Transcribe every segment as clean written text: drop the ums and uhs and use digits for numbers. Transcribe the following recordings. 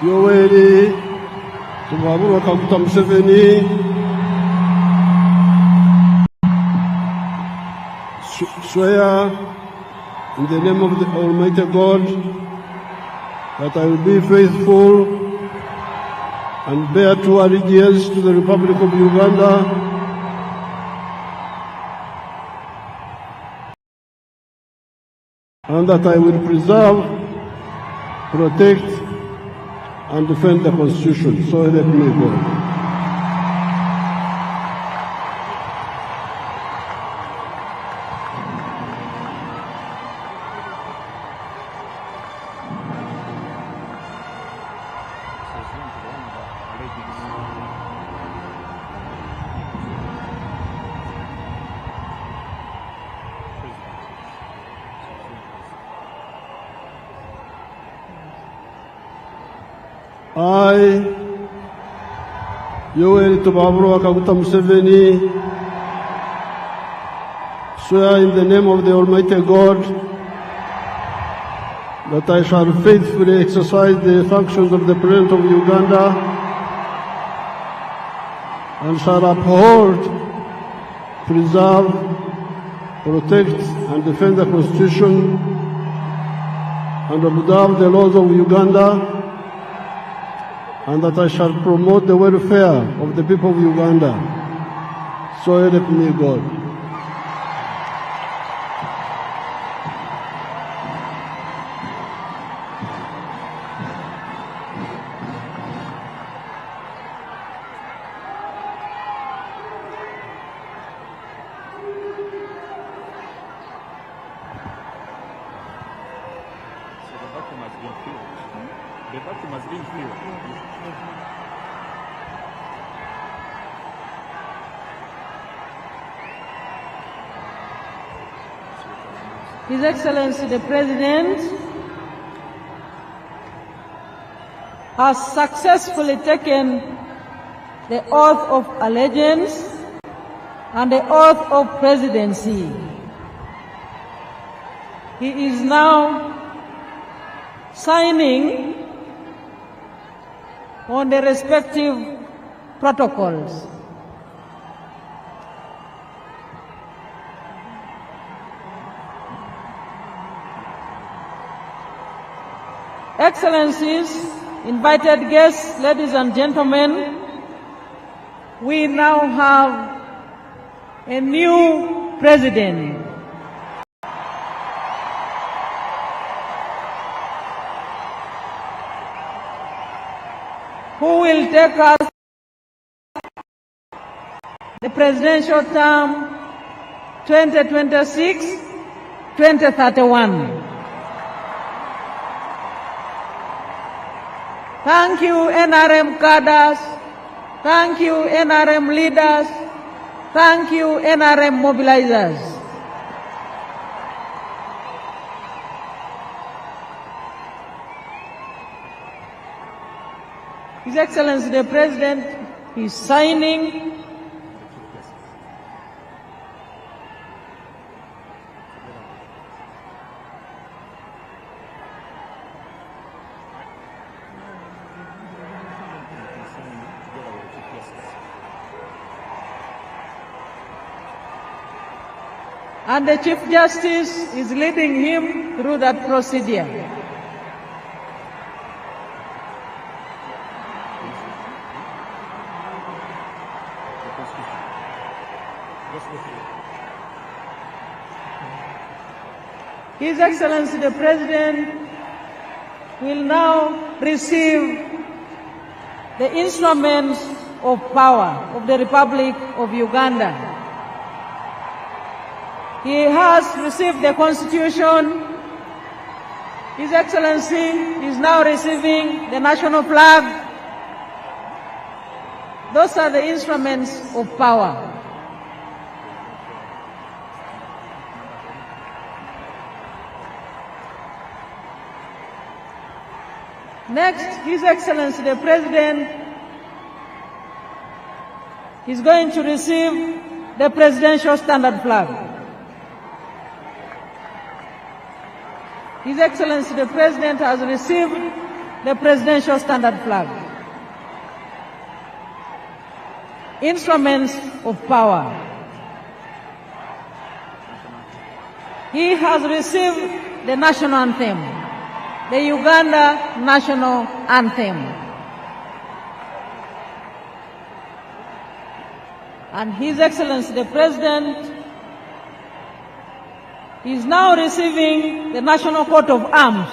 Yoweri Kaguta Museveni swear in the name of the Almighty God that I will be faithful and bear true allegiance to the Republic of Uganda and that I will preserve, protect, and defend the Constitution. So help me God. I, Yoweri Kaguta Museveni, swear in the name of the Almighty God that I shall faithfully exercise the functions of the President of Uganda and shall uphold, preserve, protect, and defend the Constitution and observe the laws of Uganda, and that I shall promote the welfare of the people of Uganda. So help me God. The vacuum has been filled. His Excellency the President has successfully taken the oath of allegiance and the oath of presidency. He is now signing on the respective protocols. Excellencies, invited guests, ladies and gentlemen, we now have a new president. Who will take us the presidential term 2026-2031. Thank you, NRM cadres. Thank you, NRM leaders. Thank you, NRM mobilizers. His Excellency the President is signing and the Chief Justice is leading him through that procedure. His Excellency the President will now receive the instruments of power of the Republic of Uganda. He has received the Constitution. His Excellency is now receiving the national flag. Those are the instruments of power. Next, His Excellency the President is going to receive the presidential standard flag. His Excellency the President has received the presidential standard flag. Instruments of power. He has received the national anthem, the Uganda national anthem. And His Excellency the President is now receiving the National Coat of Arms.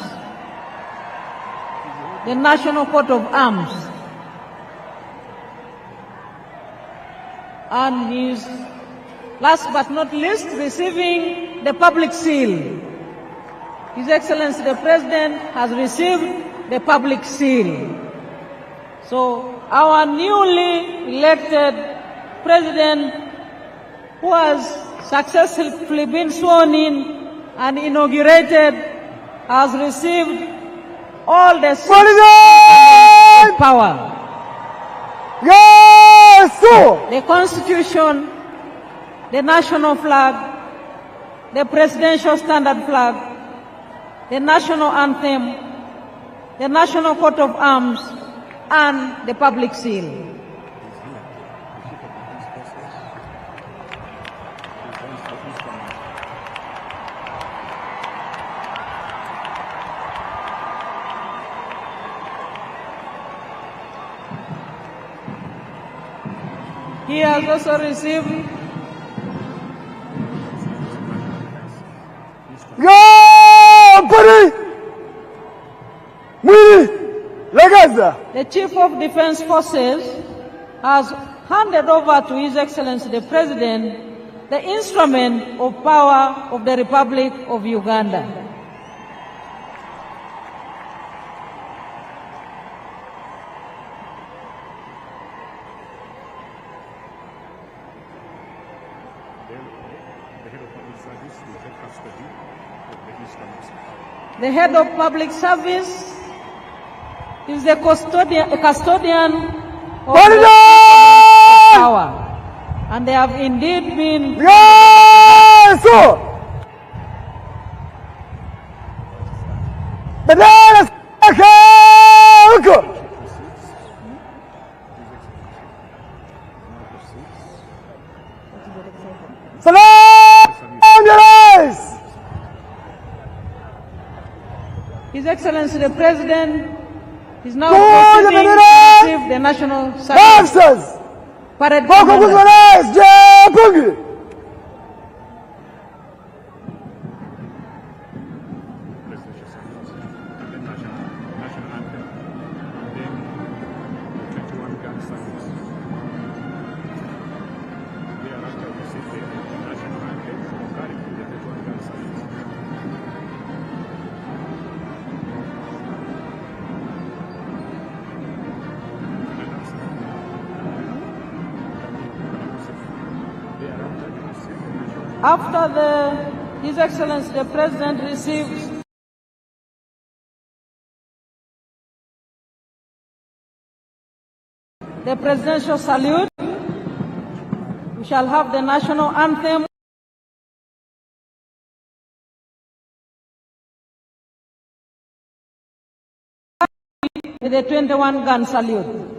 The National Coat of Arms. And he is, last but not least, receiving the public seal. His Excellency the President has received the public seal. So our newly elected President, who has successfully been sworn in and inaugurated, has received all the power. Yes, sir. The Constitution, the national flag, the presidential standard flag, the national anthem, the national coat of arms, and the public seal. He has also received the Chief of Defense Forces has handed over to His Excellency the President the instrument of power of the Republic of Uganda. The head of public service is the custodian of the power, and they have indeed been. Yes, sir. His Excellency the President is now proceeding to receive the national salute. Parade Commander. After His Excellency the President receives the presidential salute, we shall have the national anthem with the 21-gun salute.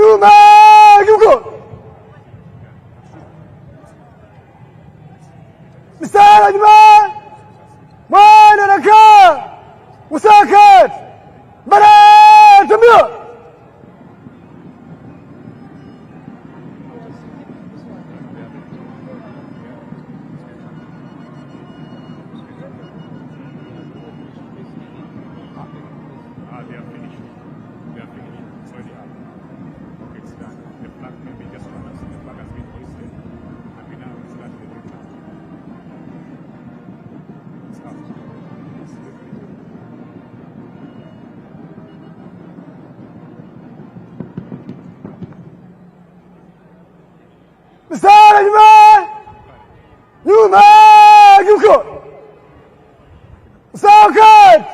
nyuma yuko mstari nyuma mwana nakaa usakat bara tumio They are finished. They are finished. It's already up. Okay, it's done. The flag, maybe just one us. The flag has been hoisted. And we now start the new flag. It's up. mstari nyuma yuko usakat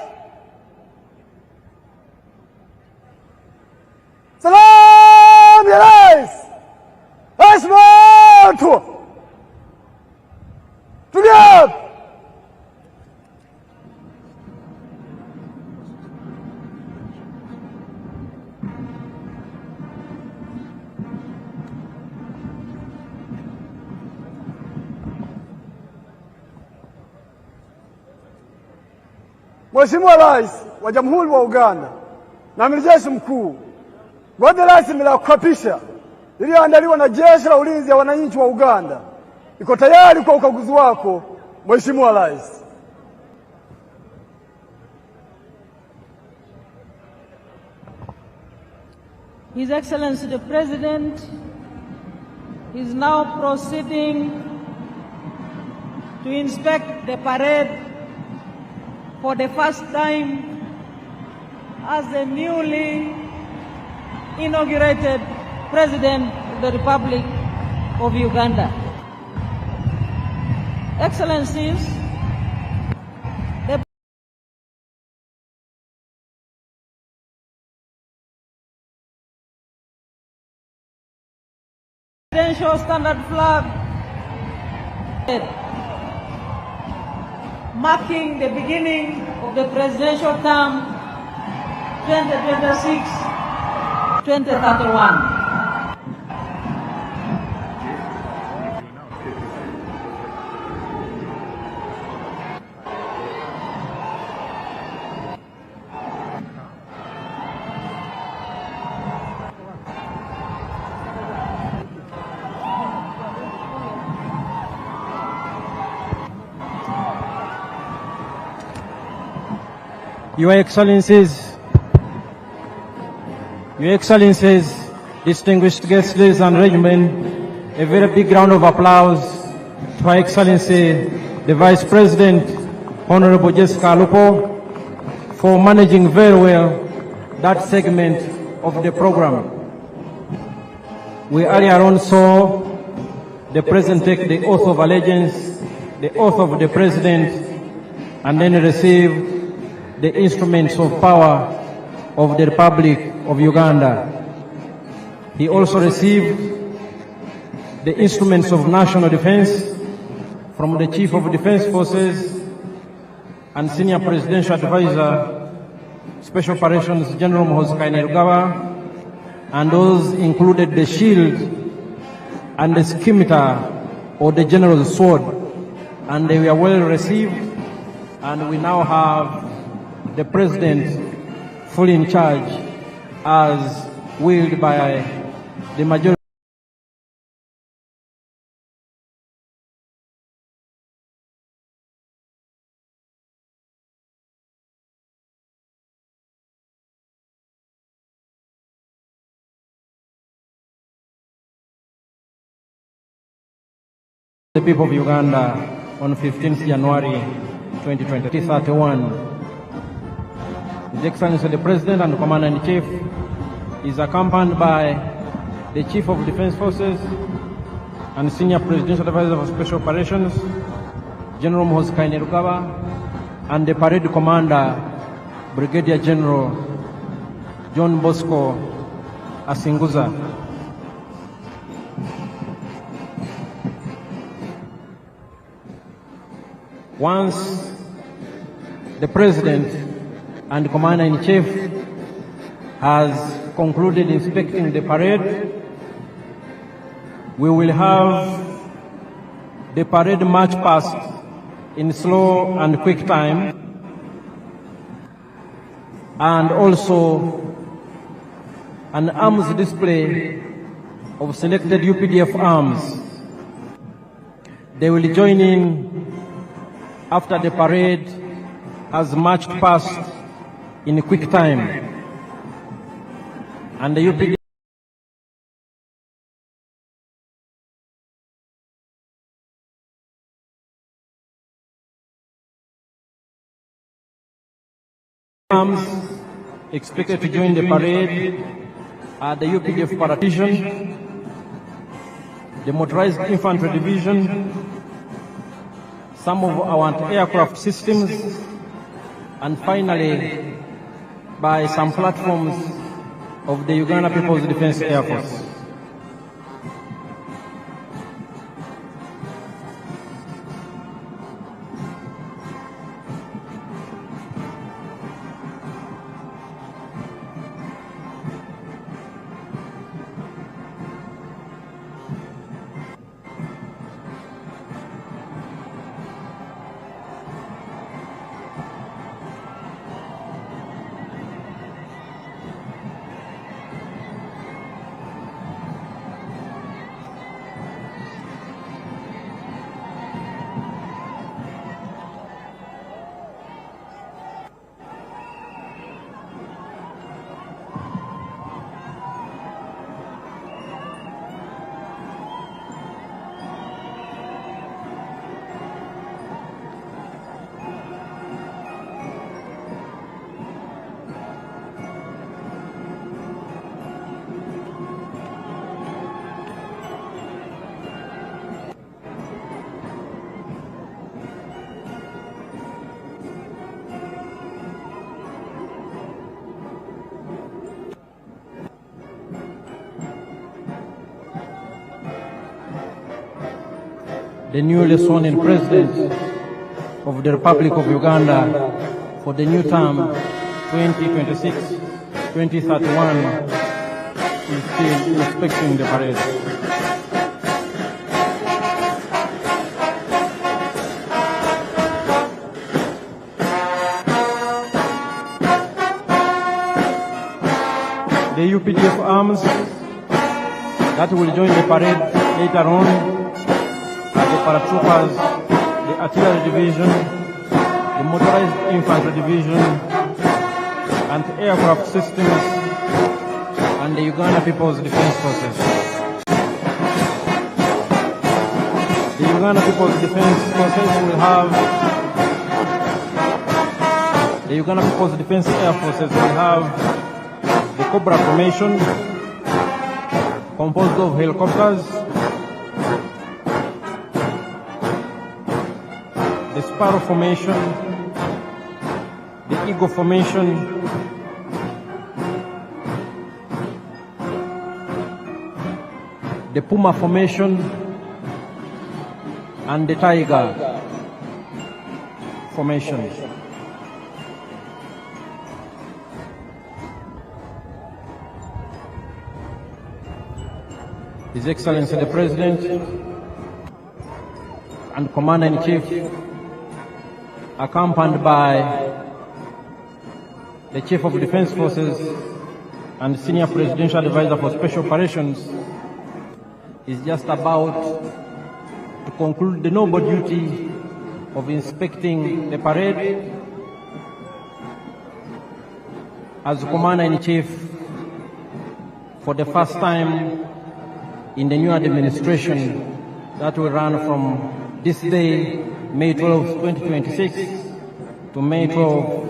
salam ya rais heshima tulia Mheshimiwa Rais wa Jamhuri wa Uganda na Amiri Jeshi Mkuu, gwaride rasmi la kuapisha iliyoandaliwa na Jeshi la Ulinzi ya Wananchi wa Uganda iko tayari kwa ukaguzi wako Mheshimiwa Rais. His Excellency the President is now proceeding to inspect the parade for the first time as the newly inaugurated President of the Republic of Uganda. Excellencies, the presidential standard flag marking the beginning of the presidential term 2026-2031. Your Excellencies, distinguished guests, ladies and gentlemen, a very big round of applause to Her Excellency, the Vice President, Honorable Jessica Lupo, for managing very well that segment of the program. We earlier on saw the President take the oath of allegiance, the oath of the President, and then receive the instruments of power of the Republic of Uganda. He also received the instruments of national defense from the Chief of Defense Forces and Senior Presidential Advisor, Special Operations General Muhoozi Kainerugaba, and those included the shield and the scimitar or the general's sword, and they were well received, and we now have the President fully in charge as willed by the majority. The people of Uganda on 15th January 2031. His Excellency the President and Commander-in-Chief is accompanied by the Chief of Defense Forces and Senior Presidential Advisor for Special Operations, General Muhoozi Kainerugaba, and the Parade Commander, Brigadier General John Bosco Asinguza. Once the President and Commander-in-Chief has concluded inspecting the parade, we will have the parade march past in slow and quick time, and also an arms display of selected UPDF arms. They will join in after the parade has marched past in a quick time. And the UPDF arms expected to join the parade are the UPDF Paradivision, the Motorized Infantry Division, some of our anti-aircraft systems, and finally by some platforms of the Uganda People's Defense Air Force. The newly sworn-in President of the Republic of Uganda for the new term 2026-2031 is still inspecting the parade. The UPDF arms that will join the parade later on, the paratroopers, the artillery division, the motorized infantry division, anti-aircraft systems, and the Uganda People's Defense Forces. The Uganda People's Defense Forces will have, the Uganda People's Defense Air Forces will have the Cobra formation, composed of helicopters, the Sparrow formation, the Eagle formation, the Puma formation, and the Tiger formation. His Excellency the President and Commander-in-Chief, accompanied by the Chief of Defense Forces and Senior Presidential Advisor for Special Operations, is just about to conclude the noble duty of inspecting the parade as Commander-in-Chief for the first time in the new administration that will run from this day, May 12, 2026 to May 12,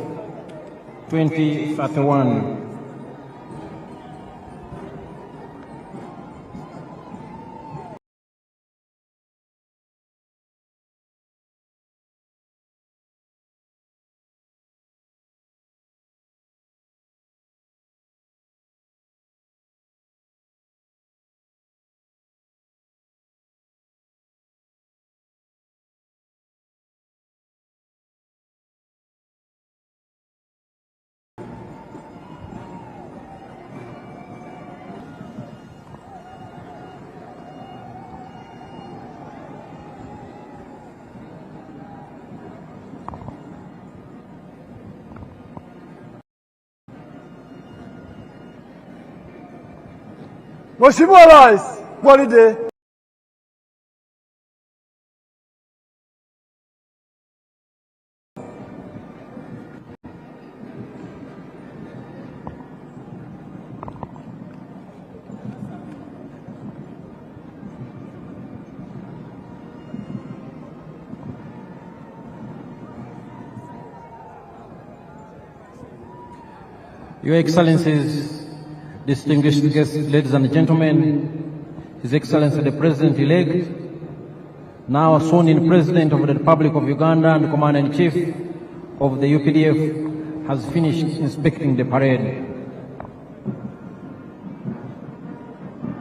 2031. Mheshimiwa Rais, gwaride. Your Excellencies, distinguished guests, ladies and gentlemen, His Excellency the President-elect, now sworn-in President of the Republic of Uganda and Commander-in-Chief of the UPDF, has finished inspecting the parade.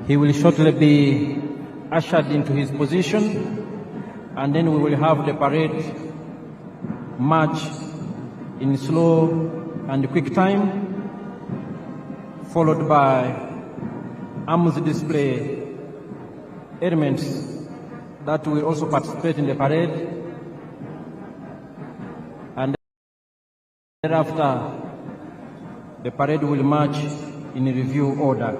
He will shortly be ushered into his position, and then we will have the parade march in slow and quick time, followed by arms display elements that will also participate in the parade, and thereafter the parade will march in review order.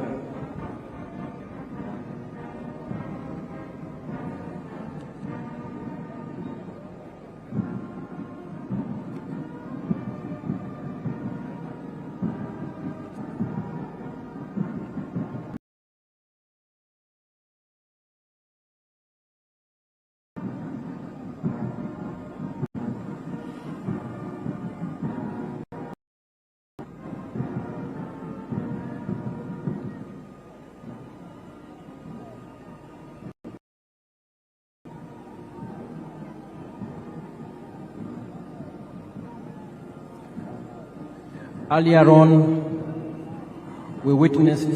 Earlier on, we witnessed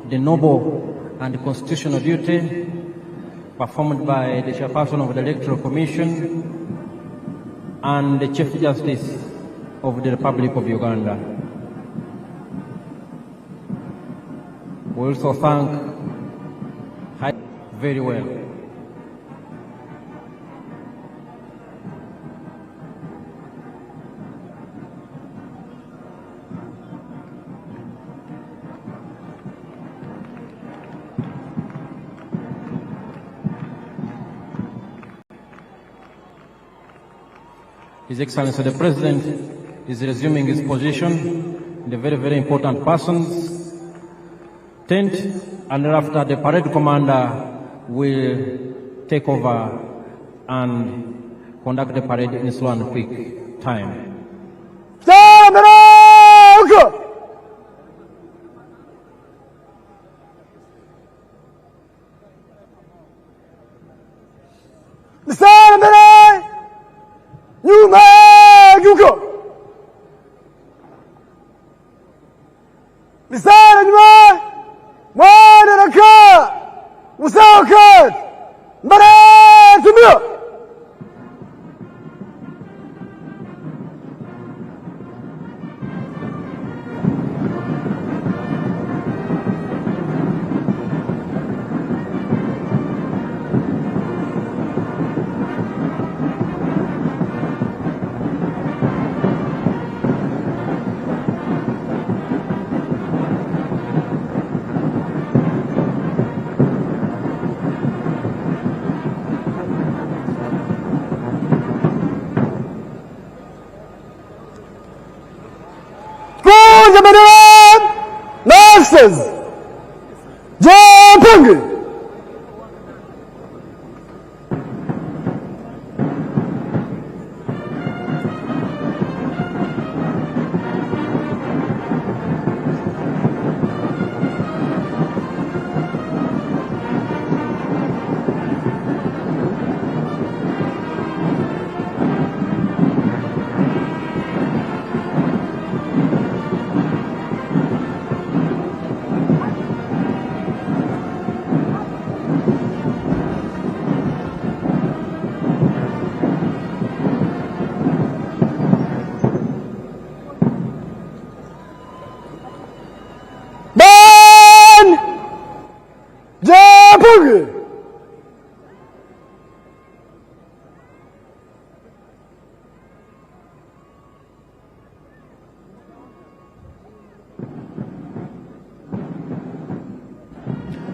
the noble and constitutional duty performed by the chairperson of the Electoral Commission and the Chief Justice of the Republic of Uganda. We also thank very well. His Excellency the President is resuming his position in the very, very important person's tent, and thereafter the parade commander will take over and conduct the parade in slow and quick time.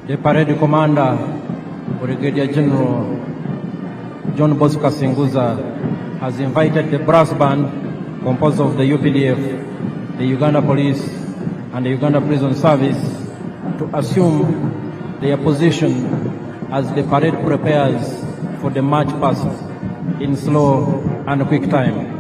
the parade commander, Brigadier General John Bosco Kasinguza, has invited the brass band composed of the UPDF, the Uganda Police, and the Uganda Prison Service to assume their position as the parade prepares for the march past in slow and quick time.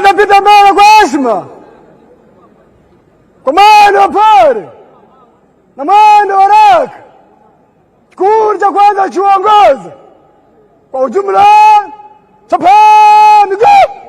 Napita mbele kwa heshima, kwa mwendo wa pole na mwendo wa haraka. Kikundi cha kwanza chuongoza kwa ujumla, chapa miguu.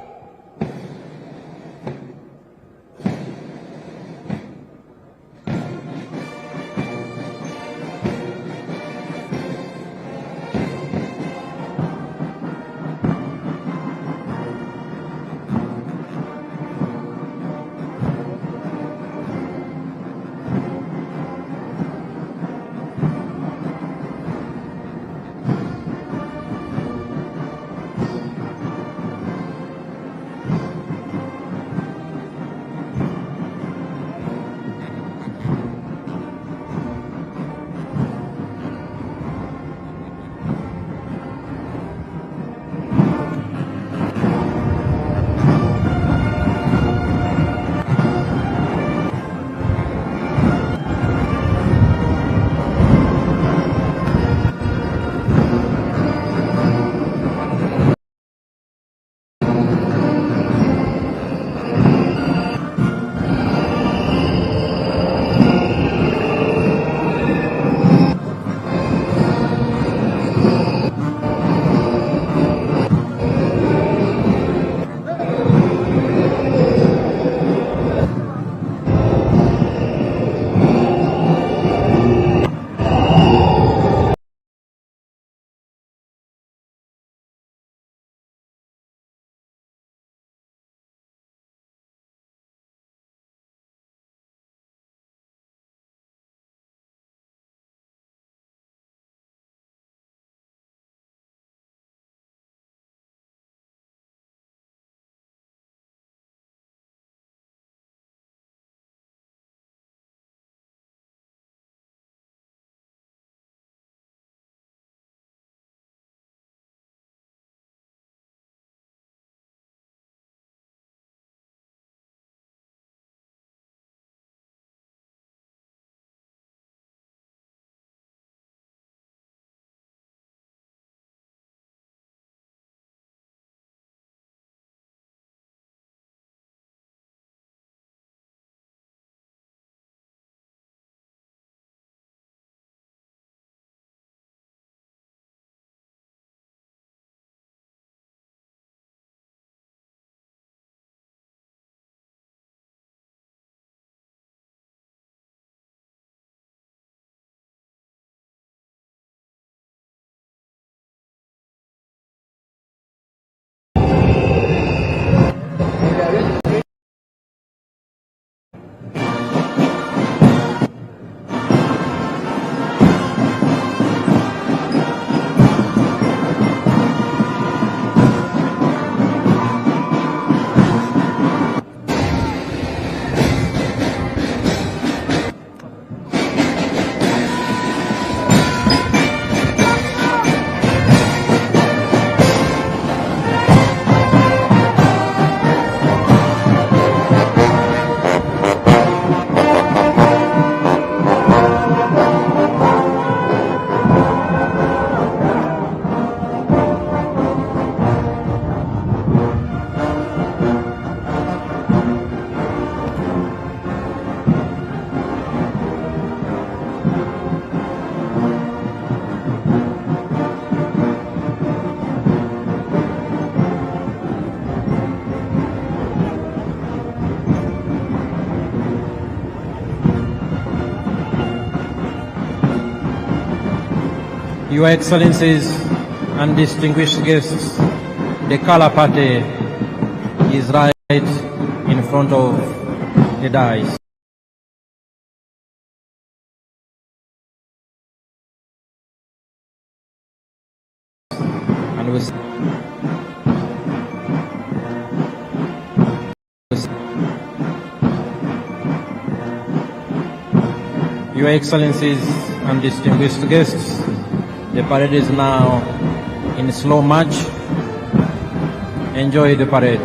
Your Excellencies and distinguished guests, the color party is right in front of the dais. And Your Excellencies and distinguished guests, the parade is now in slow march. Enjoy the parade.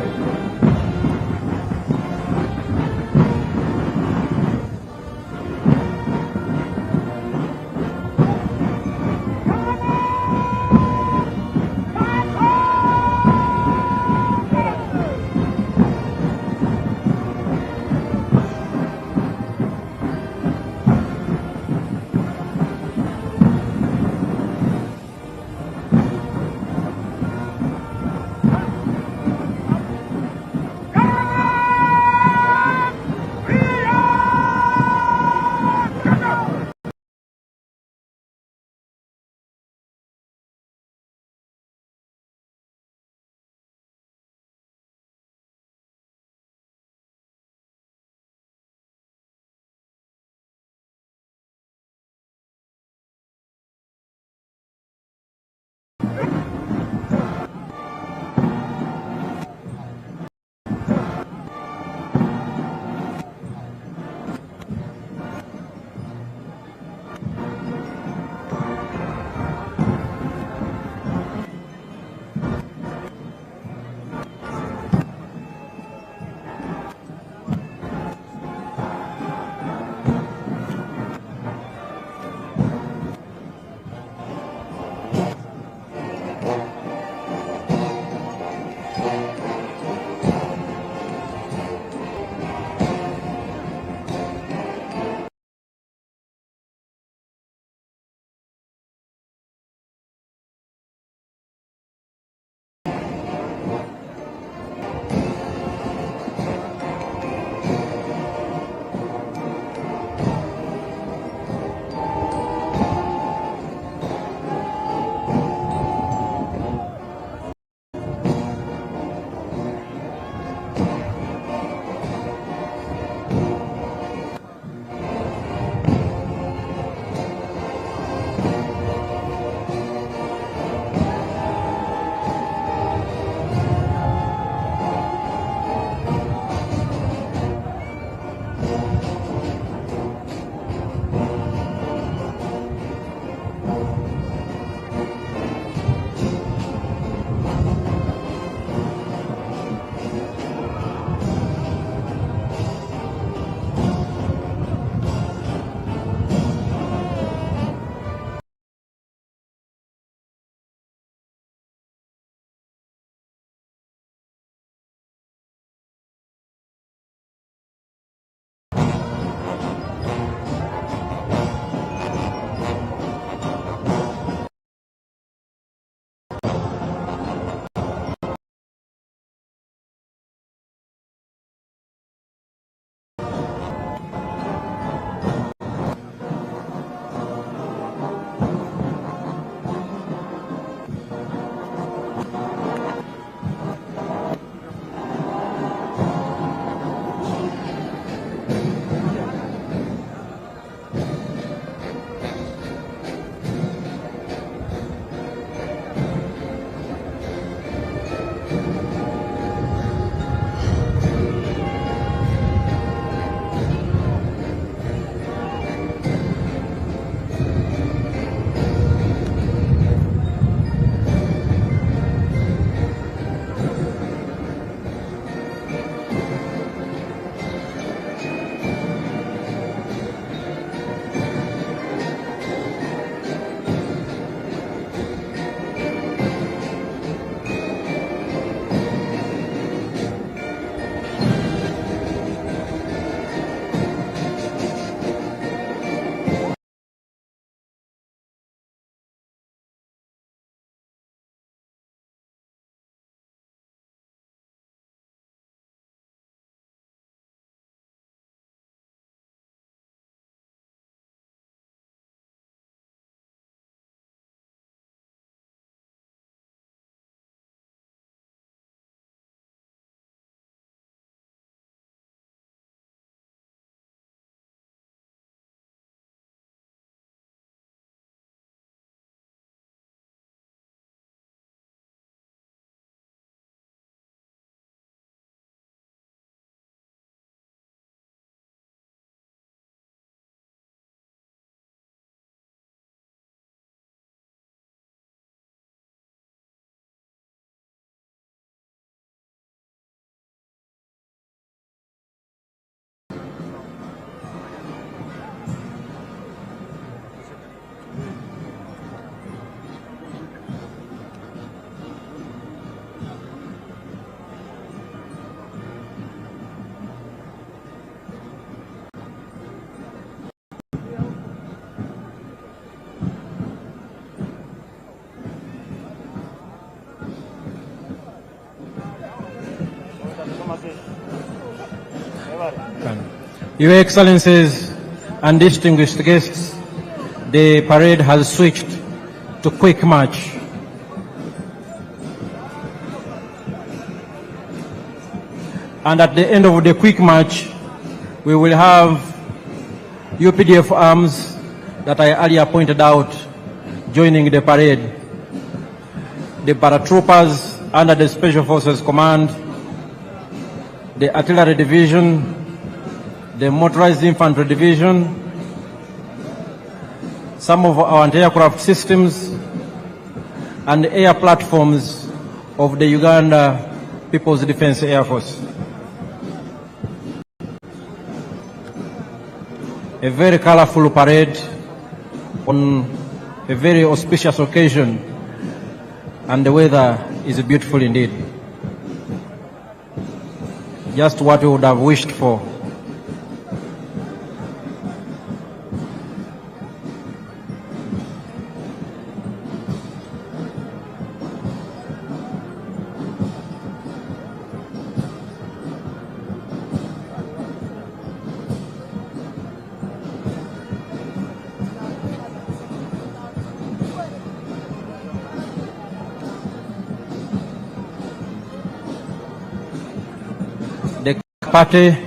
Your Excellencies and distinguished guests, the parade has switched to quick march. And at the end of the quick march, we will have UPDF arms that I earlier pointed out joining the parade. The paratroopers under the Special Forces Command, the Artillery Division, the Motorized Infantry Division, some of our anti-aircraft systems, and the air platforms of the Uganda People's Defense Air Force. A very colorful parade on a very auspicious occasion, and the weather is beautiful indeed. Just what we would have wished for. The party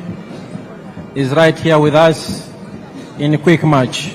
is right here with us in quick march.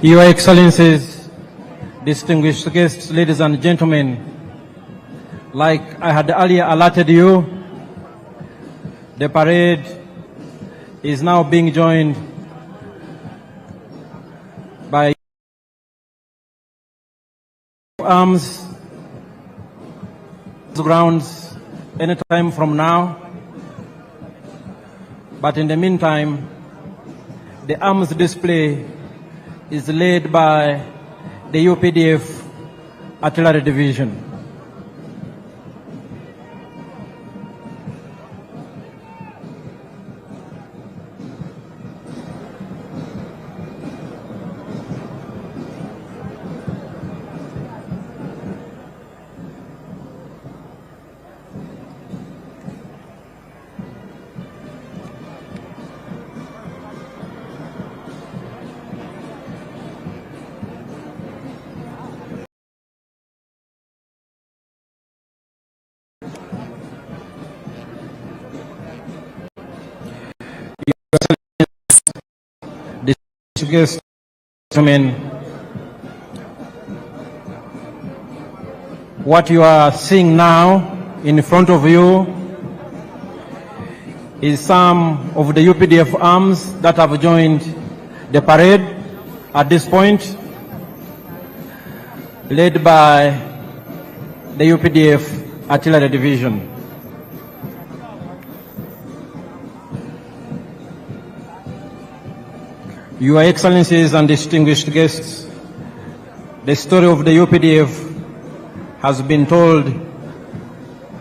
Your Excellencies, distinguished guests, ladies and gentlemen, like I had earlier alerted you, the parade is now being joined by arms grounds anytime from now. But in the meantime, the arms display is led by the UPDF Artillery Division. Guests, what you are seeing now in front of you is some of the UPDF arms that have joined the parade at this point, led by the UPDF Artillery Division. Your Excellencies and distinguished guests, the story of the UPDF has been told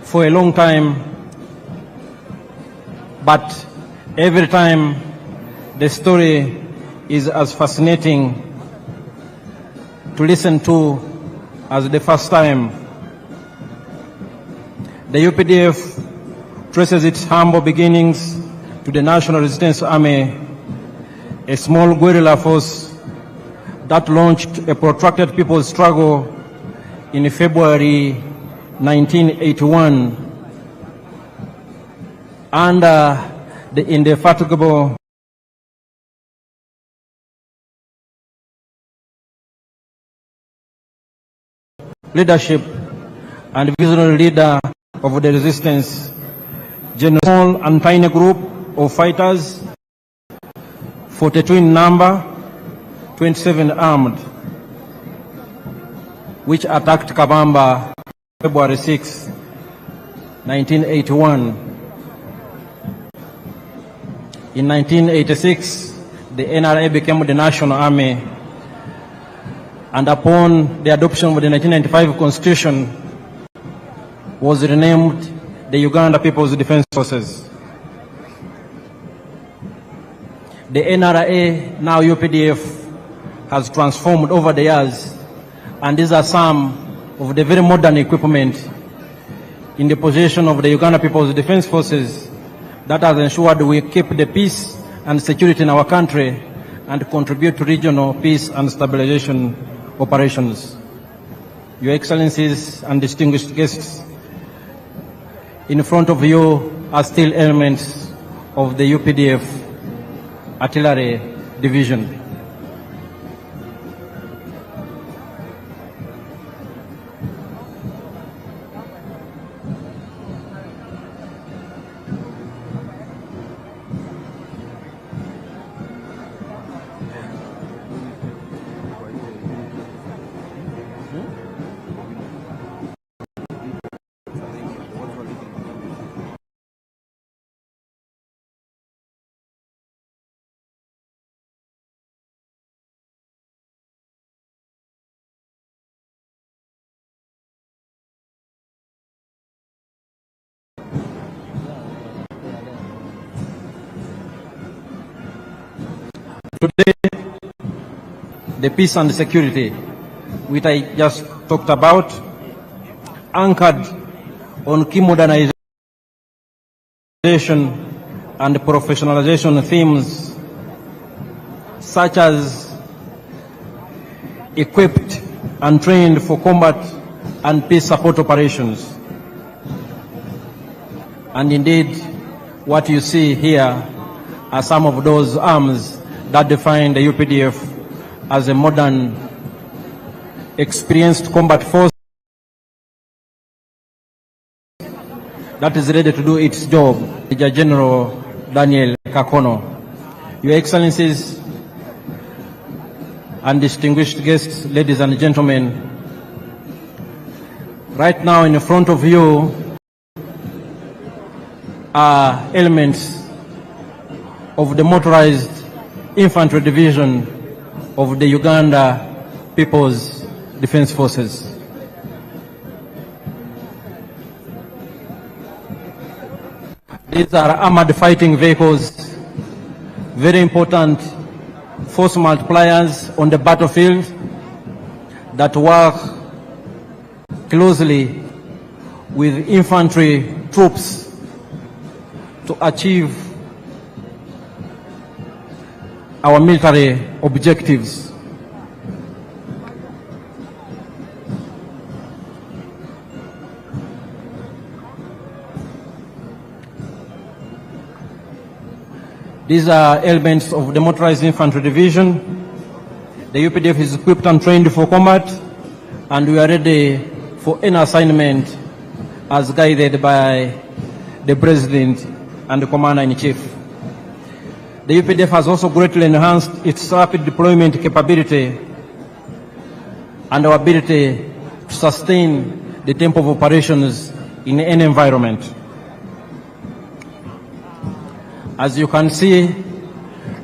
for a long time, but every time the story is as fascinating to listen to as the first time. The UPDF traces its humble beginnings to the National Resistance Army, a small guerrilla force that launched a protracted people's struggle in February 1981 under the indefatigable leadership and visionary leader of the resistance, General and tiny group of fighters, 42 in number, 27 armed, which attacked Kabamba February 6, 1981. In 1986, the NRA became the National Army, and upon the adoption of the 1995 Constitution, was renamed the Uganda People's Defense Forces. The NRA, now UPDF, has transformed over the years, and these are some of the very modern equipment in the possession of the Uganda People's Defense Forces that has ensured we keep the peace and security in our country and contribute to regional peace and stabilization operations. Your Excellencies and distinguished guests, in front of you are still elements of the UPDF Artillery Division. Today, the peace and security, which I just talked about, anchored on key modernization and professionalization themes, such as equipped and trained for combat and peace support operations. And indeed, what you see here are some of those arms that define the UPDF as a modern, experienced combat force that is ready to do its job. Major General Daniel Kakono. Your Excellencies and distinguished guests, ladies and gentlemen, right now in front of you are elements of the motorized infantry division of the Uganda People's Defense Forces. These are armored fighting vehicles, very important force multipliers on the battlefield that work closely with infantry troops to achieve our military objectives. These are elements of the Motorized Infantry Division. The UPDF is equipped and trained for combat, and we are ready for any assignment as guided by the President and the Commander-in-Chief. The UPDF has also greatly enhanced its rapid deployment capability and our ability to sustain the tempo of operations in any environment. As you can see,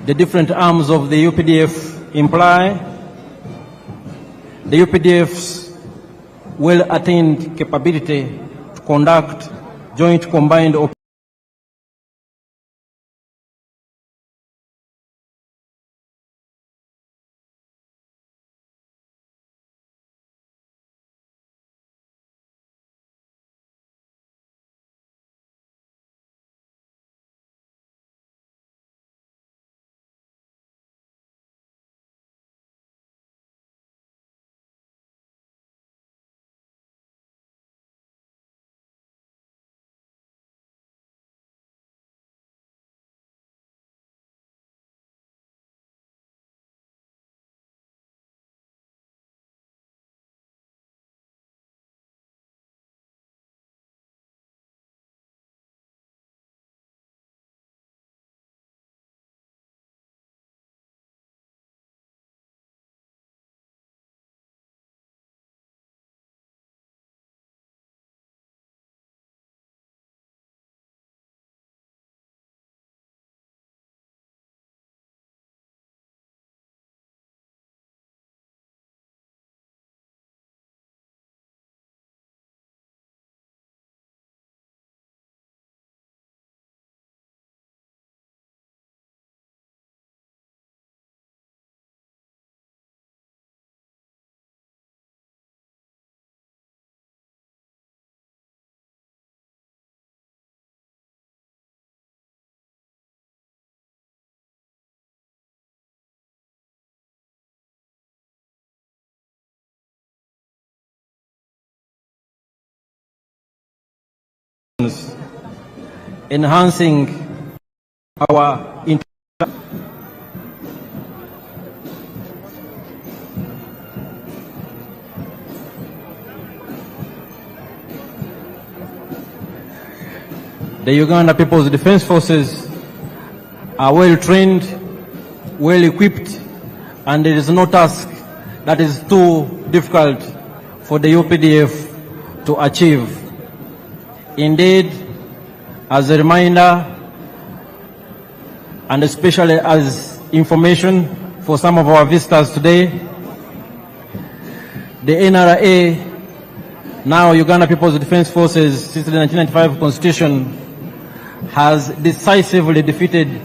the different arms of the UPDF imply, the UPDF's well-attained capability to conduct joint combined operations enhancing our The Uganda People's Defense Forces are well trained, well equipped, and there is no task that is too difficult for the UPDF to achieve. Indeed, as a reminder, and especially as information for some of our visitors today, the NRA, now Uganda People's Defense Forces, since the 1995 Constitution, has decisively defeated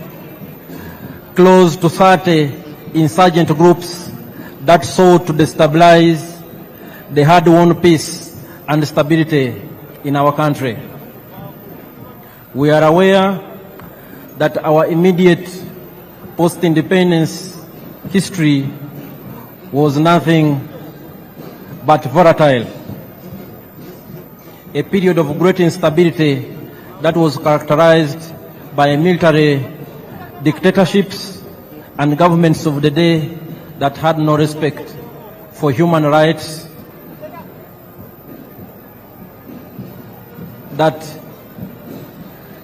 close to 30 insurgent groups that sought to destabilize the hard-won peace and stability in our country. We are aware that our immediate post-independence history was nothing but volatile, a period of great instability that was characterized by military dictatorships and governments of the day that had no respect for human rights, that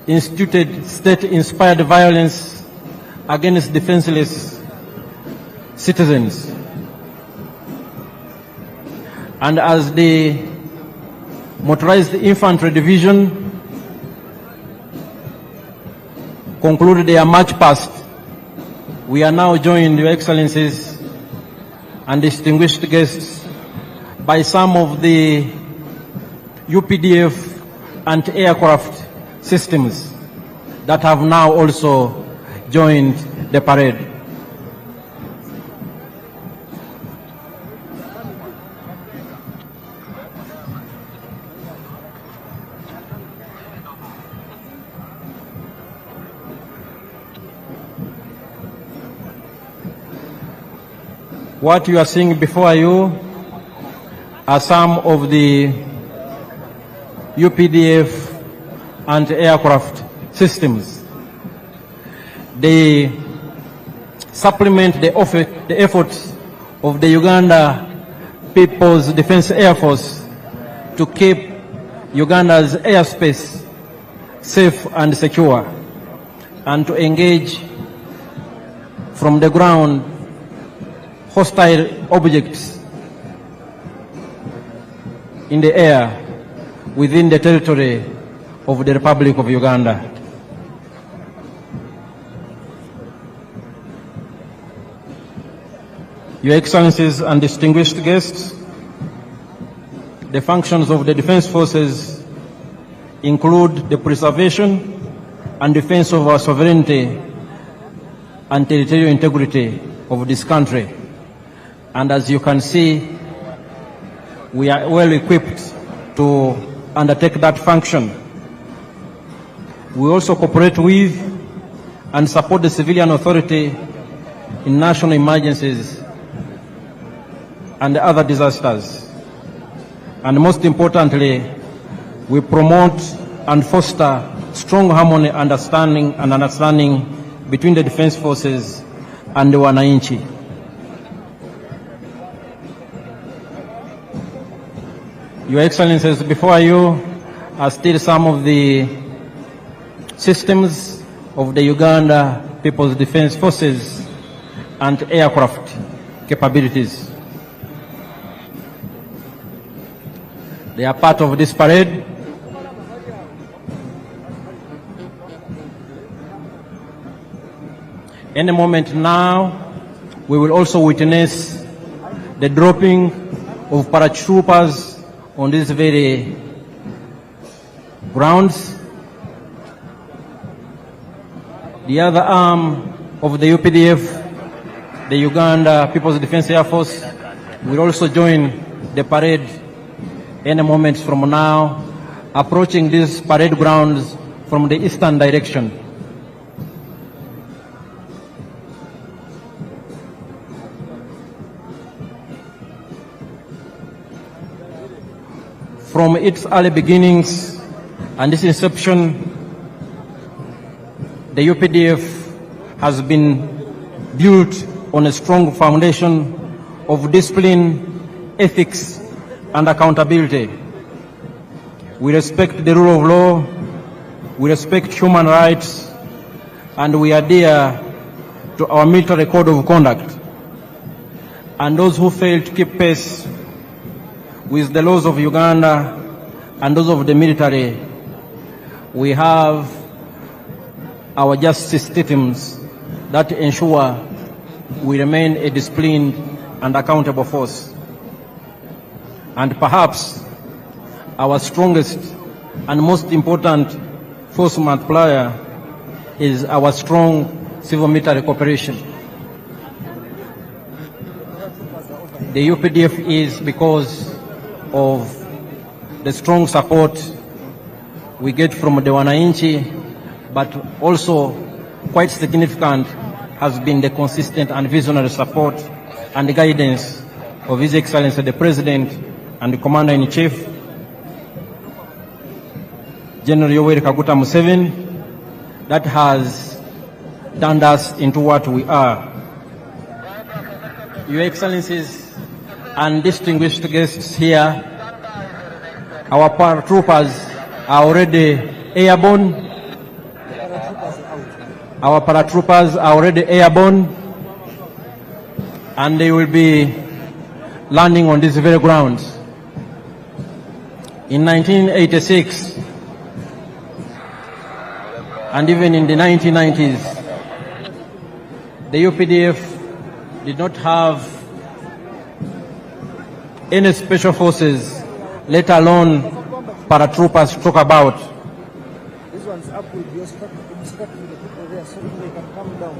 instituted state-inspired violence against defenseless citizens. And as the Motorized Infantry Division concluded their march past, we are now joined, Your Excellencies and distinguished guests, by some of the UPDF anti-aircraft systems that have now also joined the parade. What you are seeing before you are some of the UPDF anti-aircraft systems. They supplement the efforts of the Uganda People's Defense Air Force to keep Uganda's airspace safe and secure, and to engage from the ground hostile objects in the air within the territory of the Republic of Uganda. Your Excellencies and distinguished guests, the functions of the Defense Forces include the preservation and defense of our sovereignty and territorial integrity of this country. And as you can see, we are well equipped to undertake that function. We also cooperate with and support the civilian authority in national emergencies and other disasters. And most importantly, we promote and foster strong harmony, understanding between the Defense Forces and the wananchi. Your Excellencies, before you are still some of the systems of the Uganda People's Defense Forces and aircraft capabilities. They are part of this parade. Any moment now, we will also witness the dropping of paratroopers on these very grounds. The other arm of the UPDF, the Uganda People's Defense Air Force, will also join the parade any moment from now, approaching these parade grounds from the eastern direction. From its early beginnings and its inception, the UPDF has been built on a strong foundation of discipline, ethics, and accountability. We respect the rule of law, we respect human rights, and we adhere to our military code of conduct. And those who fail to keep pace with the laws of Uganda and those of the military, we have our justice systems that ensure we remain a disciplined and accountable force. And perhaps our strongest and most important force multiplier is our strong civil-military cooperation. The UPDF is because of the strong support we get from the wananchi, but also quite significant has been the consistent and visionary support and the guidance of His Excellency the President and the Commander-in-Chief, General Yoweri Kaguta Museveni, that has turned us into what we are. Your Excellencies and distinguished guests here, our paratroopers are already airborne. Our paratroopers are already airborne, and they will be landing on these very grounds. In 1986, and even in the 1990s, the UPDF did not have any special forces, let alone paratroopers to talk about. This one's up with the instructing the people there so they can come down.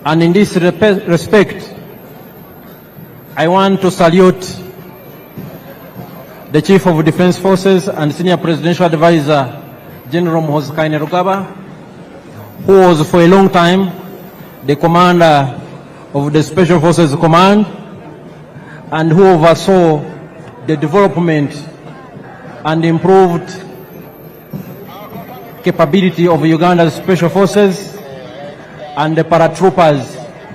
And in this respect, I want to salute the Chief of Defense Forces and Senior Presidential Advisor, General Muhoozi Kainerugaba, who was for a long time the commander of the Special Forces Command and who oversaw the development and improved capability of Uganda's Special Forces and the paratroopers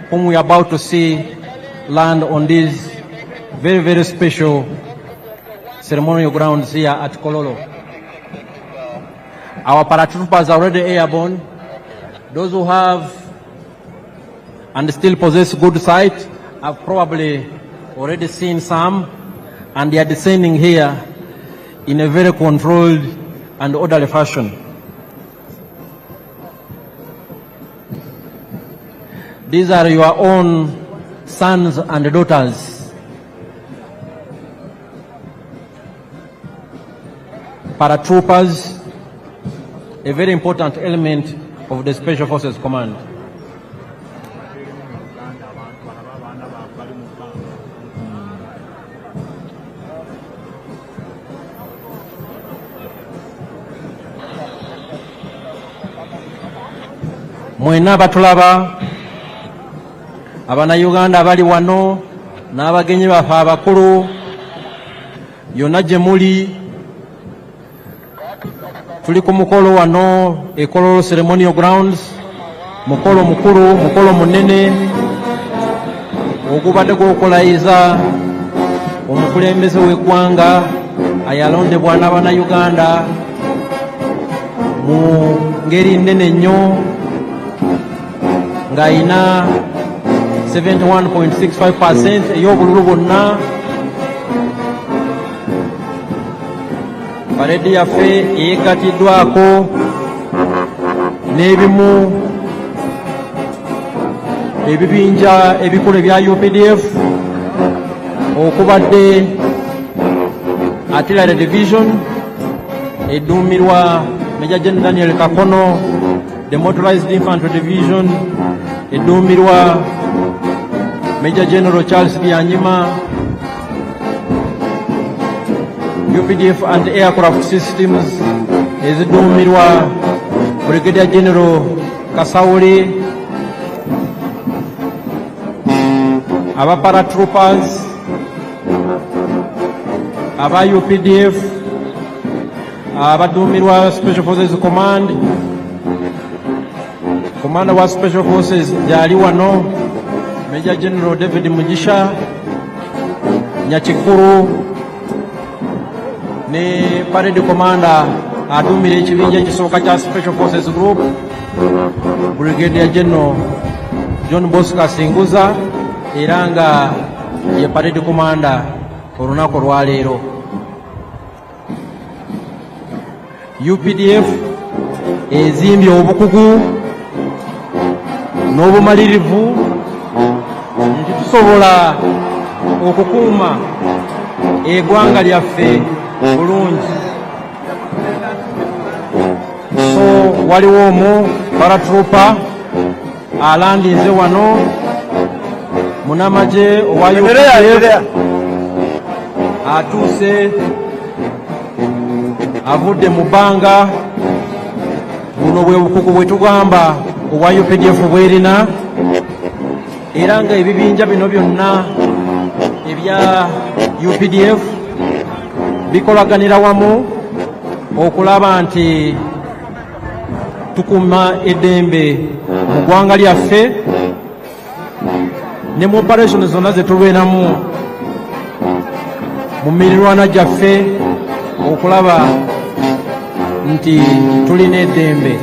whom we are about to see land on these very, very special ceremonial grounds here at Kololo. Our paratroopers are already airborne. Those who have and still possess good sight have probably already seen some, and they are descending here in a very controlled and orderly fashion. These are your own sons and daughters. Paratroopers, a very important element of the Special Forces Command. Mwena batulaba Abannayuganda abali wano n'abagenyi baffe abakulu yonna gye muli, tuli ku mukolo wano e Kololo Ceremonial Grounds, mukolo mukulu, mukolo munene ogubadde gw'okulayiza omukulembeze w'eggwanga ayalondebwa n'Abannayuganda mu ngeri nnene nnyo ng'ayina 71.65% ey'obululu bwonna. Paredi yaffe yeegatiddwako n'ebimu ebibinja ebikulu ebya UPDF okubadde Artillery Division edduumirwa Major General Daniel Kakono, the Motorized Infantry Division edduumirwa Major General Charles Byanyima, UPDF and Aircraft Systems ezidduumirwa Brigadier General Kasawuli, aba paratroopers, aba UPDF, abadduumirwa Special Forces Command, Commander wa Special Forces gyali wano Major General David Mugisha Nyakikuru, ne Parade Commander aduumira ekibinja ekisooka kya Special Forces Group Brigadier General John Bosco Singuza, era nga ye Parade Commander olunaku olwaleero. UPDF ezimbye obukugu n'obumalirivu nti tusobola okukuuma eggwanga lyaffe bulungi. So waliwo omu paratrooper alandinze wano munamagye owa UPDF atuuse avudde mu bbanga. Buno bwe bukugu bwe tugamba obwa UPDF bwerina, era nga ebibinja bino byonna ebya UPDF bikolaganira wamu okulaba nti tukuuma eddembe mu ggwanga lyaffe ne mu operation zonna ze tubeeramu mu mirirwana gyaffe okulaba nti tulina eddembe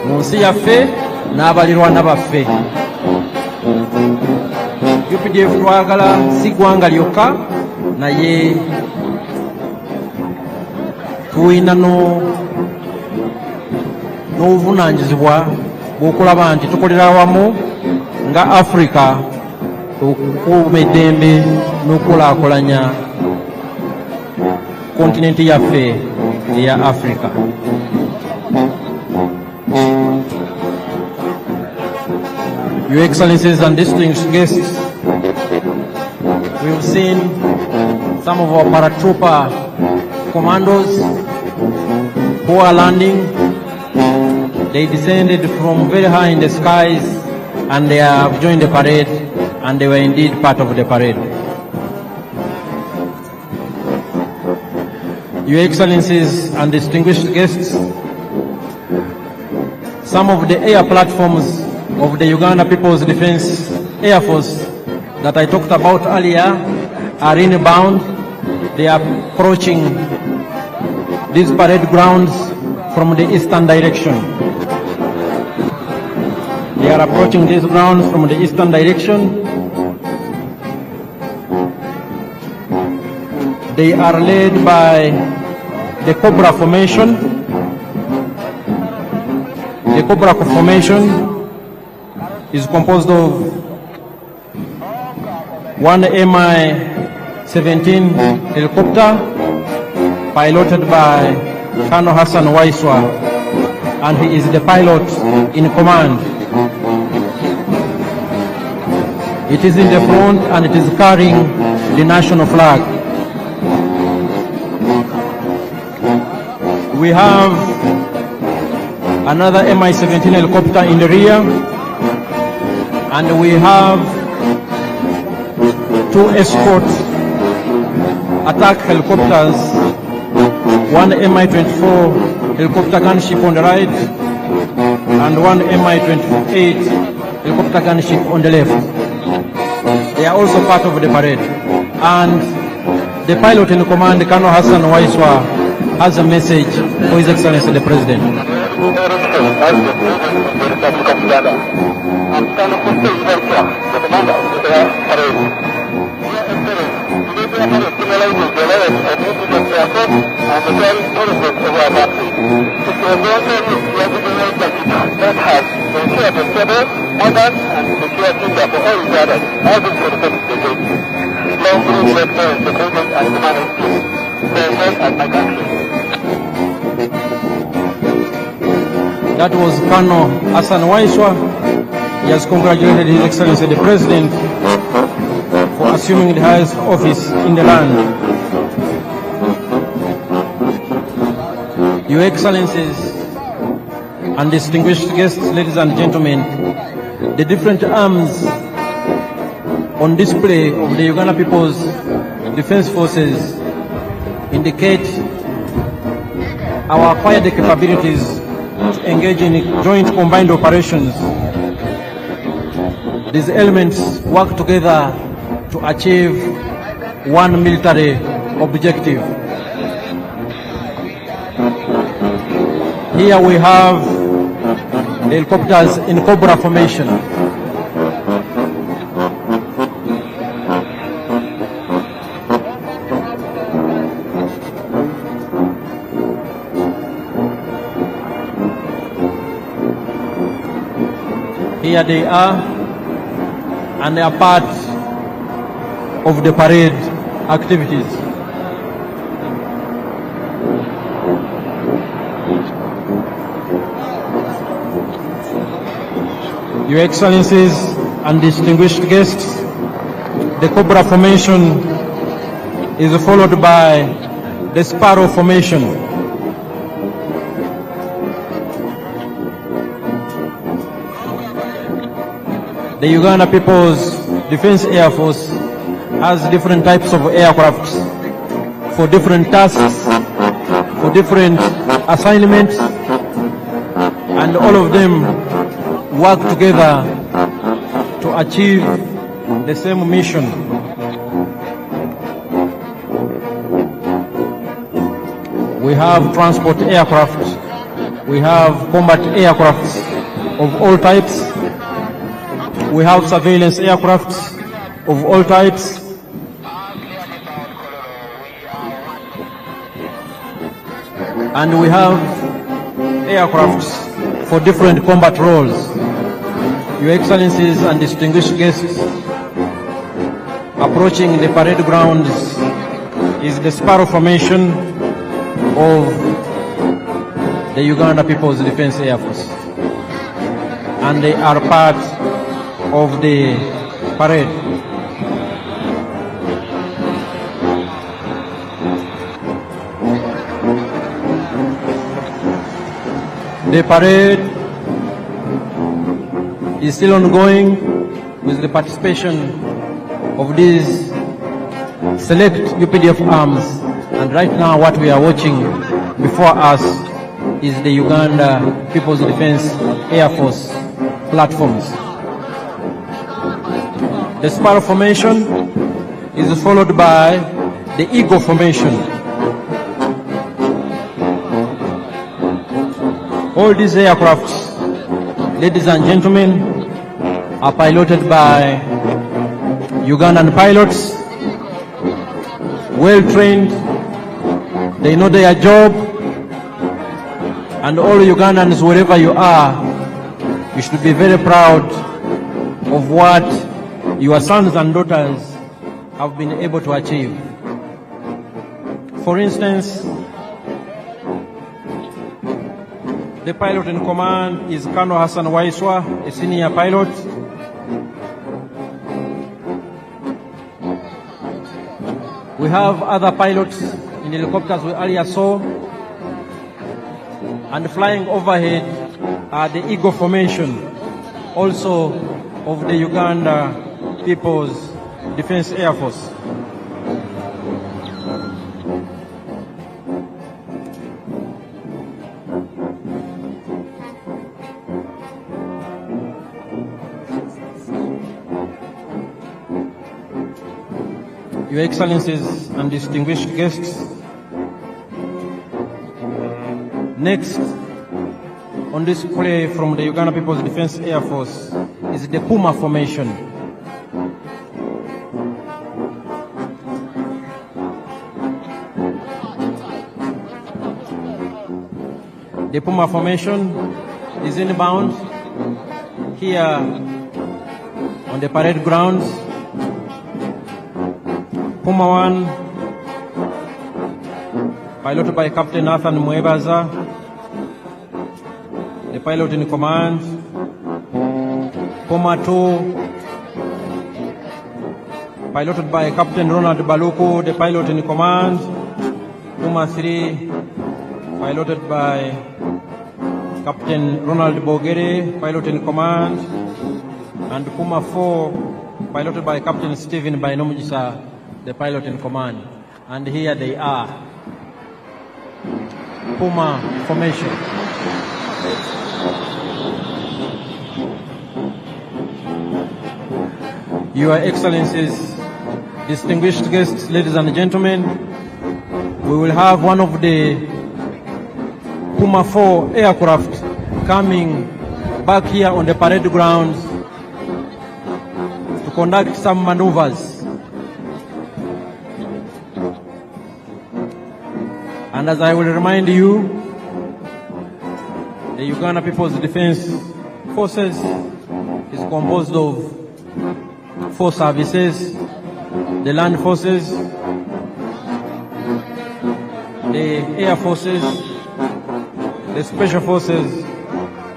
mu nsi yaffe n'abalirwana baffe. UPDF twagala si ggwanga lyokka, naye tulina n'obuvunaanyizibwa bw'okulaba nti tukolera awamu nga Africa okukuuma eddembe n'okulaakulanya kontinenti yaffe eya Africa. Your Excellencies and distinguished guests, we've seen some of our paratrooper commandos who are landing. They descended from very high in the skies and they have joined the parade, and they were indeed part of the parade. Your Excellencies and distinguished guests, some of the air platforms of the Uganda People's Defense Air Force that I talked about earlier are inbound. They are approaching these parade grounds from the eastern direction. They are approaching these grounds from the eastern direction. They are led by the Cobra Formation. The Cobra Formation is composed of one Mi-17 helicopter piloted by Colonel Hassan Waiswa, and he is the pilot in command. It is in the front and it is carrying the national flag. We have another Mi-17 helicopter in the rear, and we have two escort attack helicopters, one Mi-24 helicopter gunship on the right and one Mi-28 helicopter gunship on the left. They are also part of the parade. And the pilot in command, Colonel Hassan Waiswa, has a message for His Excellency the President. That was Colonel Hassan Waiswa. He has congratulated His Excellency the President for assuming the highest office in the land. Your Excellencies and distinguished guests, ladies and gentlemen, the different arms on display of the Uganda People's Defense Forces indicate our acquired capabilities to engage in joint combined operations. These elements work together to achieve one military objective. Here we have the helicopters in Cobra formation. Here they are, and they are part of the parade activities. Your Excellencies and distinguished guests, the Cobra formation is followed by the Sparrow formation. The Uganda People's Defense Air Force has different types of aircraft for different tasks, for different assignments, and all of them work together to achieve the same mission. We have transport aircraft, we have combat aircraft of all types, we have surveillance aircraft of all types, and we have aircrafts for different combat roles. Your Excellencies and distinguished guests, approaching the parade grounds is the Sparrow formation of the Uganda People's Defense Air Force, and they are part of the parade. The parade is still ongoing with the participation of these select UPDF arms, and right now what we are watching before us is the Uganda People's Defense Air Force platforms. The Sparrow formation is followed by the Eagle formation. All these aircrafts, ladies and gentlemen, are piloted by Ugandan pilots, well trained, they know their job, and all Ugandans, wherever you are, you should be very proud of what your sons and daughters have been able to achieve. For instance, the pilot in command is Colonel Hassan Waiswa, a senior pilot. We have other pilots in helicopters we earlier saw, and flying overhead are the Eagle Formation, also of the Uganda People's Defense Air Force. Your Excellencies and distinguished guests, next on display from the Uganda People's Defense Air Force is the Puma Formation. The Puma Formation is inbound here on the parade grounds. Puma 1, piloted by Captain Nathan Mwebaza, the pilot in command. Puma 2, piloted by Captain Ronald Baluku, the pilot in command. Puma 3, piloted by Captain Ronald Bogere, pilot in command. And Puma 4, piloted by Captain Stephen Bainomujisa, the pilot in command. And here they are. Puma Formation. Your Excellencies, distinguished guests, ladies and gentlemen, we will have one of the Puma 4 aircraft coming back here on the parade grounds to conduct some maneuvers. And as I will remind you, the Uganda People's Defense Forces is composed of 4 services: the Land Forces, the Air Forces, the Special Forces,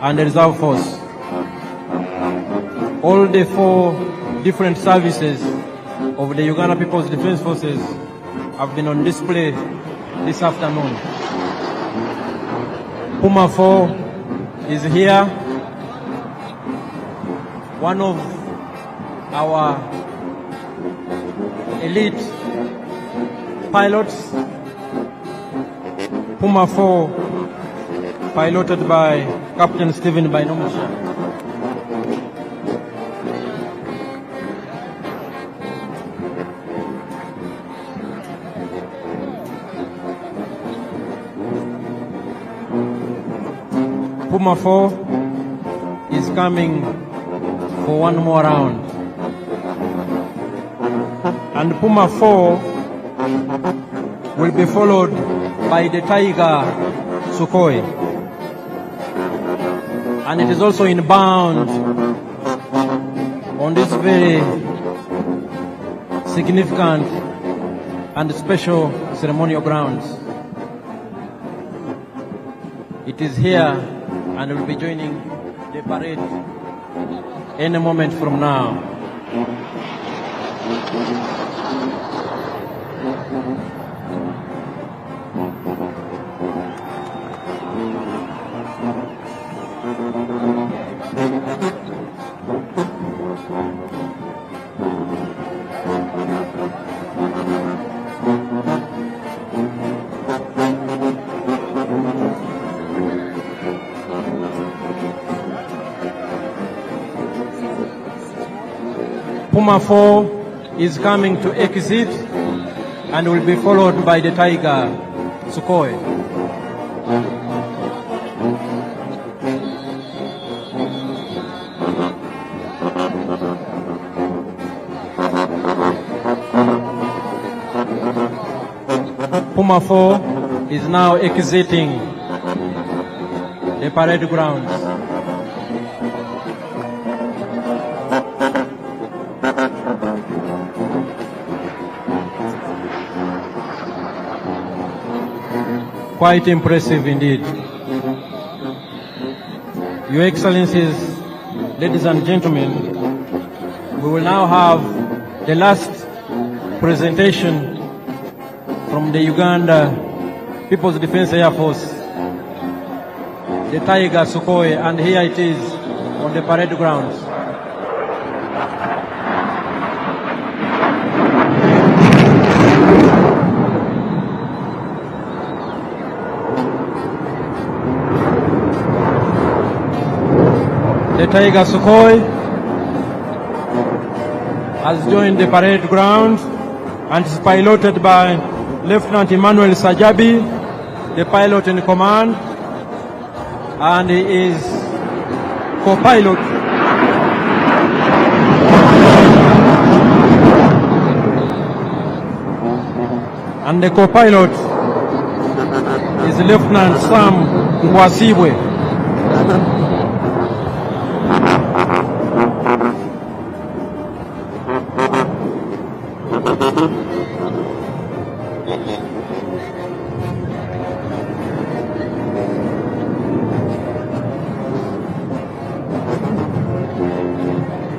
and the Reserve Force. All the 4 different services of the Uganda People's Defense Forces have been on display this afternoon. Puma 4 is here, one of our elite pilots. Puma 4, piloted by Captain Stephen Bainomujisa. Puma 4 is coming for one more round. And Puma 4 will be followed by the Tiger Sukhoi. And it is also inbound on this very significant and special ceremonial grounds. It is here and will be joining the parade any moment from now. Puma 4 is coming to exit and will be followed by the Tiger Sukhoi. Puma 4 is now exiting the parade grounds. quite impressive indeed. Your Excellencies, ladies and gentlemen, we will now have the last presentation from the Uganda People's Defense Air Force, the Tiger Sukhoi, and here it is on the parade grounds. The Tiger Sukhoi has joined the parade ground and is piloted by Lieutenant Emmanuel Sajabi, the pilot in command, and he is co-pilot and the co-pilot is Lieutenant Sam Mwasibwe.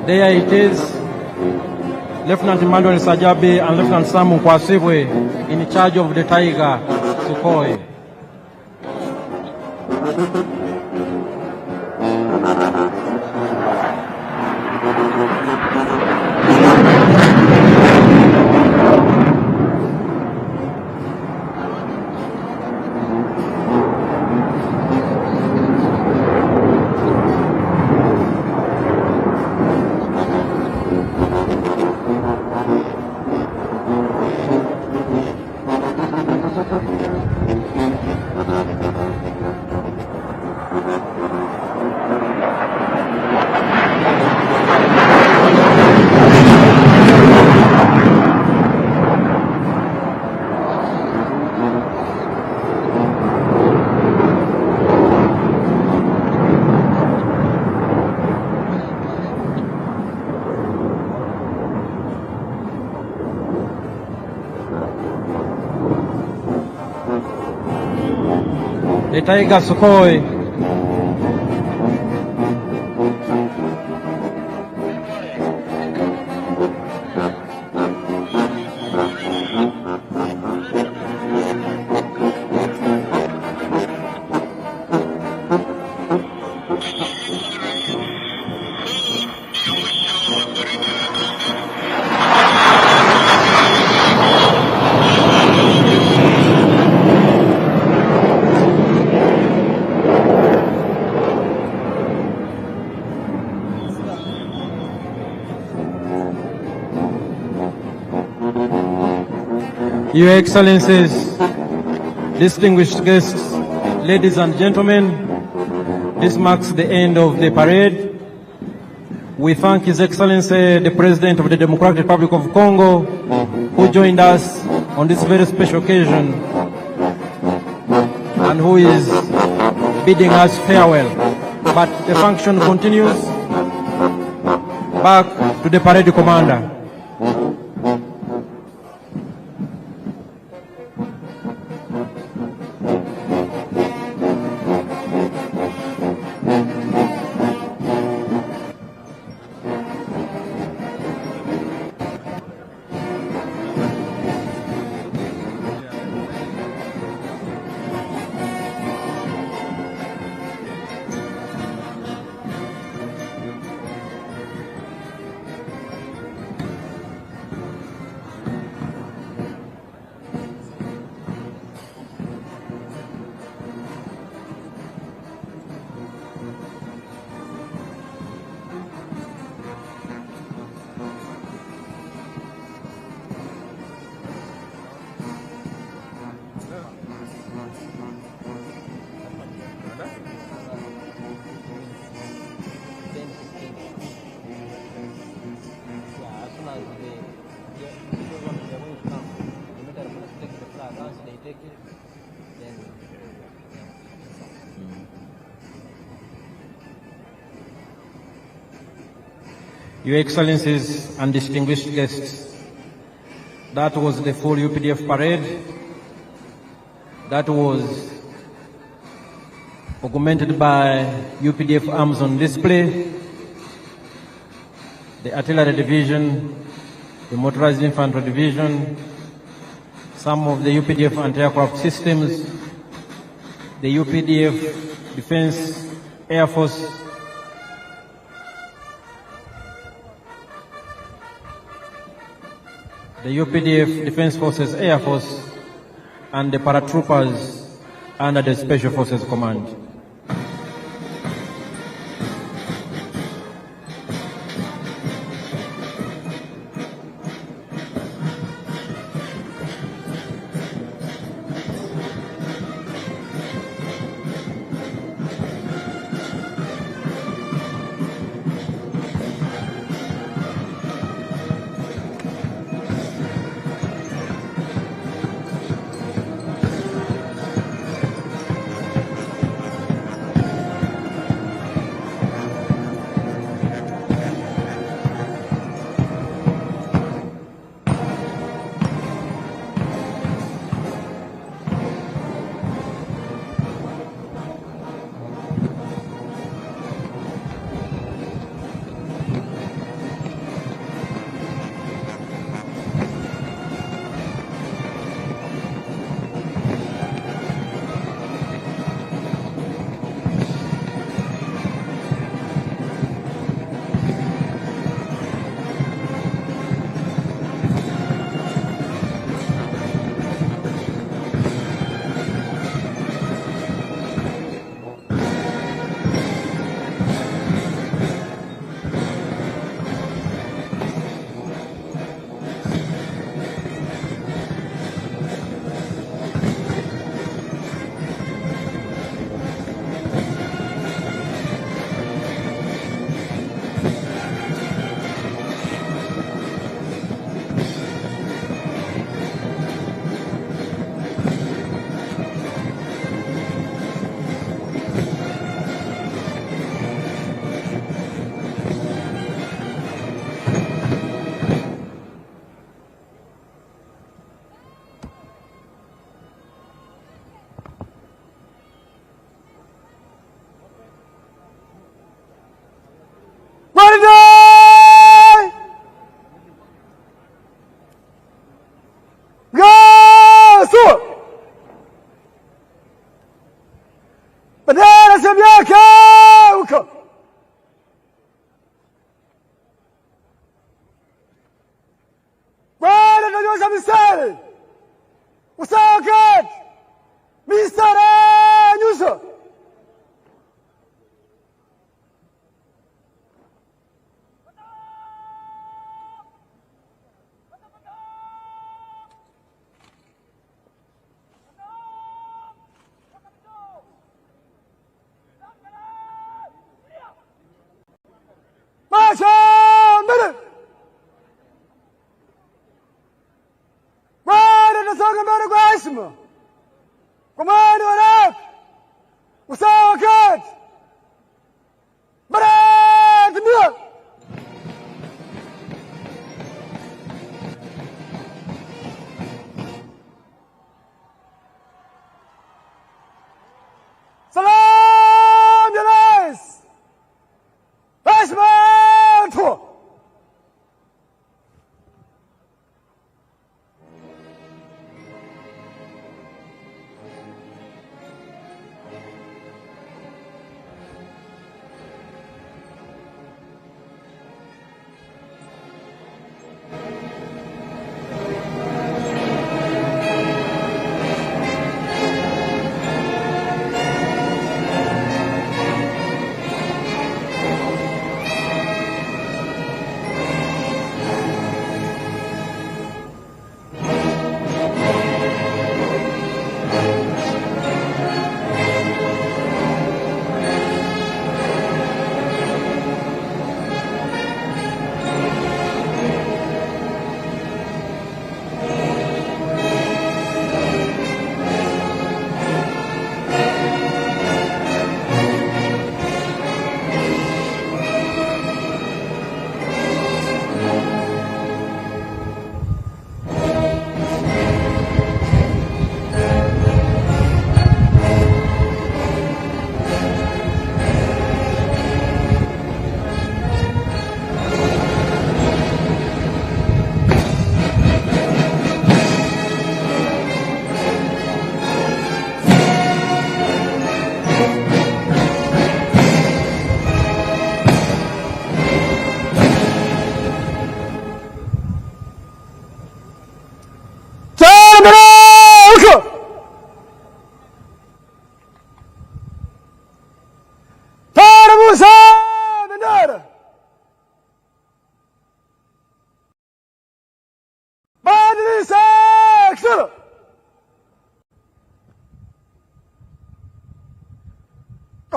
There it is, Lieutenant Emmanuel Sajabi and Lieutenant Sam Mwasibwe in charge of the Tiger Sukhoi. The Tiger Sukhoi Your Excellencies, distinguished guests, ladies and gentlemen, this marks the end of the parade. We thank His Excellency, the President of the Democratic Republic of Congo, who joined us on this very special occasion and who is bidding us farewell. But the function continues. Back to the parade commander. Your Excellencies and distinguished guests, that was the full UPDF parade. that was augmented by UPDF arms on display, the Artillery Division, the Motorized Infantry Division, some of the UPDF anti-aircraft systems, the UPDF Defense Air Force, the UPDF Defense Forces Air Force, and the paratroopers under the Special Forces Command.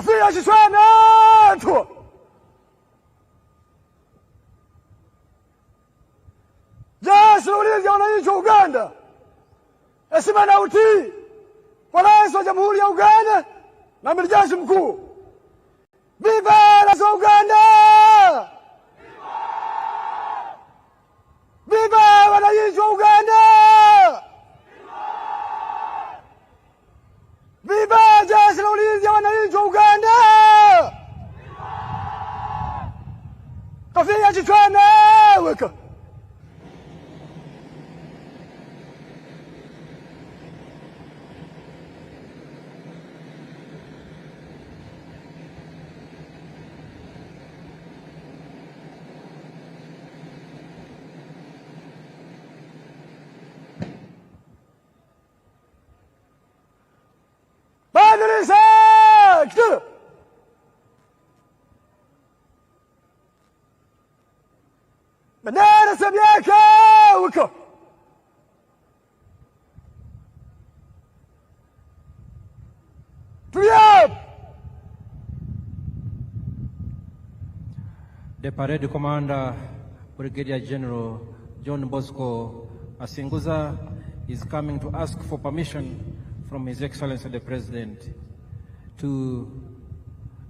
kafia kichwani tu. Jeshi la Ulinzi wa Wananchi wa Uganda, heshima na utii kwa Rais wa Jamhuri ya Uganda na Amiri Jeshi Mkuu. Viva Rais wa Uganda! Viva wananchi wa Uganda! Viva Jeshi la Ulinzi wa Wananchi wa Uganda! Kofia kichwani weka. Bendera Samia weka. The Parade Commander, Brigadier General John Bosco Kasinguza, is coming to ask for permission from His Excellency the President to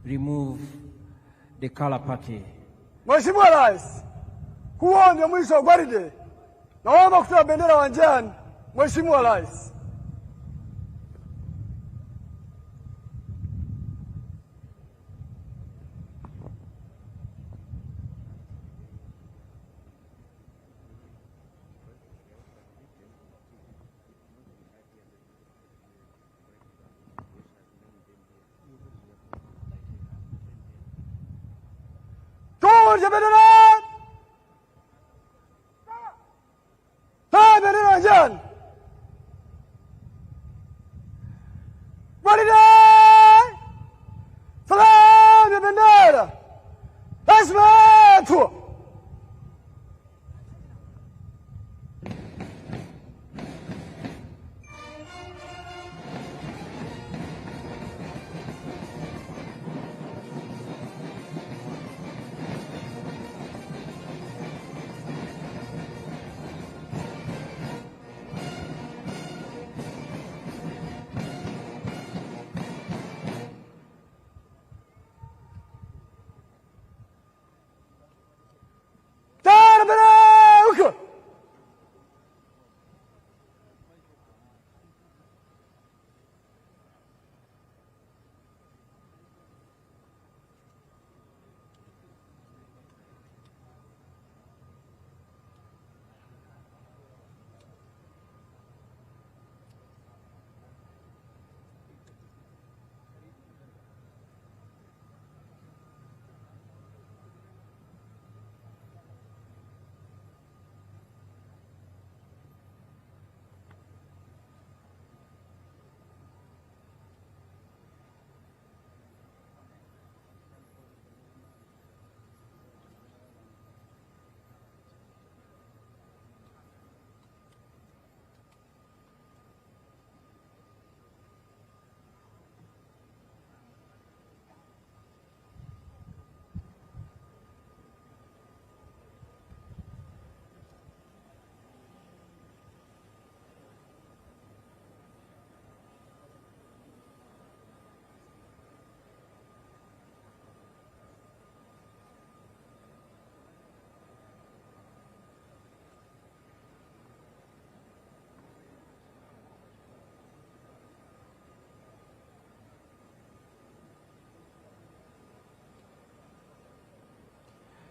remove the color party. Mheshimiwa Rais, huo ndio mwisho wa gwaride. Naomba kutoa bendera uwanjani, Mheshimiwa Rais. Turja bendera! Taa bendera uwanjani! Gwaride! Salamu ya bendera! Heshima tu!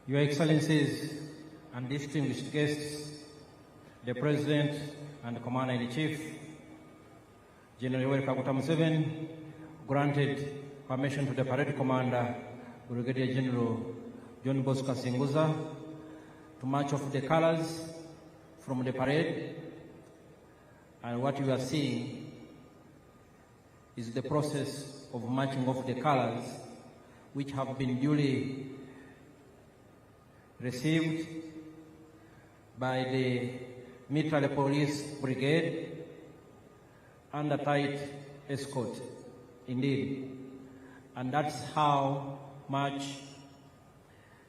Your Excellencies and distinguished guests, the President and Commander-in-Chief, General Museveni, granted permission to the Parade Commander, Brigadier General John Bosco Kasinguza, to march off the colors from the parade. And what you are seeing is the process of marching off the colors, which have been duly received by the Military Police Brigade under tight escort, indeed. And that's how much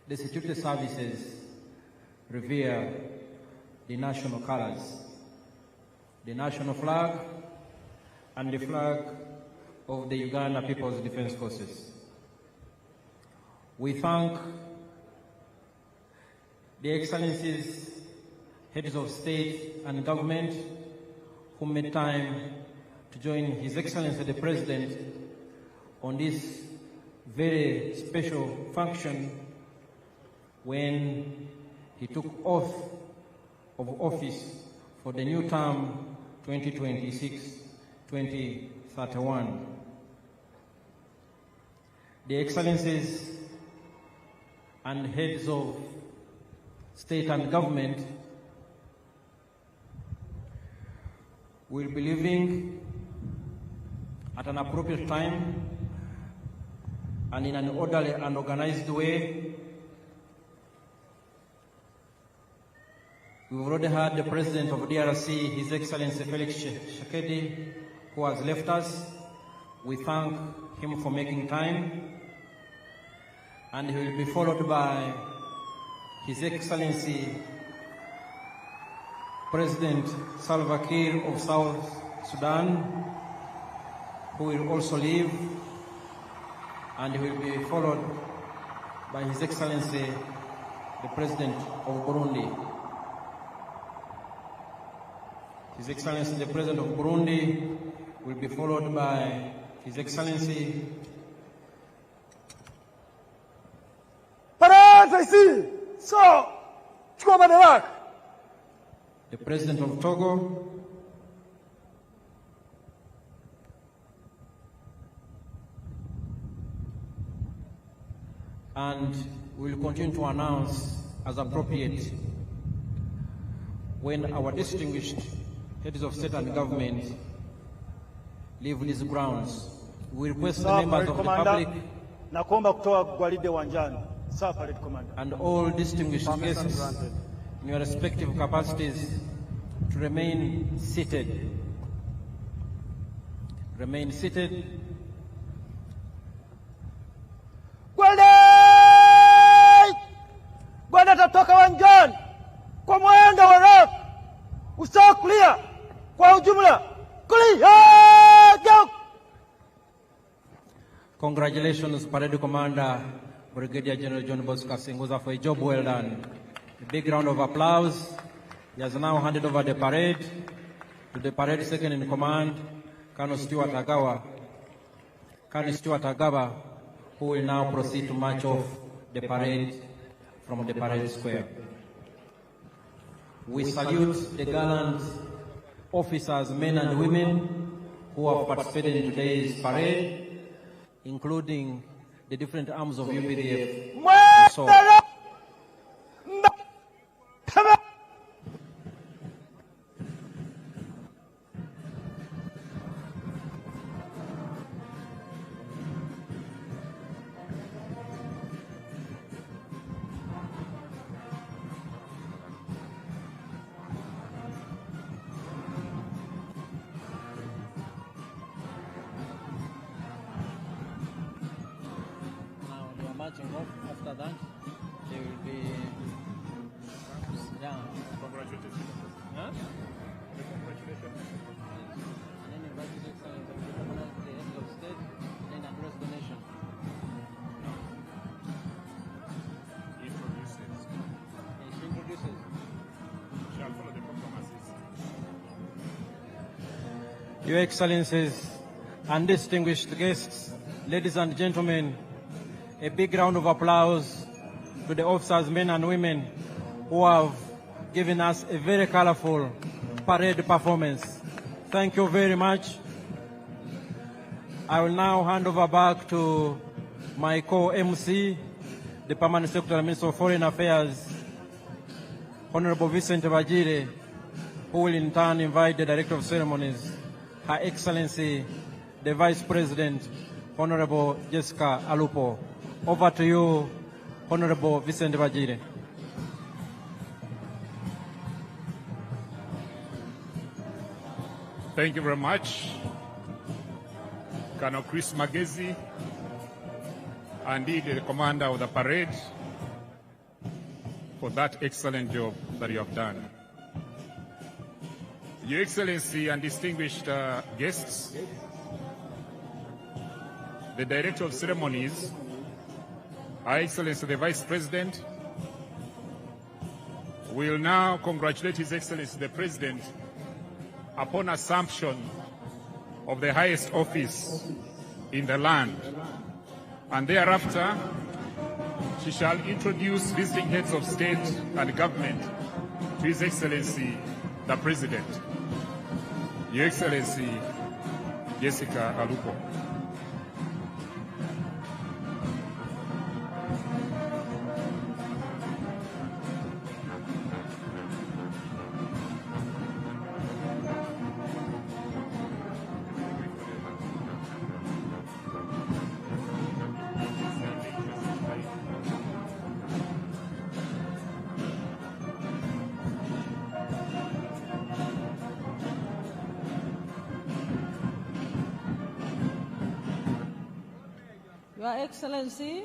the security services revere the national colors, the national flag, and the flag of the Uganda People's Defense Forces. We thank the Excellencies, heads of state and government who made time to join His Excellency the President on this very special function when he took oath of office for the new term 2026-2031. The Excellencies and heads of state and government will be leaving at an appropriate time and in an orderly and organized way. We've already had the President of DRC, His Excellency Felix Tshisekedi, who has left us. We thank him for making time. And he will be followed by His Excellency President Salva Kiir of South Sudan, who will also leave, and he will be followed by His Excellency the President of Burundi. His Excellency the President of Burundi will be followed by His Excellency the President of Togo, and we will continue to announce as appropriate when our distinguished heads of state and government leave these grounds. We request the members of the public and all distinguished guests in your respective capacities to remain seated. Remain seated. Gwanda tatoka wanjani kwa mwendo wa rap. Usawa kulia kwa ujumla. Kulia! Congratulations, Parade Commander Brigadier General John Bosco Singuza, for a job well done. A big round of applause. He has now handed over the parade to the parade second in command, Colonel Stuart Agawa, who will now proceed to march off the parade from the parade square. We salute the gallant officers, men and women, who have participated in today's parade, including the different arms of UPDF. So, marching off. After that, they will be down. Congratulations. Huh? Congratulations. And then invite His Excellency to recognize the heads of state, then address the nation. Introduces. He introduces. Shall follow the proclamations. Your Excellencies and distinguished guests, ladies and gentlemen, a big round of applause to the officers, men and women, who have given us a very colorful parade performance. Thank you very much. I will now hand over back to my co-MC, the Permanent Secretary, Minister of Foreign Affairs, Honorable Vincent Bajire, who will in turn invite the Director of Ceremonies, Her Excellency, the Vice President, Honorable Jessica Alupo. Over to you, Honorable Vincent Bajire. Thank you very much, Colonel Chris Magezi, and indeed the commander of the parade for that excellent job that you have done. Your Excellency and distinguished guests, the Director of Ceremonies, Her Excellency the Vice President, will now congratulate His Excellency the President upon assumption of the highest office in the land, and thereafter she shall introduce visiting heads of state and government to His Excellency the President. Your Excellency Jessica Alupo. Your Excellency,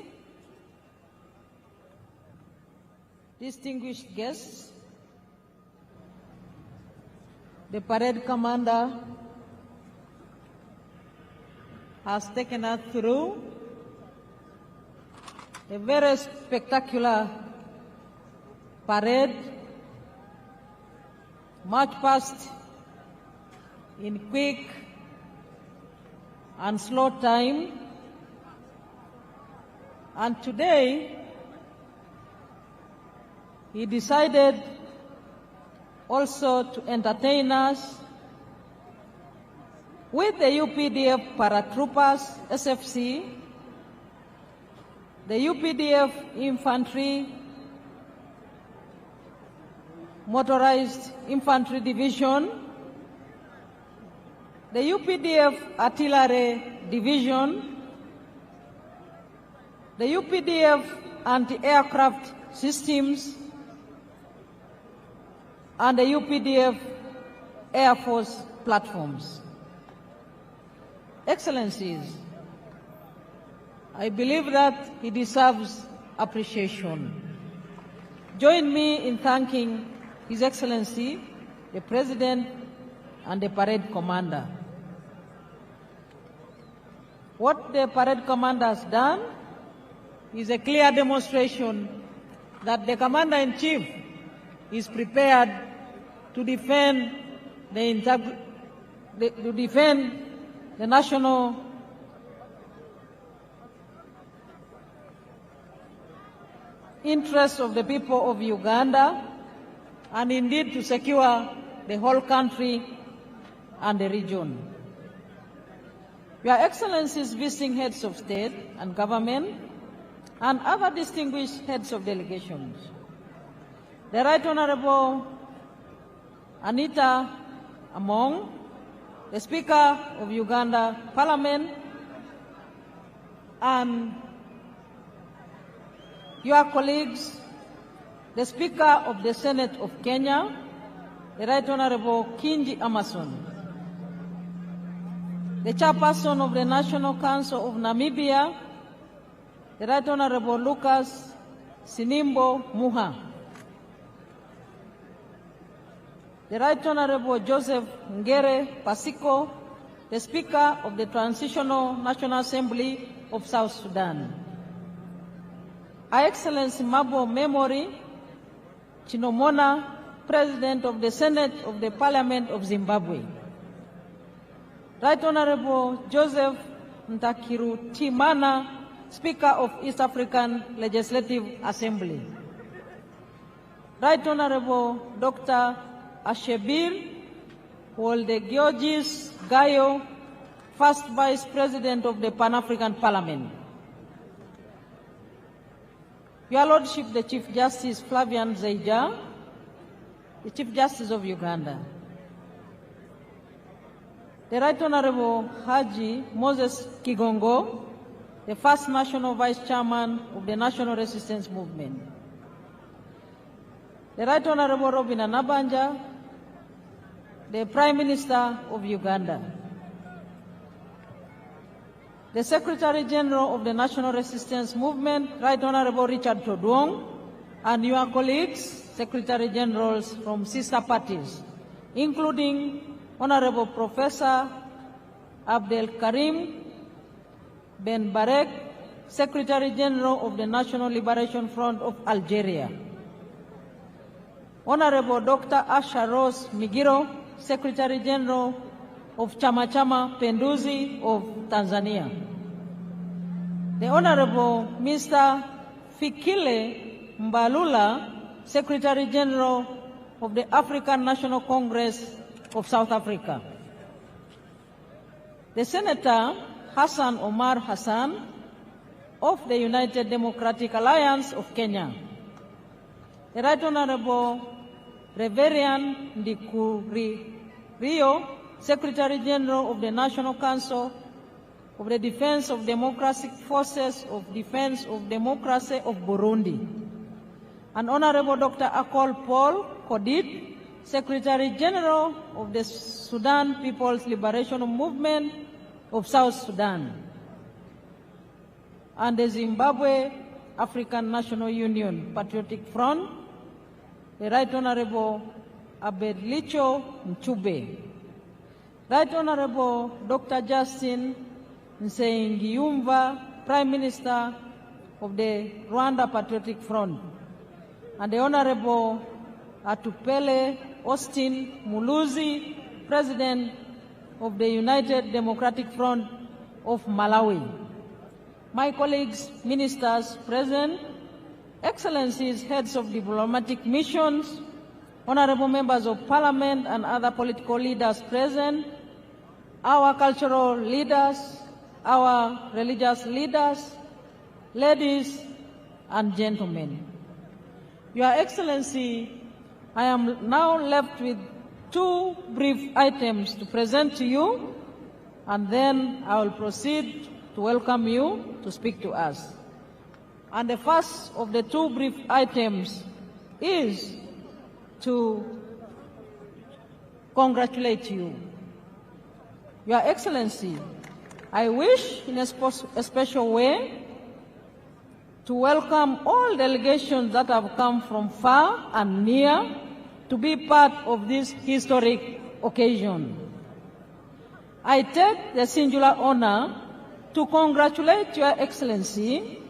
distinguished guests, the parade commander has taken us through a very spectacular parade, march past in quick and slow time. And today, he decided also to entertain us with the UPDF paratroopers, SFC, the UPDF infantry, motorized infantry division, the UPDF artillery division, the UPDF anti-aircraft systems, and the UPDF Air Force platforms. Excellencies, I believe that he deserves appreciation. Join me in thanking His Excellency, the President, and the parade commander. What the parade commander has done is a clear demonstration that the Commander-in-Chief is prepared to defend the national interests of the people of Uganda, and indeed to secure the whole country and the region. Your Excellencies, visiting heads of state and government, and other distinguished heads of delegations, the Right Honorable Anita Among, the Speaker of Uganda Parliament, and your colleagues, the Speaker of the Senate of Kenya, the Right Honorable Kingi Amason, the Chairperson of the National Council of Namibia, the Right Honorable Lucas Sinimbo Muha, the Right Honorable Joseph Ngere Pasiko, the Speaker of the Transitional National Assembly of South Sudan, Her Excellency Mabo Memory Chinomona, President of the Senate of the Parliament of Zimbabwe, Right Honorable Joseph Ntakiru Timana, Speaker of East African Legislative Assembly, Right Honorable Dr. Ashebir Wolde-Georgis Gayo, First Vice President of the Pan-African Parliament, Your Lordship the Chief Justice Flavian Zeija, the Chief Justice of Uganda, the Right Honorable Haji Moses Kigongo, the First National Vice Chairman of the National Resistance Movement, the Right Honorable Robin Anabanja, the Prime Minister of Uganda, the Secretary General of the National Resistance Movement, Right Honorable Richard Todwong, and your colleagues, Secretary Generals from sister parties, including Honorable Professor Abdel Karim Ben Barek, Secretary General of the National Liberation Front of Algeria, Honorable Dr. Asha Rose Migiro, Secretary General of Chama Chama Penduzi of Tanzania, the Honorable Mr. Fikile Mbalula, Secretary General of the African National Congress of South Africa, the Senator Hassan Omar Hassan of the United Democratic Alliance of Kenya, the Right Honorable Reverend Ndikuri Rio, Secretary General of the National Council of the Defense of Democratic Forces of Defense of Democracy of Burundi, and Honorable Dr. Akol Paul Kodit, Secretary General of the Sudan People's Liberation Movement of South Sudan, and the Zimbabwe African National Union Patriotic Front, the Right Honorable Abedlicho Mchube, Right Honorable Dr. Justin Nsengiyumva, Prime Minister of the Rwanda Patriotic Front, and the Honorable Atupele Austin Muluzi, President of the United Democratic Front of Malawi. My colleagues, ministers present, Excellencies, heads of diplomatic missions, honorable members of parliament and other political leaders present, our cultural leaders, our religious leaders, ladies and gentlemen. Your Excellency, I am now left with two brief items to present to you, and then I will proceed to welcome you to speak to us. And the first of the two brief items is to congratulate you. Your Excellency, I wish in a special way to welcome all delegations that have come from far and near to be part of this historic occasion. I take the singular honor to congratulate Your Excellency,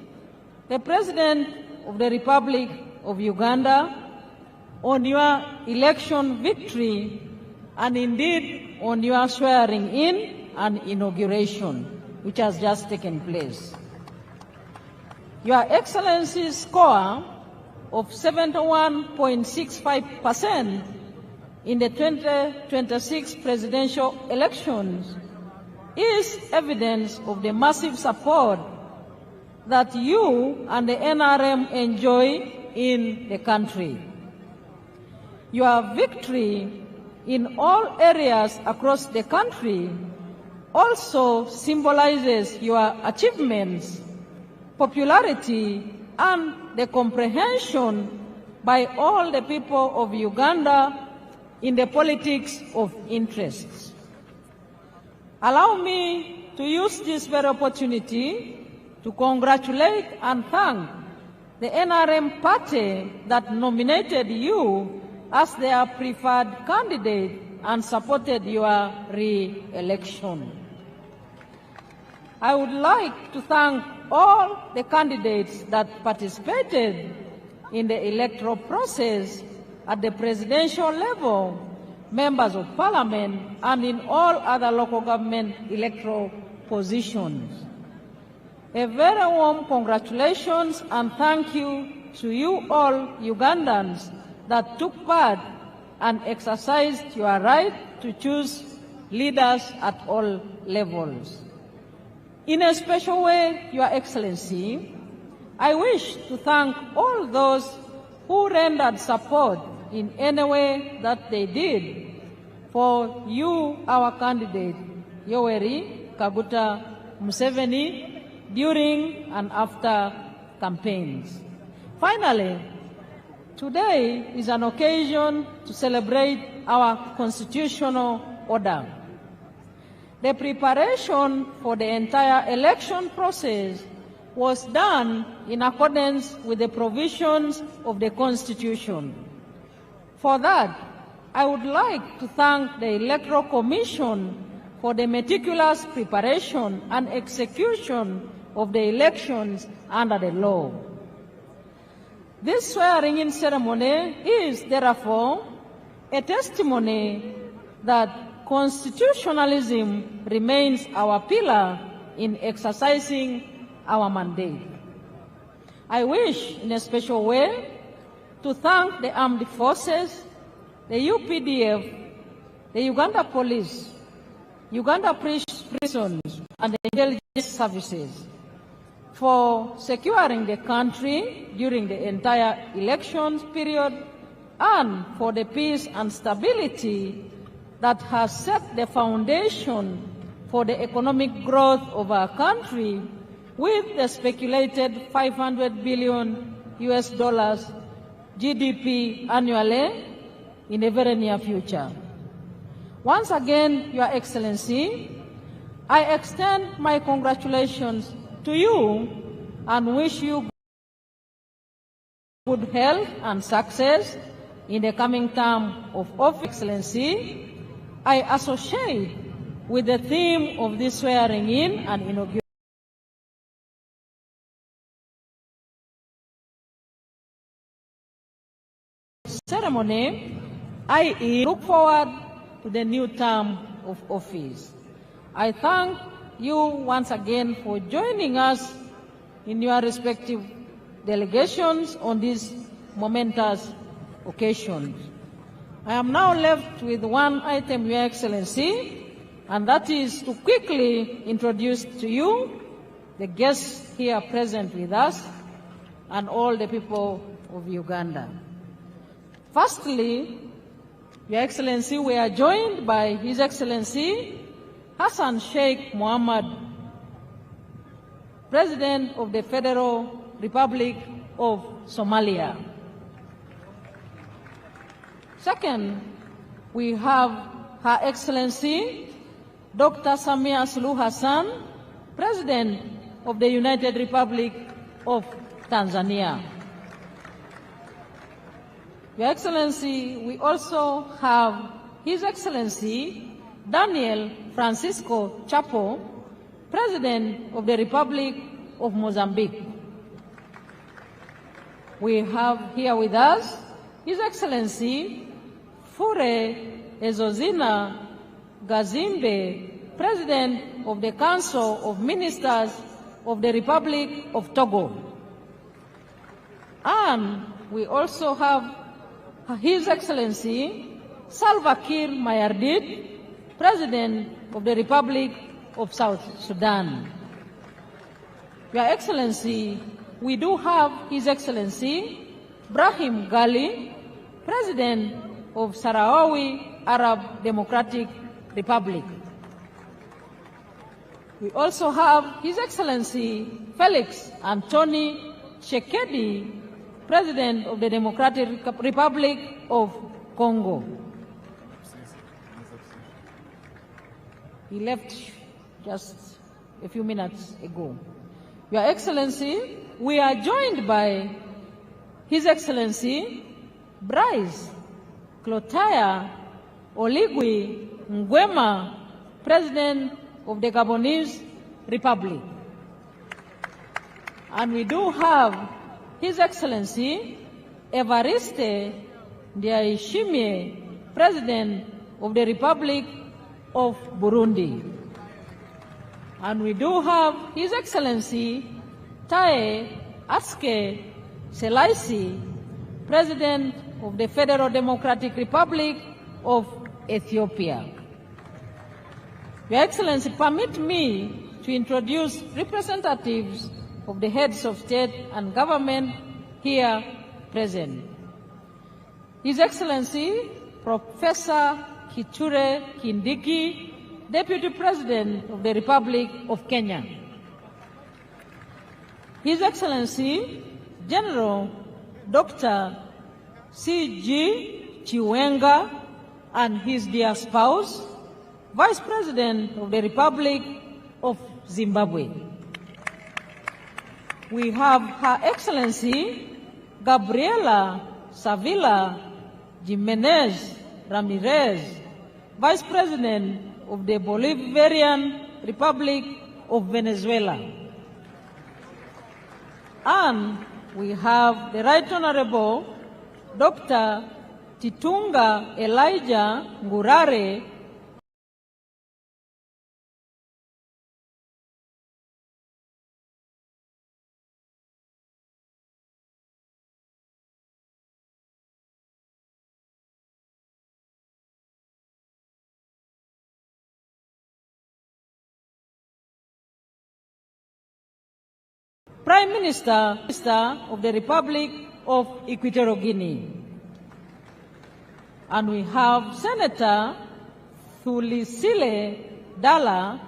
the President of the Republic of Uganda, on your election victory and indeed on your swearing in and inauguration, which has just taken place. Your Excellency's score of 71.65% in the 2026 presidential elections is evidence of the massive support that you and the NRM enjoy in the country. Your victory in all areas across the country also symbolizes your achievements, popularity, and the comprehension by all the people of Uganda in the politics of interests. Allow me to use this very opportunity to congratulate and thank the NRM party that nominated you as their preferred candidate and supported your re-election. I would like to thank all the candidates that participated in the electoral process at the presidential level, members of parliament, and in all other local government electoral positions. A very warm congratulations and thank you to you all Ugandans that took part and exercised your right to choose leaders at all levels. In a special way, Your Excellency, I wish to thank all those who rendered support in any way that they did for you, our candidate, Yoweri Kaguta Museveni, during and after campaigns. Finally, today is an occasion to celebrate our constitutional order. The preparation for the entire election process was done in accordance with the provisions of the Constitution. For that, I would like to thank the Electoral Commission for the meticulous preparation and execution of the elections under the law. This swearing-in ceremony is, therefore, a testimony that constitutionalism remains our pillar in exercising our mandate. I wish, in a special way, to thank the armed forces, the UPDF, the Uganda Police, Uganda prisons, and the intelligence services for securing the country during the entire elections period and for the peace and stability that has set the foundation for the economic growth of our country with the speculated $500 billion GDP annually in the very near future. Once again, Your Excellency, I extend my congratulations to you and wish you good health and success in the coming term of office. Excellency, I associate with the theme of this swearing-in and inauguration ceremony, I look forward to the new term of office. I thank you once again for joining us in your respective delegations on this momentous occasion. I am now left with one item, Your Excellency, and that is to quickly introduce to you the guests here present with us and all the people of Uganda. Firstly, Your Excellency, we are joined by His Excellency Hassan Sheikh Mohammed, President of the Federal Republic of Somalia. Second, we have Her Excellency Dr. Samia Suluhu Hassan, President of the United Republic of Tanzania. Your Excellency, we also have His Excellency Daniel Francisco Chapo, President of the Republic of Mozambique. We have here with us His Excellency Fure Ezozina Gazimbe, President of the Council of Ministers of the Republic of Togo. And we also have His Excellency Salva Kiir Mayardit, President of the Republic of South Sudan. Your Excellency, we do have His Excellency Brahim Gali, President of Sahrawi Arab Democratic Republic. We also have His Excellency Felix Anthony Tshisekedi, President of the Democratic Republic of Congo. He left just a few minutes ago. Your Excellency, we are joined by His Excellency Brice Clotaire Oligui Nguema, President of the Gabonese Republic. And we do have His Excellency Evariste Ndayishimiye, President of the Republic of Burundi. And we do have His Excellency Taye Atske Selassie, President of the Federal Democratic Republic of Ethiopia. Your Excellency, permit me to introduce representatives of the heads of state and government here present. His Excellency Professor Kithure Kindiki, Deputy President of the Republic of Kenya. His Excellency General Dr. C.G. Chiwenga and his dear spouse, Vice President of the Republic of Zimbabwe. We have Her Excellency Gabriela Savila Jimenez Ramirez, Vice President of the Bolivarian Republic of Venezuela. And we have the Right Honorable Dr. Titunga Elijah Ngurare, Prime Minister of the Republic of Equatorial Guinea. And we have Senator Thulisile Dala,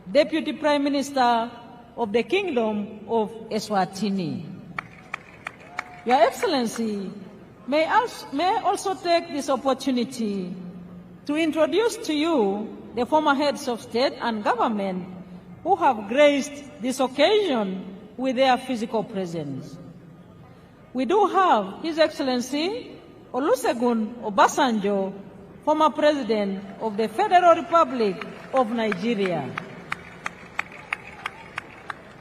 Deputy Prime Minister of the Kingdom of Eswatini. Your Excellency, may also take this opportunity to introduce to you the former heads of state and government who have graced this occasion with their physical presence. We do have His Excellency Olusegun Obasanjo, former President of the Federal Republic of Nigeria.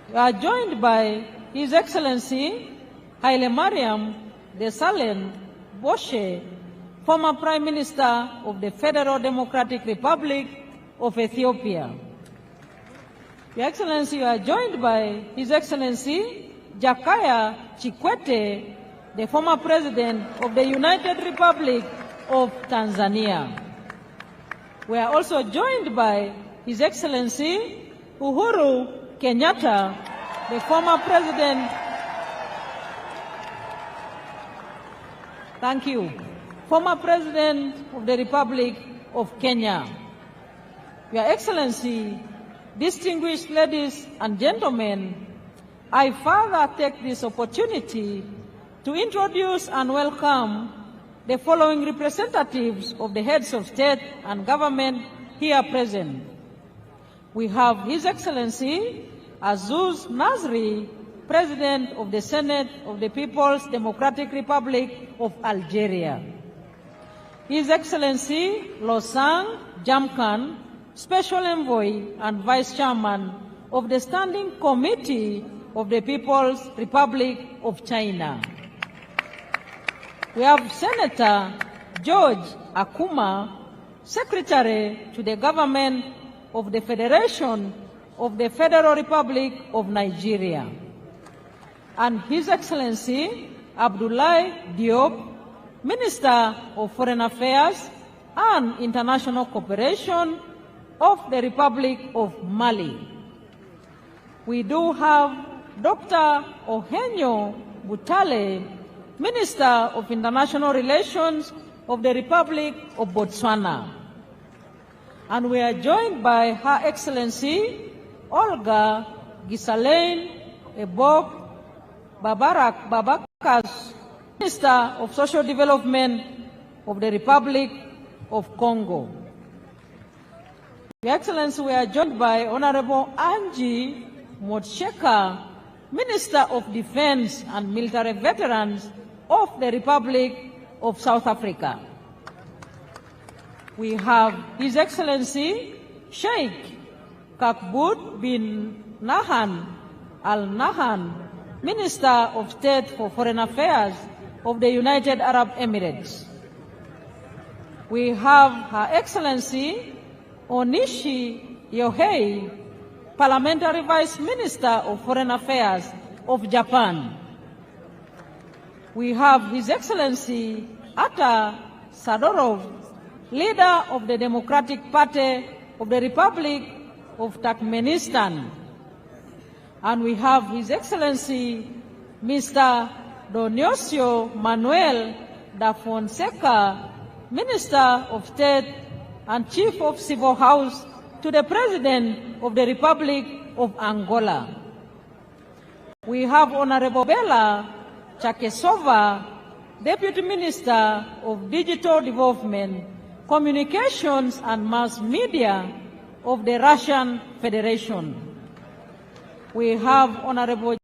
We are joined by His Excellency Haile Mariam Desalegn Boshe, former Prime Minister of the Federal Democratic Republic of Ethiopia. Your Excellency, you are joined by His Excellency Jakaya Kikwete, the former President of the United Republic of Tanzania. We are also joined by His Excellency Uhuru Kenyatta, the former President. Thank you. Former President of the Republic of Kenya. Your Excellency, distinguished ladies and gentlemen, I further take this opportunity to introduce and welcome the following representatives of the heads of state and government here present. We have His Excellency Azuz Nasri, President of the Senate of the People's Democratic Republic of Algeria. His Excellency Losang Jamkan, Special Envoy and Vice Chairman of the Standing Committee of the People's Republic of China. We have Senator George Akuma, Secretary to the Government of the Federation of the Federal Republic of Nigeria. And His Excellency Abdoulaye Diop, Minister of Foreign Affairs and International Cooperation of the Republic of Mali. We do have Dr. Ohenyo Butale, Minister of International Relations of the Republic of Botswana. And we are joined by Her Excellency Olga Gisalaine Ebob Babarak Babakas, Minister of Social Development of the Republic of Congo. Your Excellency, we are joined by Honorable Angie Motsheka, Minister of Defense and Military Veterans of the Republic of South Africa. We have His Excellency Sheikh Kakbut bin Nahan Al Nahan, Minister of State for Foreign Affairs of the United Arab Emirates. We have Her Excellency Onishi Yohei, Parliamentary Vice Minister of Foreign Affairs of Japan. We have His Excellency Atta Sadorov, Leader of the Democratic Party of the Republic of Turkmenistan. And we have His Excellency Mr. Dionisio Manuel da Fonseca, Minister of State and Chief of Civil House to the President of the Republic of Angola. We have Honorable Bella Chakesova, Deputy Minister of Digital Development, Communications and Mass Media of the Russian Federation. We have Honorable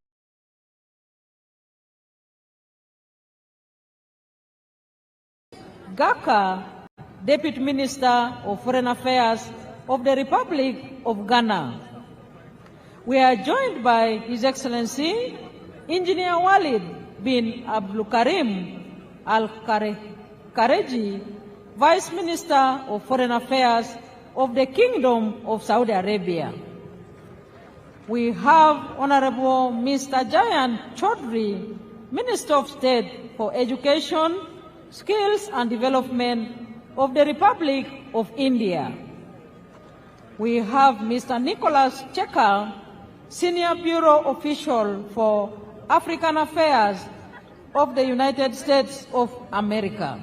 Gaka, Deputy Minister of Foreign Affairs of the Republic of Ghana. We are joined by His Excellency Engineer Walid bin Abdulkarim Al-Kareji, Vice Minister of Foreign Affairs of the Kingdom of Saudi Arabia. We have Honorable Mr. Jayan Chaudhry, Minister of State for Education, Skills and Development of the Republic of India. We have Mr. Nicholas Checker, Senior Bureau Official for African Affairs of the United States of America.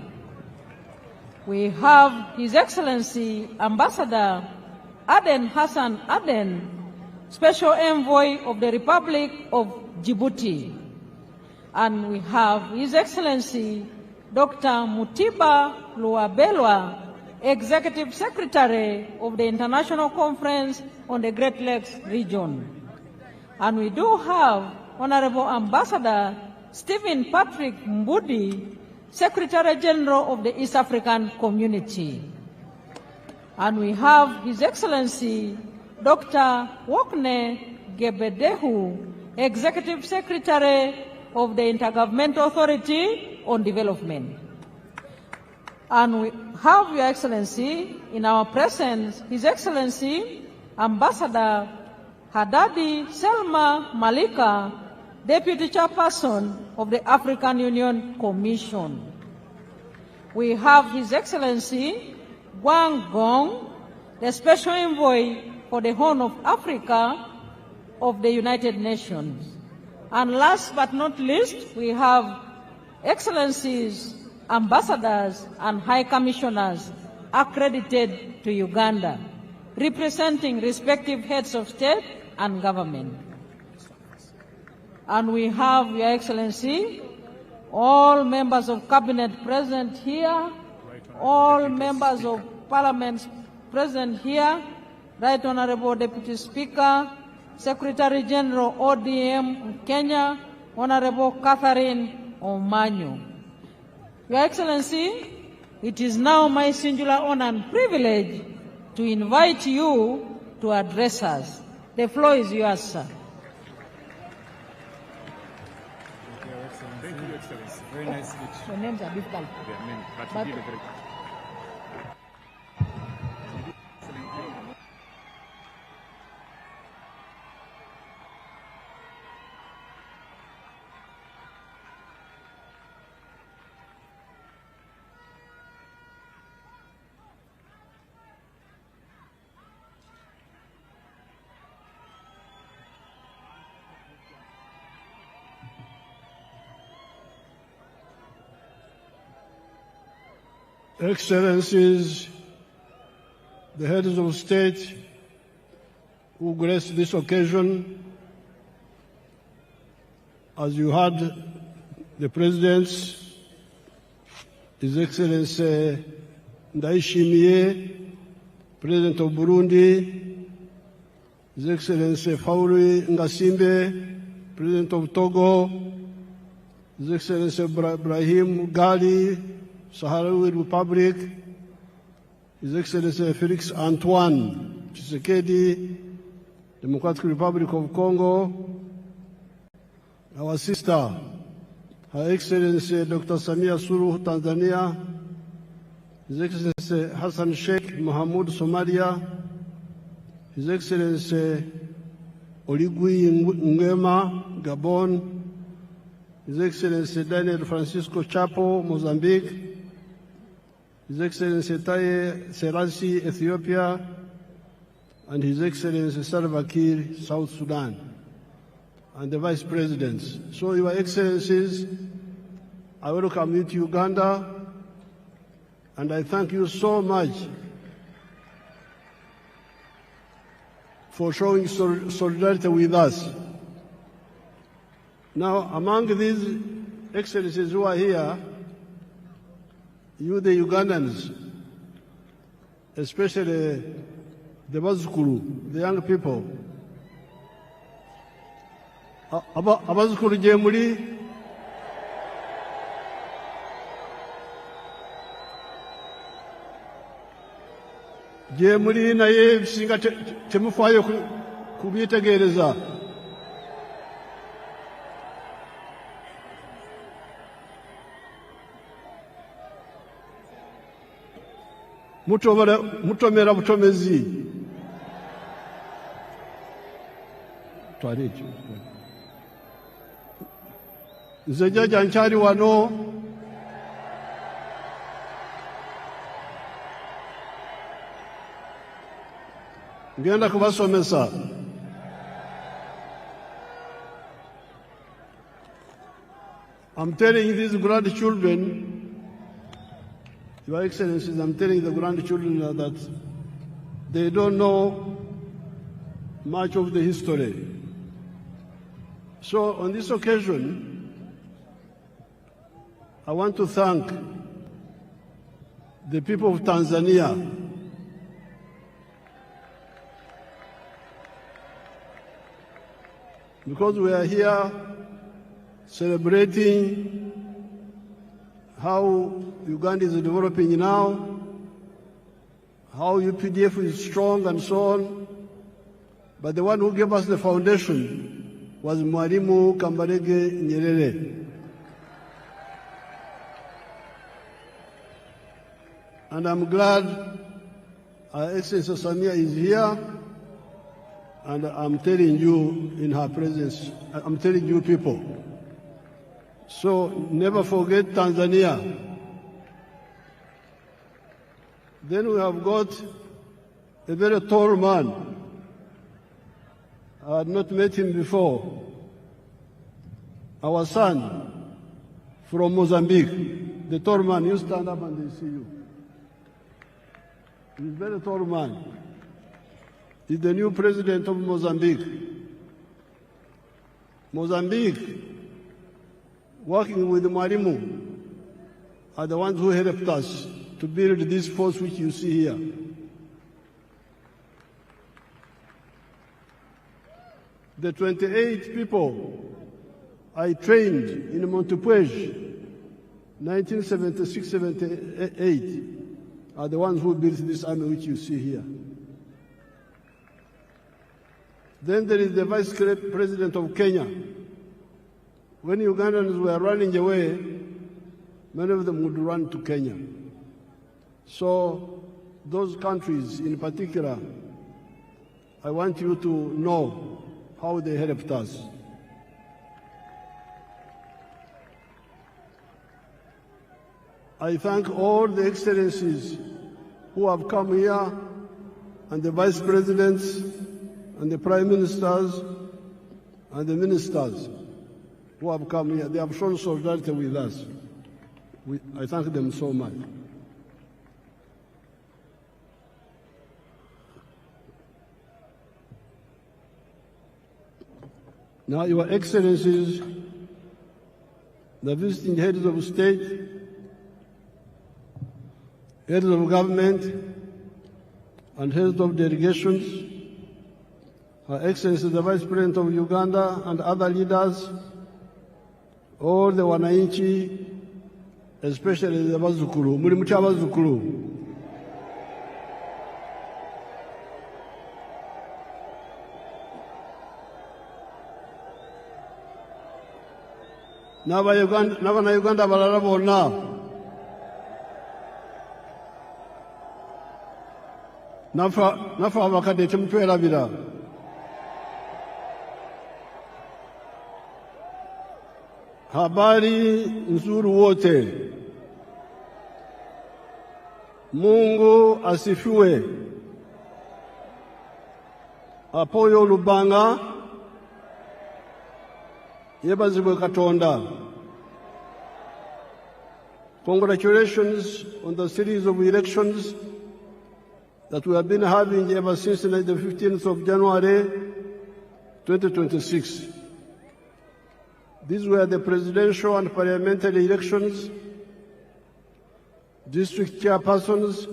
We have His Excellency Ambassador Aden Hassan Aden, Special Envoy of the Republic of Djibouti. And we have His Excellency Dr. Mutiba Luabelwa, Executive Secretary of the International Conference on the Great Lakes Region. And we do have Honorable Ambassador Stephen Patrick Mbudi, Secretary General of the East African Community. And we have His Excellency Dr. Wokne Gebedehu, Executive Secretary of the Intergovernmental Authority on Development. And we have Your Excellency in our presence, His Excellency Ambassador Haddadi Selma Malika, Deputy Chairperson of the African Union Commission. We have His Excellency Wang Gong, the Special Envoy for the Horn of Africa of the United Nations. And last but not least, we have Excellencies, Ambassadors, and High Commissioners accredited to Uganda, representing respective heads of state and government. And we have, Your Excellency, all members of Cabinet present here, all members of Parliament present here, Right Honorable Deputy Speaker, Secretary General ODM Kenya, Honorable Catherine Omanyo. Your Excellency, it is now my singular honor and privilege to invite you to address us. The floor is yours, sir. Thank you, Your Excellency. Very nice speech. Your names are difficult. But you did a very Excellencies, the heads of state who graced this occasion, as you heard the presidents, His Excellency Ndayishimiye, President of Burundi, His Excellency Fauri Ngasimbe, President of Togo, His Excellency Ibrahim Gali, Sahrawi Republic, His Excellency Felix Antoine Tshisekedi, Democratic Republic of Congo, our sister, Her Excellency Dr. Samia Suluhu, Tanzania, His Excellency Hassan Sheikh Mohamud, Somalia, His Excellency Oligui Nguema, Gabon, His Excellency Daniel Francisco Chapo, Mozambique, His Excellency Taye Selassie, Ethiopia, and His Excellency Salva Kiir, South Sudan, and the Vice Presidents. So, Your Excellencies, I welcome you to Uganda, and I thank you so much for showing solidarity with us. Now, among these Excellencies who are here, you, the Ugandans, especially the bazukuru, the young people. Abazukuru gye muli? Gye muli naye ebisinga temufaayo kubyetegereza. Mutomera butomezi. Nze jjajja nkyali wano. Ngenda kubasomesa. I'm telling these grandchildren, Your Excellencies, I'm telling the grandchildren that they don't know much of the history. So on this occasion, I want to thank the people of Tanzania because we are here celebrating how Uganda is developing now, how UPDF is strong and so on. But the one who gave us the foundation was Mwalimu Kambarage Nyerere. And I'm glad Our Excellency Samia is here, and I'm telling you in her presence, I'm telling you people. So never forget Tanzania. Then we have got a very tall man. I had not met him before. Our son from Mozambique, the tall man, you stand up and they see you. He's a very tall man. He's the new president of Mozambique. Mozambique, working with Mwalimu, are the ones who helped us to build this force which you see here. The 28 people I trained in Montepuez, 1976-78, are the ones who built this army which you see here. Then there is the Vice President of Kenya. When Ugandans were running away, many of them would run to Kenya. So those countries in particular, I want you to know how they helped us. I thank all the excellencies who have come here, and the vice presidents, and the prime ministers, and the ministers who have come here. They have shown solidarity with us. I thank them so much. Now, Your Excellencies, the visiting heads of state, heads of government, and heads of delegations, Her Excellency the Vice President of Uganda and other leaders, all the wananchi, especially the bazukuru, muri mucha bazukuru. N'abana-Uganda balala bonna nafa abakadde temutwerabira. Habari nzuri wote. Mungu asifiwe. Apoyo Lubanga yebazibwe Katonda. Congratulations on the series of elections that we have been having ever since the 15th of January 2026. These were the presidential and parliamentary elections, district chairpersons,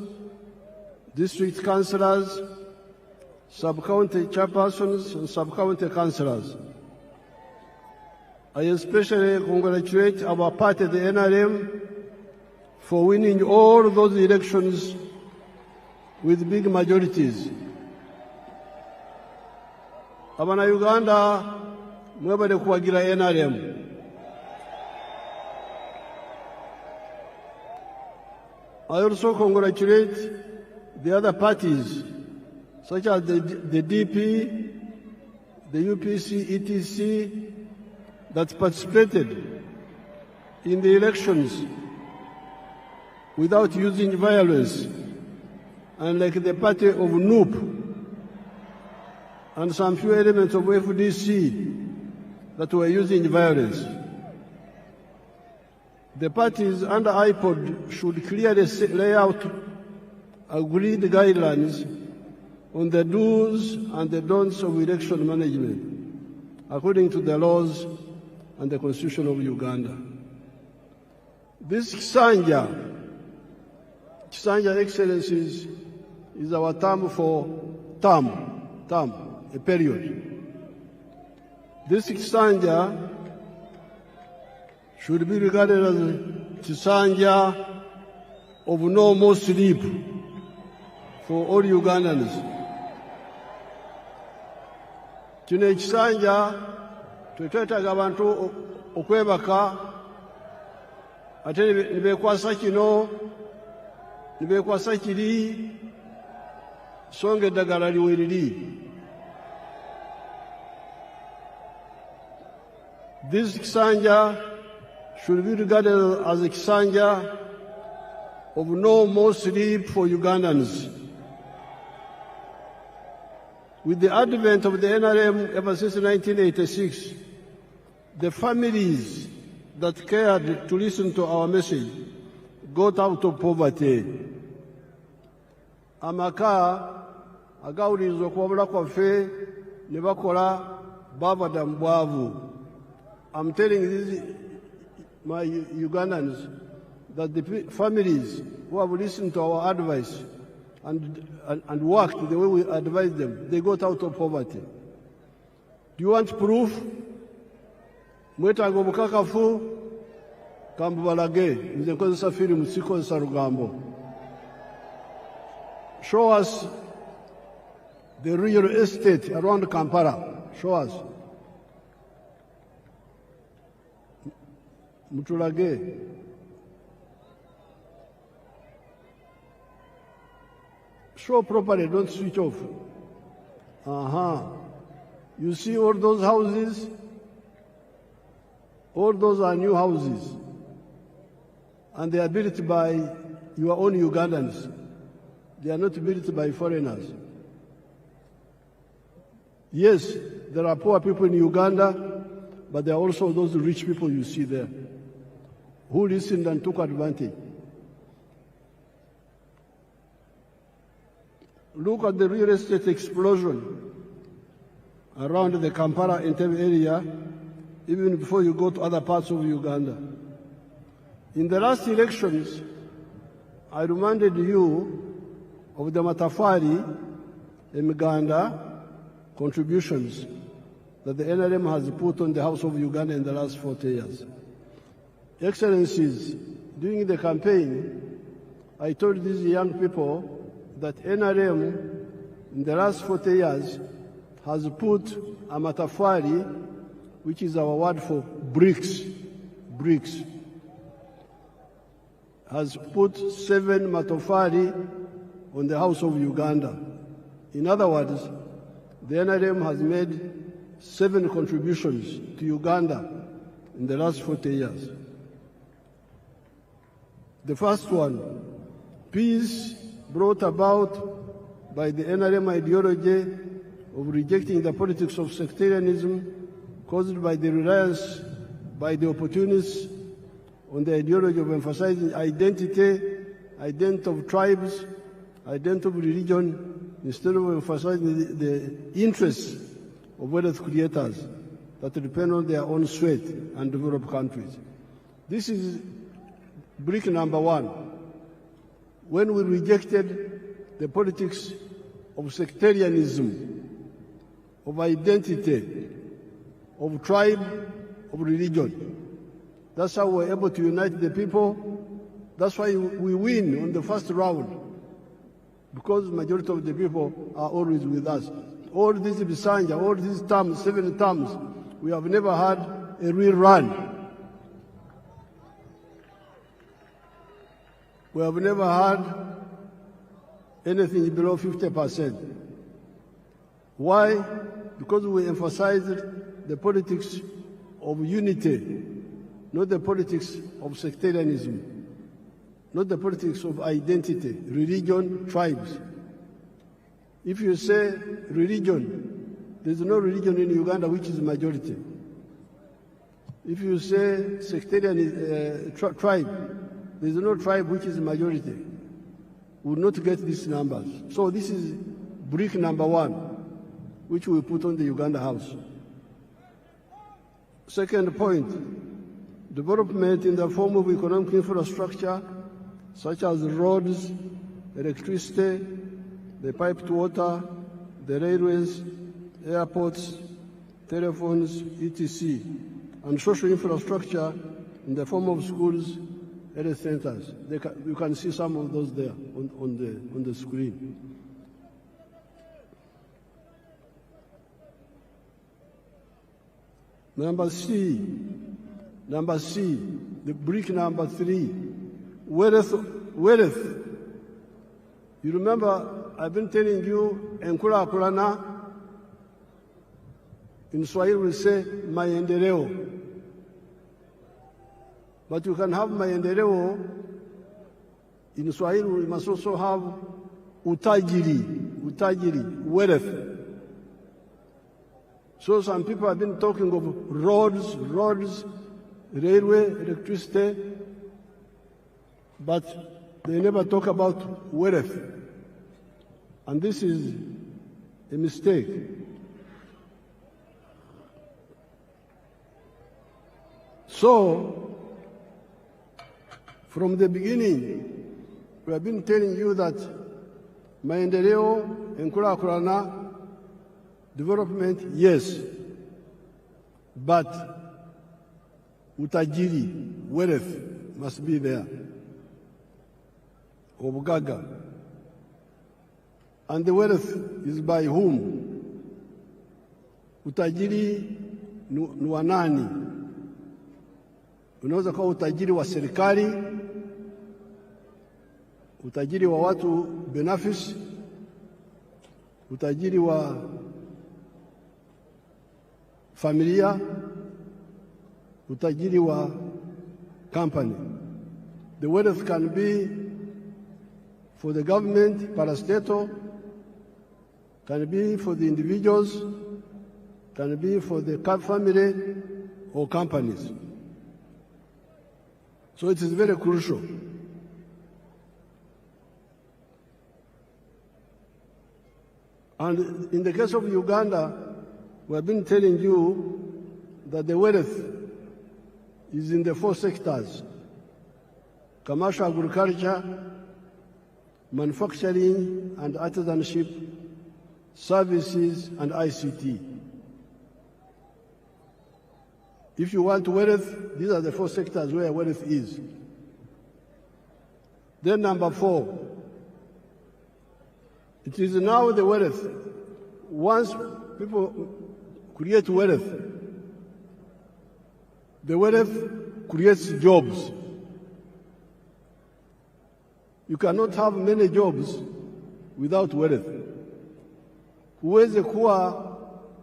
district councillors, sub-county chairpersons, and sub-county councillors. I especially congratulate our party, the NRM, for winning all those elections with big majorities. Abana Uganda, mwebale kuwagira NRM. I also congratulate the other parties, such as the DP, the UPC, ETC, that participated in the elections without using violence, and like the party of NUP and some few elements of FDC that were using violence. The parties under IPOD should clearly lay out agreed guidelines on the do's and the don'ts of election management, according to the laws and the Constitution of Uganda. This Kisanja, Excellencies, is our term for a period. This Kisanja should be regarded as a Kisanja of no more sleep for all Ugandans. Kino ekisanja twetwetaaga abantu okwebaka ate nibeekwasa kino nibeekwasa kiri so nga eddagala liwe liri. This Kisanja should be regarded as a Kisanja of no more sleep for Ugandans. With the advent of the NRM ever since 1986, the families that cared to listen to our message got out of poverty. Amaka agawulirizwa okuwabula kwaffe ne bakola bavada mu bwavu. I'm telling these my Ugandans that the families who have listened to our advice and worked the way we advised them, they got out of poverty. Do you want proof? Mwetaaga obukakafu kambubalage, nze nkozesa firimu sikozesa lugambo. Show us the real estate around Kampala. Show us. Mutulage. Show properly, don't switch off. You see all those houses? All those are new houses. And they are built by your own Ugandans. They are not built by foreigners. Yes, there are poor people in Uganda, but there are also those rich people you see there who listened and took advantage. Look at the real estate explosion around the Kampala Entebbe area, even before you go to other parts of Uganda. In the last elections, I reminded you of the Matafari Emiganda contributions that the NRM has put on the House of Uganda in the last 40 years. Excellencies, during the campaign, I told these young people that NRM in the last 40 years has put a matafari, which is our word for bricks, has put 7 matafari on the House of Uganda. In other words, the NRM has made 7 contributions to Uganda in the last 40 years. The first one, peace brought about by the NRM ideology of rejecting the politics of sectarianism caused by the reliance by the opportunists on the ideology of emphasizing identity of tribes, identity of religion, instead of emphasizing the interests of wealth creators that depend on their own sweat and develop countries. This is brick number 1. When we rejected the politics of sectarianism, of identity, of tribe, of religion. That's how we're able to unite the people. That's why we win on the first round, because the majority of the people are always with us. All these Bisanja, all these terms, 7 terms, we have never had a real run. We have never had anything below 50%. Why? Because we emphasized the politics of unity, not the politics of sectarianism, not the politics of identity, religion, tribes. If you say religion, there's no religion in Uganda which is majority. If you say sectarian tribe, there's no tribe which is majority. We will not get these numbers. So this is brick number 1, which we put on the Uganda House. Second point, development in the form of economic infrastructure, such as roads, electricity, the piped water, the railways, airports, telephones, etc., and social infrastructure in the form of schools, health centers. You can see some of those there on the screen. Number C, the brick number 3, wealth. You remember, I've been telling you, Enkula Kulana, in Swahili we say, maendeleo. But you can have maendeleo, in Swahili we must also have utajiri, wealth. So some people have been talking of roads, railway, electricity, but they never talk about wealth. And this is a mistake. So, from the beginning, we have been telling you that maendeleo, enkulakulana, development, yes, but utajiri, wealth, must be there. Obugaga. And the wealth is by whom? Utajiri ni wa nani? Unaweza kuwa utajiri wa serikali, utajiri wa watu binafsi, utajiri wa familia, utajiri wa company. The wealth can be for the government, parastatal, can be for the individuals, can be for the family or companies. So it is very crucial. And in the case of Uganda, we have been telling you that the wealth is in the 4 sectors: commercial agriculture, manufacturing and artisanship, services and ICT. If you want wealth, these are the 4 sectors where wealth is. Then number 4, it is now the wealth. Once people create wealth, the wealth creates jobs. You cannot have many jobs without wealth. Huwezi kuwa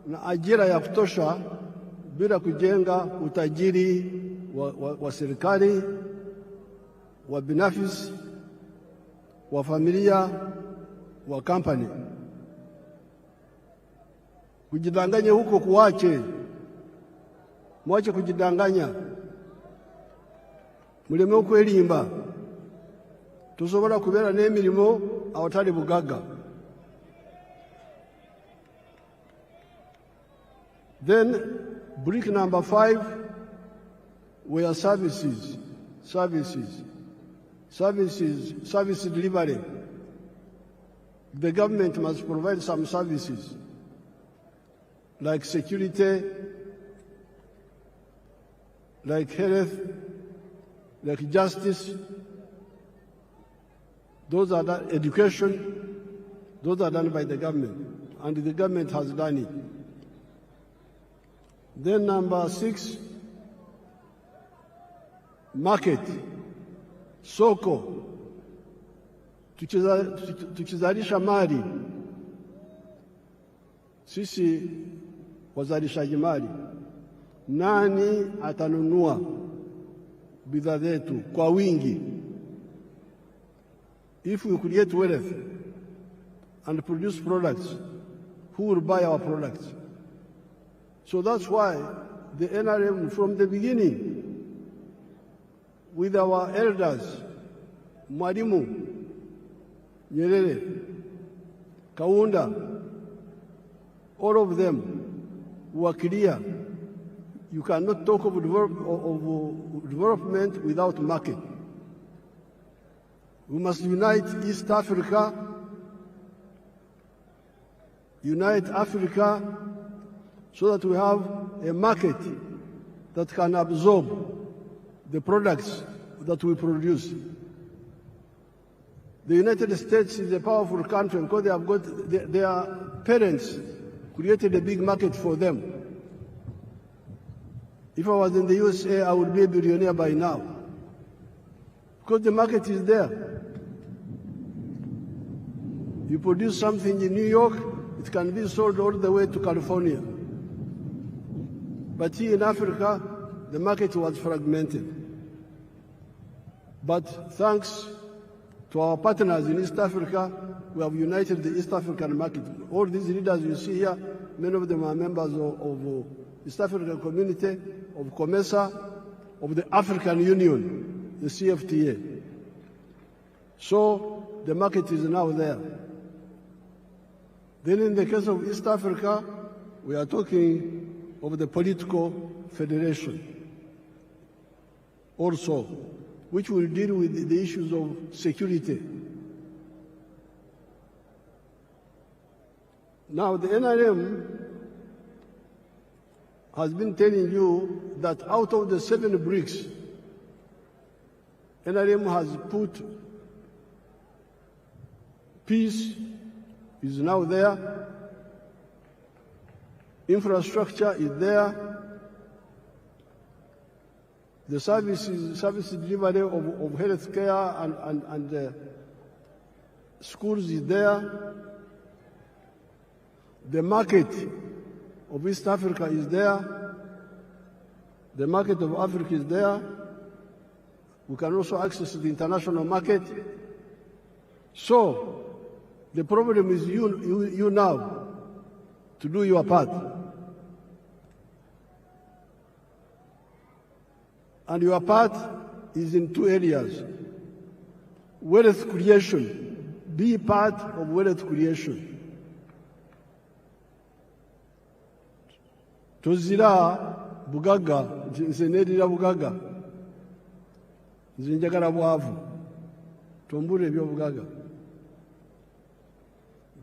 na ajira ya kutosha bila kujenga utajiri wa serikali, wa binafsi, wa familia, wa company. Kujidanganya huko kuache. Mwache kujidanganya. Muleme okwelimba. Tusobola kubera n'emirimo awatali bugaga. Then brick number 5 were services. Service delivery. the government must provide some services like security, like health, like justice, those are done, education, those are done by the government, and the government has done it. Then number 6, market, soko, tukizalisha mali, sisi wazalishaji mali, nani atanunua bidhaa zetu kwa wingi? If we create wealth and produce products, who will buy our products? So that's why the NRM from the beginning, with our elders, Mwalimu, Nyerere, Kaunda, all of them were clear. You cannot talk of development without market. We must unite East Africa, unite Africa, so that we have a market that can absorb the products that we produce. The United States is a powerful country because they have got their parents created a big market for them. If I was in the USA, I would be a billionaire by now, because the market is there. You produce something in New York, it can be sold all the way to California. But here in Africa, the market was fragmented. But thanks to our partners in East Africa, we have united the East African market. All these leaders you see here, many of them are members of East African Community, of COMESA, of the African Union, the CFTA. So the market is now there. Then in the case of East Africa, we are talking of the political federation also, which will deal with the issues of security. Now the NRM has been telling you that out of the 7 bricks, NRM has put peace is now there, infrastructure is there, the service delivery of health care and schools is there, the market of East Africa is there, the market of Africa is there, we can also access the international market. So the problem is you now to do your part. And your part is in 2 areas. Wealth creation. Be part of wealth creation. Tozira bugaga, nsenedira bugaga. Nzinjagala bwavu. Tombure ebyo bugaga.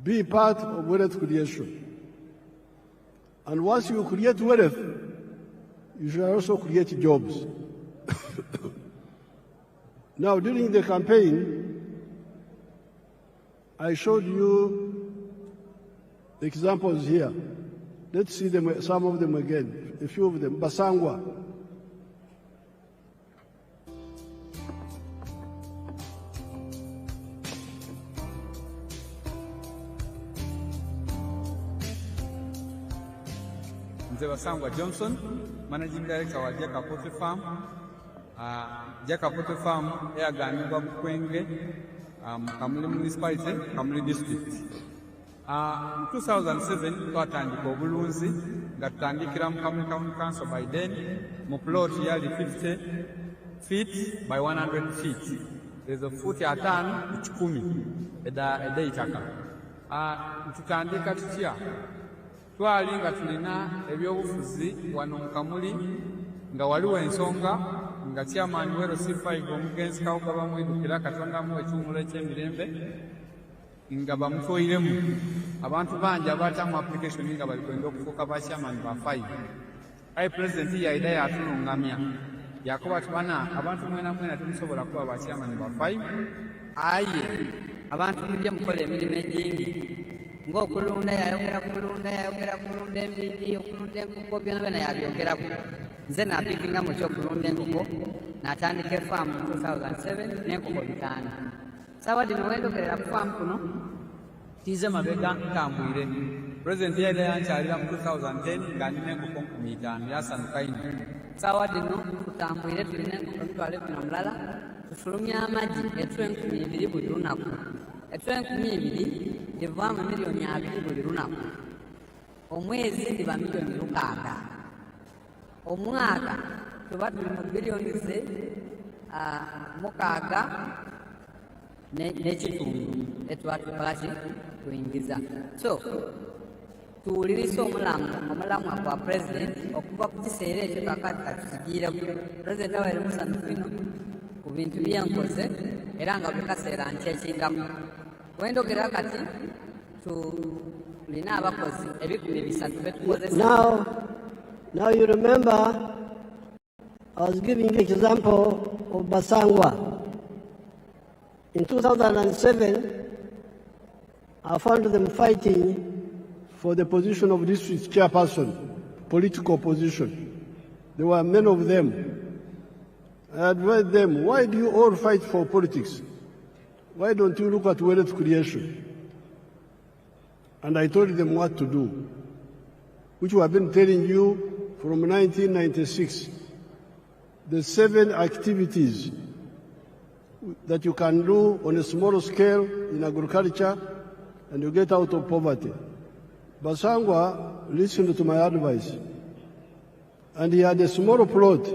Be part of wealth creation. And once you create wealth, you should also create jobs. Now, during the campaign, I showed you examples here. Let's see them, some of them again, a few of them. Basangwa. Basangwa Johnson, Managing Director wa Jaka Poultry Farm. Jaka Poultry Farm yaganibwa Bukwenge, Kamuli Municipality, Kamuli District. In 2007, twatandika obulunzi nga tutandikira mu Kamuli County Council by then, mu plot yali 50 feet by 100 feet. There's a foot atano ikumi eda itaka. Tutandika tutya. Twali nga tulina ebyobufuzi wano mu Kamuli nga waliwo ensonga nga chairman wero C5 omugenzi kawugaba mwidukira Katonda mu ekyumulo eky'emirembe nga bamufuuyiremu abantu bangi abaatamu application nga bali kwenda okufuuka ba chairman ba 5. Aye president yaida yatunungamya yakuba tubana abantu mwena mwena temusobola kuba ba chairman ba 5. Aye abantu mujja mukola emirimu egingi ng'okulunda yayogera kulunda embiddi okulunda enkoko byona yabyogerako. Nze napikinga mu kyokulunda enkoko n'atandika efaamu mu 2007 n'enkoko 5. Sawa dino wendogerera ku faamu kuno tize mabega ntambwire. President yaida yankyalira mu 2010 nga nina enkoko 5 yasanuka ino. Sawa dino tutambwire tulina enkoko mitwalo 20 tufulumya amagi etwe 2,000 buli lunaku. Etwe 2,000 livaamu miliyoni 2 buli lunaku. Omwezi liba miliyoni 6. Omwaka tuba tuli mu biliyoni 6 n'ekitundu etuba tukolaki tuyingiza. So tuwuliriza omulamwa gwa president okuva ku kiseera ekyo kakati katukigiireku. President awaire musanyufu ino ku bintu byenkoze era nga buli kaseera nkyekingamu. Wendogera kati tulina abakozi 300 betukozesa. Now you remember I was giving you example of Basangwa. In 2007, I found them fighting for the position of district chairperson, political position. There were many of them. I advised them, why do you all fight for politics? Why don't you look at wealth creation? And I told them what to do, which we have been telling you from 1996. The 7 activities that you can do on a small scale in agriculture and you get out of poverty. Basangwa listened to my advice, and he had a small plot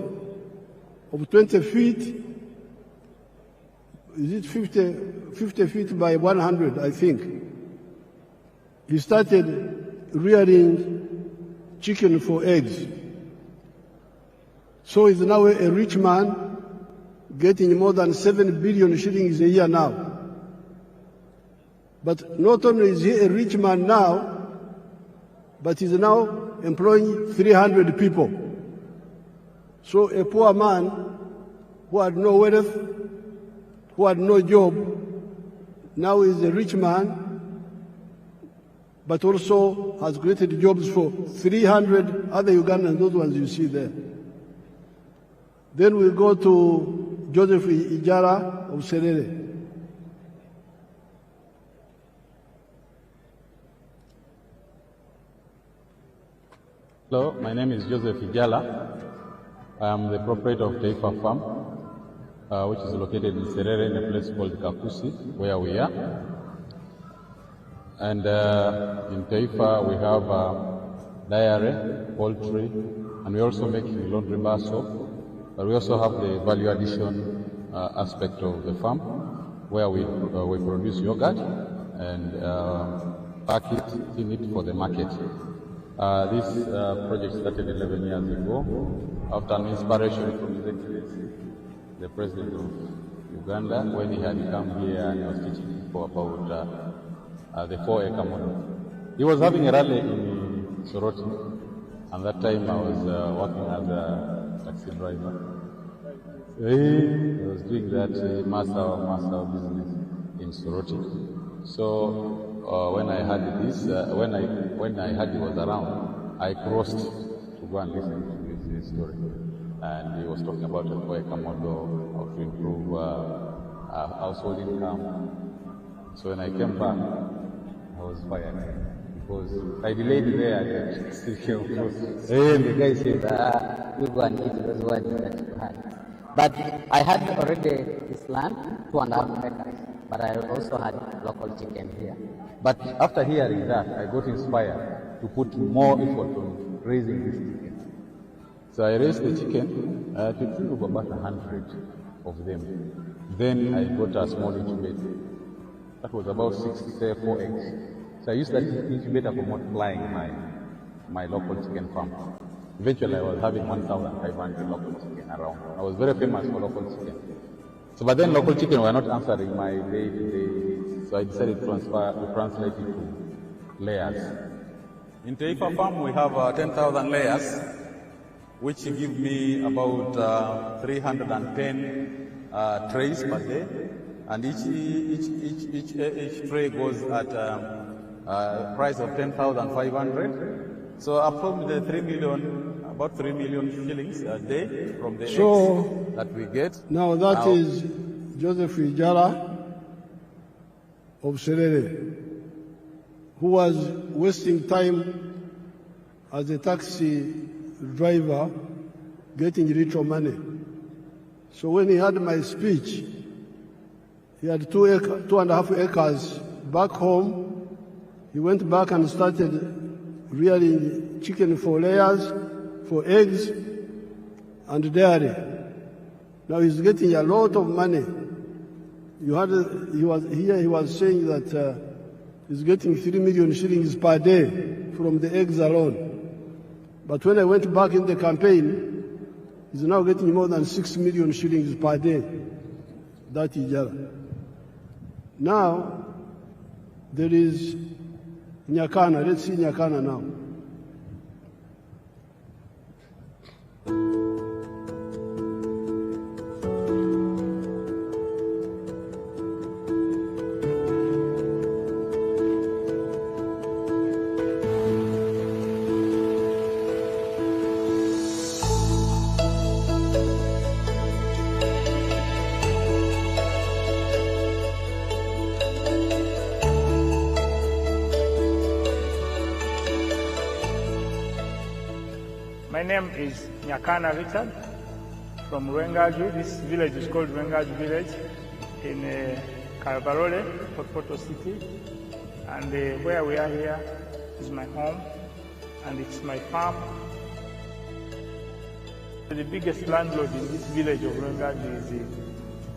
of 20 feet, is it 50 feet by 100, I think. He started rearing chicken for eggs. So he's now a rich man, getting more than 7 billion shillings a year now. But not only is he a rich man now, but he's now employing 300 people. So a poor man who had no wealth, who had no job, now is a rich man, but also has created jobs for 300 other Ugandans, those ones you see there. Then we go to Joseph Ijara of Sherehe. Hello, my name is Joseph Ijala. I am the proprietor of Taifa Farm, which is located in Sherehe in a place called Kakusi, where we are. And in Taifa we have dairy, poultry, and we also make laundry basso. But we also have the value addition aspect of the farm, where we produce yogurt and pack it, in it for the market. This project started 11 years ago after an inspiration from His Excellency, the President of Uganda, when he had come here and he was teaching people about the 4-acre model. He was having a rally in Soroti, and that time I was working as a taxi driver. He was doing that master business in Soroti. So when I heard this, when I heard he was around, I crossed to go and listen to his story. And he was talking about a 4-acre model, how to improve household income. So when I came back, I was fired because I delayed there at the city of course. And the guy said, we go and eat those words that you had. But I had already this land, 2.5 acres, but I also had local chicken here. But after hearing that, I got inspired to put more effort on raising this chicken. So I raised the chicken to think of about 100 of them. Then I got a small incubator. That was about 64 eggs. So I used that incubator for multiplying my local chicken farm. Eventually I was having 1,500 local chicken around. I was very famous for local chicken. So but then local chicken were not answering my day-to-day So I decided to translate it to layers. In Taifa Farm, we have 10,000 layers, which give me about 310 trays per day, and each tray goes at a price of 10,500. So approximately about 3 million shillings a day from the eggs that we get. Now that is Joseph Ijara of Sherehe, who was wasting time as a taxi driver getting little money. So when he had my speech, he had 2.5 acres back home. He went back and started rearing chicken for layers, for eggs, and dairy. Now he's getting a lot of money. He was saying that he's getting 3 million shillings per day from the eggs alone. But when I went back in the campaign, he's now getting more than 6 million shillings per day. That is Ijara. Now, there is Nyakana. Let's see Nyakana now. My name is Nyakana Richard from Rwengaju. This village is called Rwengaju village in Karabarole, Poto City. And where we are here is my home and it's my farm. The biggest landlord in this village of Rwengaju is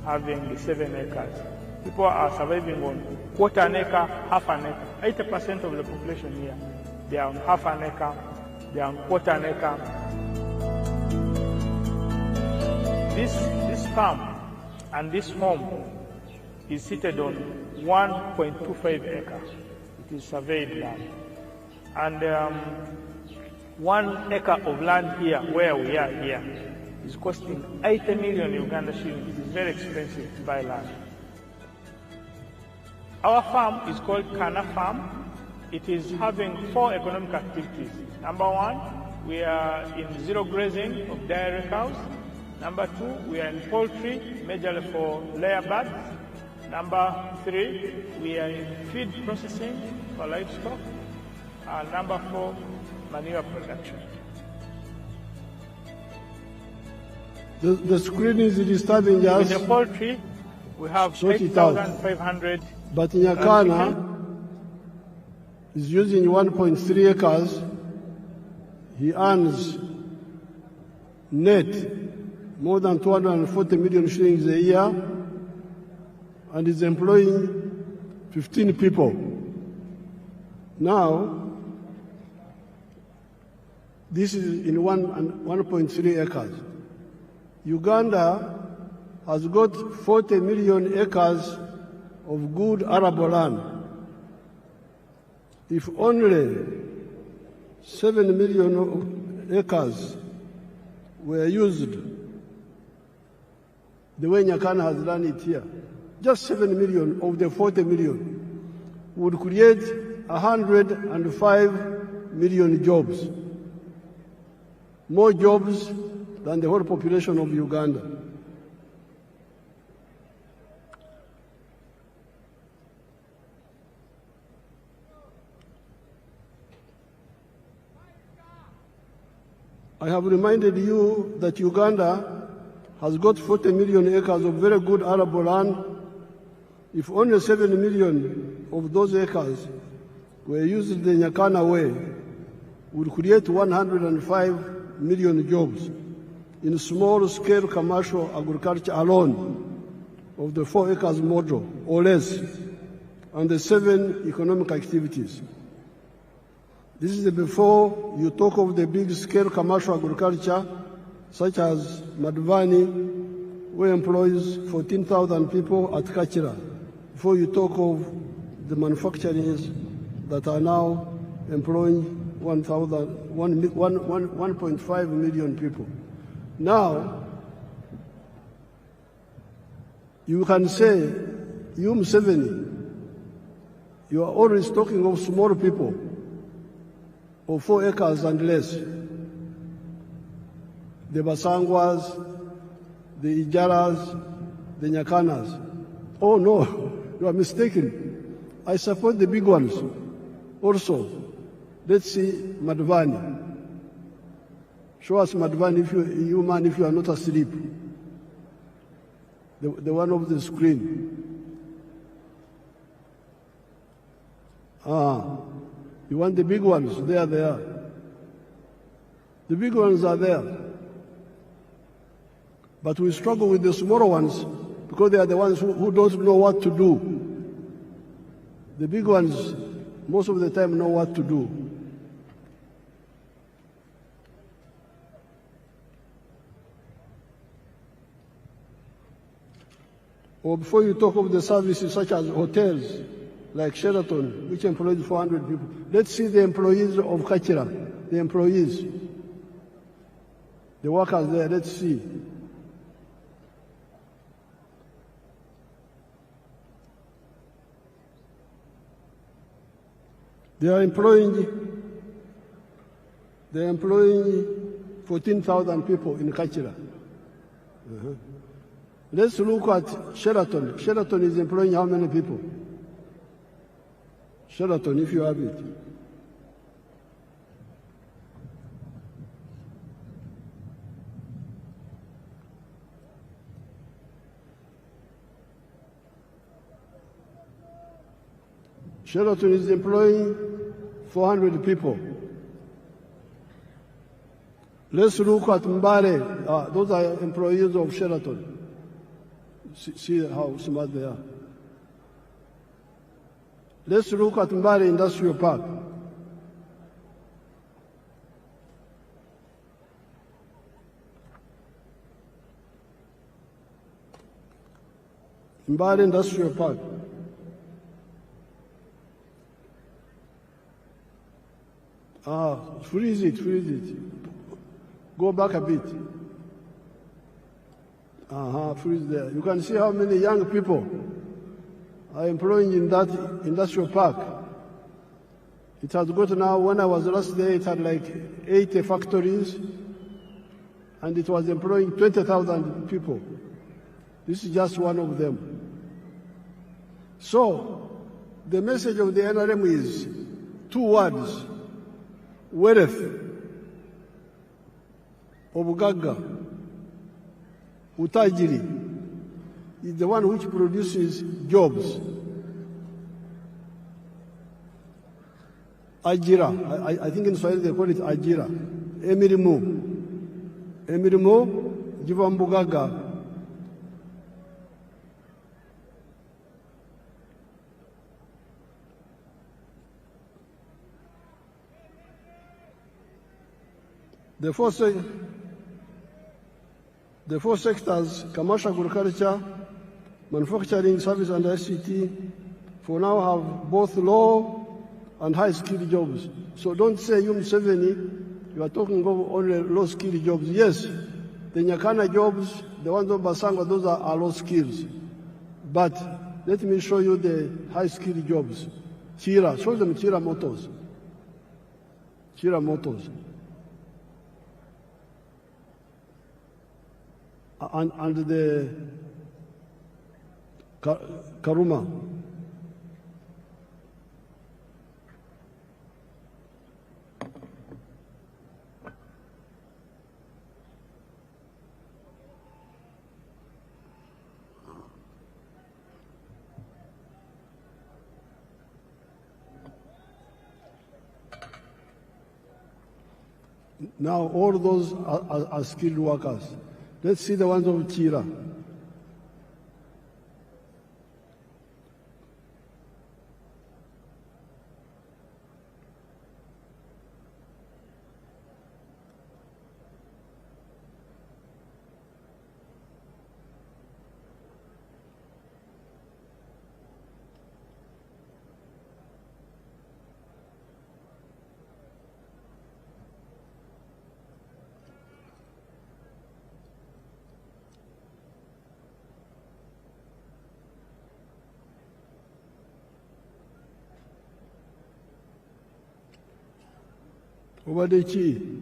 having 7 acres. People are surviving on quarter an acre, half an acre. 80% of the population here, they are on half an acre. They are on quarter an acre. This farm and this home is seated on 1.25 acres. It is surveyed land. And 1 acre of land here, where we are here, is costing 80 million Uganda shillings. It is very expensive to buy land. Our farm is called Kana Farm. It is having 4 economic activities. Number 1, we are in zero grazing of dairy cows. Number 2, we are in poultry, majorly for layer birds. Number 3, we are in feed processing for livestock. And number 4, manure production. The screen is disturbing us. With the poultry, we have 8,500. But Nyakana is using 1.3 acres. He earns net more than 240 million shillings a year and is employing 15 people. Now, this is in 1.3 acres. Uganda has got 40 million acres of good arable land. If only 7 million acres were used the way Nyakana has done it here, just 7 million of the 40 million would create 105 million jobs, more jobs than the whole population of Uganda. I have reminded you that Uganda has got 40 million acres of very good arable land. If only 7 million of those acres were used the Nyakana way, would create 105 million jobs in small-scale commercial agriculture alone of the 4 acres model or less, and the 7 economic activities. This is before you talk of the big-scale commercial agriculture, such as Madvani, who employs 14,000 people at Kachira, before you talk of the manufacturers that are now employing 1.5 million people. Now, you can say, you Museveni, you are always talking of small people, of 4 acres and less. The Basangwas, the Ijaras, the Nyakanas. Oh no, you are mistaken. I support the big ones also. Let's see Madvani. Show us Madvani if you man, if you are not asleep. The one of the screen. You want the big ones? They are there. The big ones are there. But we struggle with the smaller ones because they are the ones who don't know what to do. The big ones, most of the time, know what to do. Or before you talk of the services such as hotels, like Sheraton, which employs 400 people, let's see the employees of Kachira, the employees, the workers there, let's see. They are employing 14,000 people in Kachira. Let's look at Sheraton. Sheraton is employing how many people? Sheraton, if you have it. Sheraton is employing 400 people. Let's look at Mbare. Those are employees of Sheraton. See how smart they are. Let's look at Mbare Industrial Park. Mbare Industrial Park. Freeze it. Go back a bit. Freeze there. You can see how many young people are employing in that industrial park. It has got now, when I was last there, it had like 80 factories, and it was employing 20,000 people. This is just one of them. So, the message of the NRM is 2 words. Wealth, Obugaga, Utajiri is the one which produces jobs. Ajira, I think in Swahili they call it Ajira. Emirimu, Jivambugaga. The four sectors, commercial agriculture, manufacturing, service and ICT, for now have both low and high-skilled jobs. So don't say you Museveni, you are talking about only low-skilled jobs. Yes, the Nyakana jobs, the ones of Basangwa, those are low skills. But let me show you the high-skilled jobs. Chira, show them Chira Motors. Chira Motors. And the Karuma. Now all those are skilled workers. Let's see the ones of Chira. obadde ki?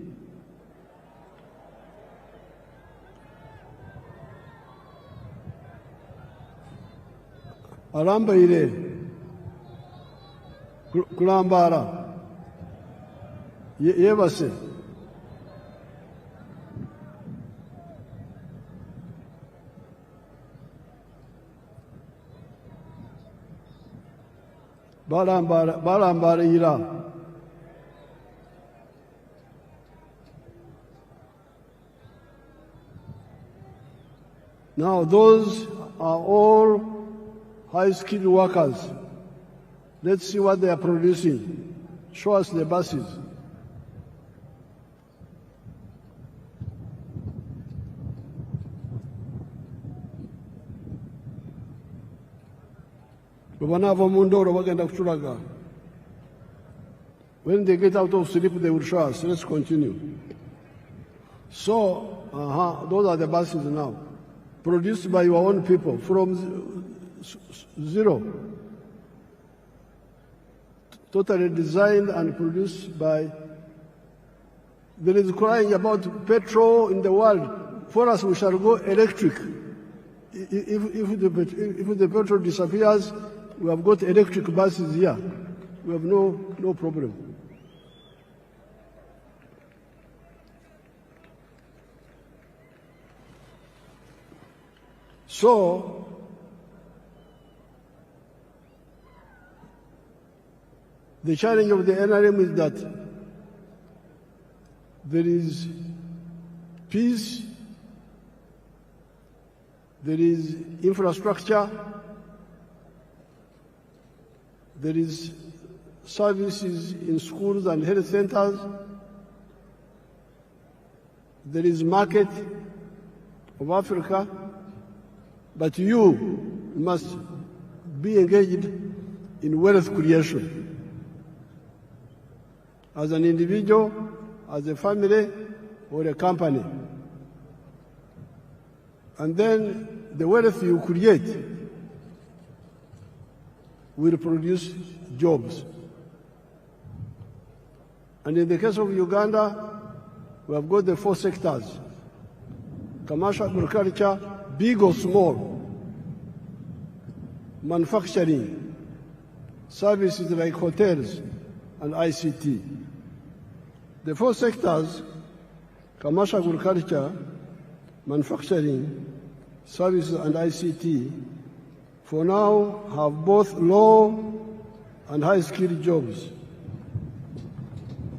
Alambaire kulambaala yeebase. Balambalira. Now those are all high-skilled workers. Let's see what they are producing. Show us the buses. When they get out of sleep, they will show us. Let's continue. So, those are the buses now, produced by your own people from zero, totally designed and produced by. There is crying about petrol in the world. For us, we shall go electric. If the petrol disappears, we have got electric buses here. We have no problem. So, the challenge of the NRM is that there is peace, there is infrastructure, there is services in schools and health centers, there is market of Africa, but you must be engaged in wealth creation. As an individual, as a family, or a company. And then the wealth you create will produce jobs. And in the case of Uganda, we have got the 4 sectors: commercial, agriculture, big or small, manufacturing, services like hotels and ICT. The 4 sectors, commercial, agriculture, manufacturing, services and ICT, for now have both low and high-skilled jobs.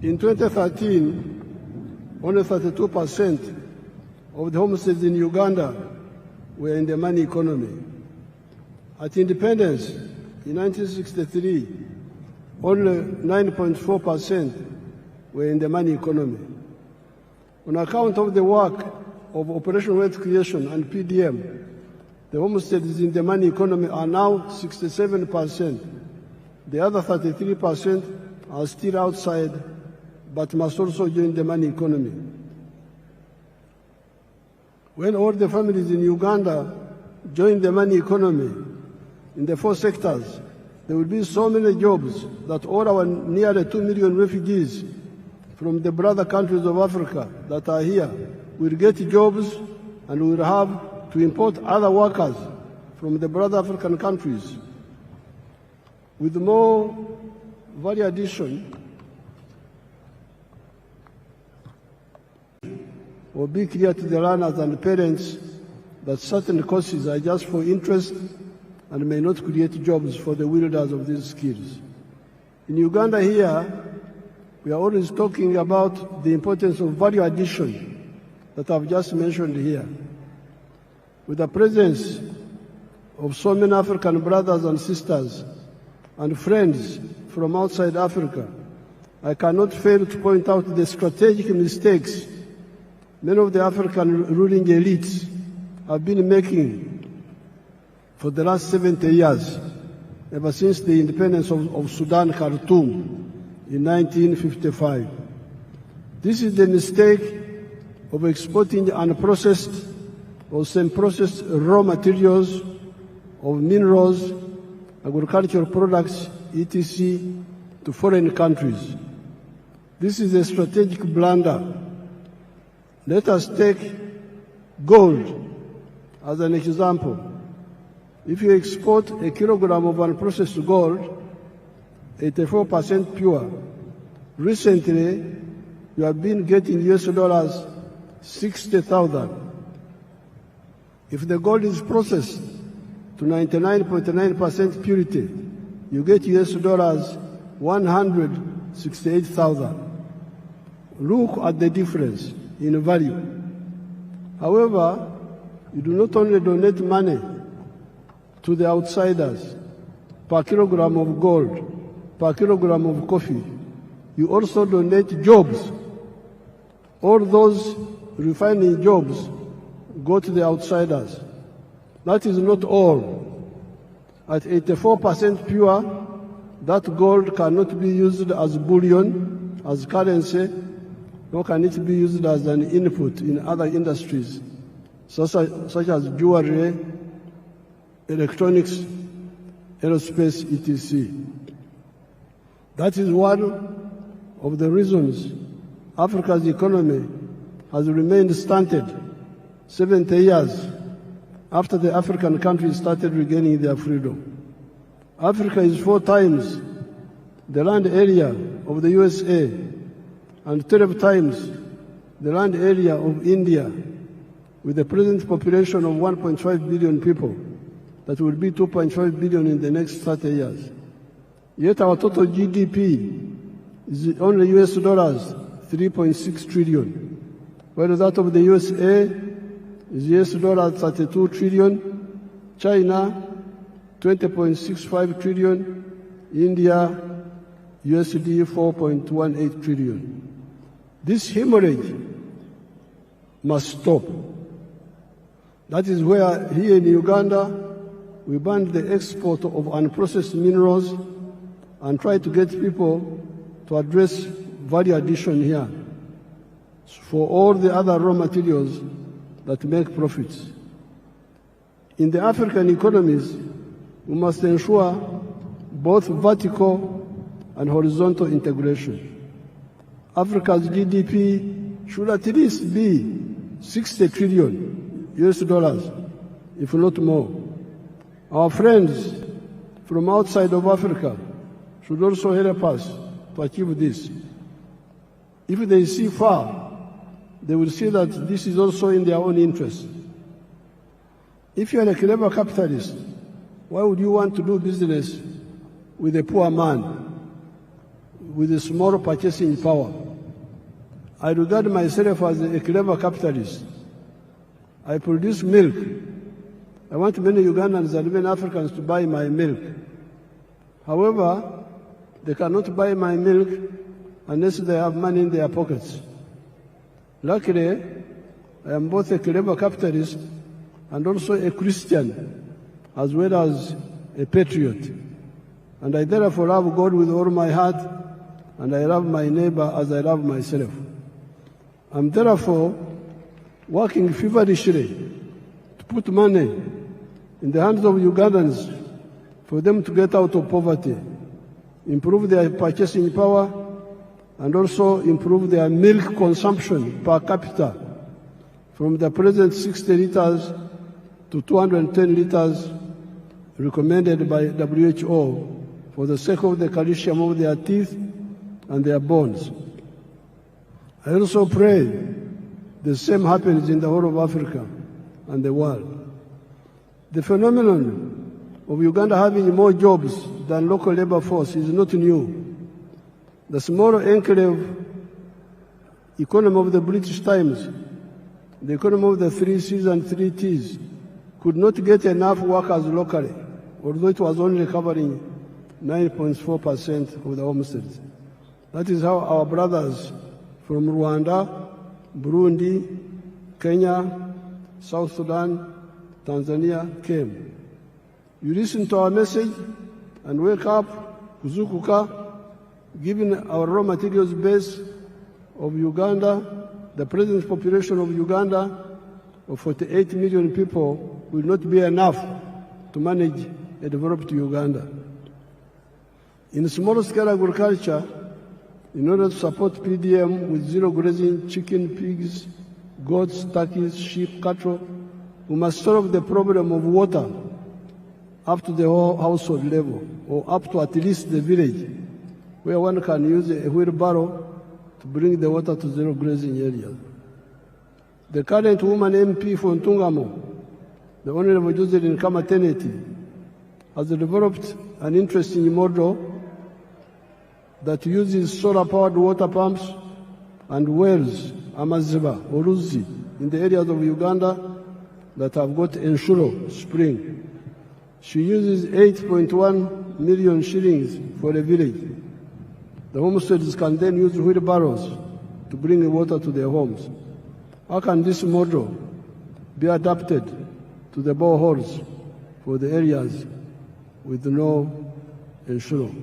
In 2013, only 32% of the homesteads in Uganda were in the money economy. At independence in 1963, only 9.4% were in the money economy. On account of the work of Operation Wealth Creation and PDM, the homesteads in the money economy are now 67%. The other 33% are still outside, but must also join the money economy. When all the families in Uganda join the money economy in the 4 sectors, there will be so many jobs that all our nearly 2 million refugees from the brother countries of Africa that are here will get jobs, and we will have to import other workers from the brother African countries. With more value addition, will be clear to the learners and parents that certain courses are just for interest and may not create jobs for the wielders of these skills. In Uganda here, we are always talking about the importance of value addition that I've just mentioned here. With the presence of so many African brothers and sisters and friends from outside Africa, I cannot fail to point out the strategic mistakes many of the African ruling elites have been making for the last 70 years, ever since the independence of Sudan, Khartoum, in 1955. This is the mistake of exporting unprocessed or semi-processed raw materials of minerals, agricultural products, etc., to foreign countries. This is a strategic blunder. Let us take gold as an example. If you export a kilogram of unprocessed gold, 84% pure, recently you have been getting US dollars 60,000. If the gold is processed to 99.9% purity, you get US dollars 168,000. Look at the difference in value. However, you do not only donate money to the outsiders per kilogram of gold, per kilogram of coffee, you also donate jobs. All those refining jobs go to the outsiders. That is not all. At 84% pure, that gold cannot be used as bullion, as currency, nor can it be used as an input in other industries, such as jewelry, electronics, aerospace, etc. That is one of the reasons Africa's economy has remained stunted 70 years after the African countries started regaining their freedom. Africa is 4 times the land area of the USA and 12 times the land area of India, with a present population of 1.5 billion people that will be 2.5 billion in the next 30 years. Yet our total GDP is only US dollars 3.6 trillion, while that of the USA is US dollars 32 trillion, China 20.65 trillion, India USD 4.18 trillion. This hemorrhage must stop. That is where here in Uganda we banned the export of unprocessed minerals and try to get people to address value addition here for all the other raw materials that make profits. In the African economies, we must ensure both vertical and horizontal integration. Africa's GDP should at least be 60 trillion US dollars, if not more. Our friends from outside of Africa should also help us to achieve this. If they see far, they will see that this is also in their own interest. If you are a clever capitalist, why would you want to do business with a poor man with a small purchasing power? I regard myself as a clever capitalist. I produce milk. I want many Ugandans and many Africans to buy my milk. However, they cannot buy my milk unless they have money in their pockets. Luckily, I am both a clever capitalist and also a Christian, as well as a patriot. And I therefore love God with all my heart, and I love my neighbor as I love myself. I'm therefore working feverishly to put money in the hands of Ugandans for them to get out of poverty, improve their purchasing power, and also improve their milk consumption per capita from the present 60 liters to 210 liters recommended by WHO for the sake of the calcium of their teeth and their bones. I also pray the same happens in the whole of Africa and the world. The phenomenon of Uganda having more jobs than local labor force is not new. The small enclave economy of the British Times, the economy of the 3 C's and 3 T's, could not get enough workers locally, although it was only covering 9.4% of the homesteads. That is how our brothers from Rwanda, Burundi, Kenya, South Sudan, Tanzania came. You listen to our message and wake up, kuzukuka, given our raw materials base of Uganda, the present population of Uganda of 48 million people will not be enough to manage a developed Uganda. In small-scale agriculture, In order to support PDM with zero grazing chicken, pigs, goats, turkeys, sheep, cattle, we must solve the problem of water up to the whole household level, or up to at least the village, where one can use a wheelbarrow to bring the water to zero grazing areas. The current woman MP for Ntungamo, the Honorable Josephine Kamateneti, has developed an interesting model that uses solar-powered water pumps and wells, Amaziba or Ruzi, in the areas of Uganda that have got Enshuro spring. She uses 8.1 million shillings for a village. The homesteaders can then use wheelbarrows to bring the water to their homes. How can this model be adapted to the boreholes for the areas with no Enshuro?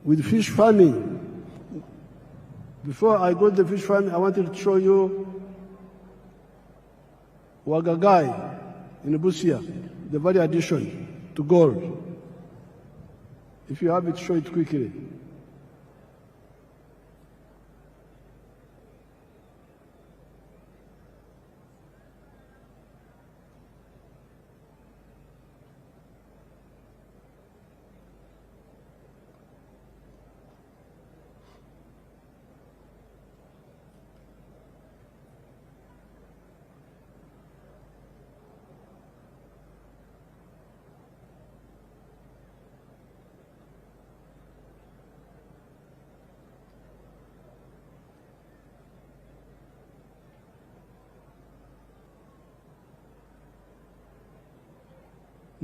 With fish farming, before I go to the fish farming, I wanted to show you Wagagai in Busia, the value addition to gold. If you have it, show it quickly.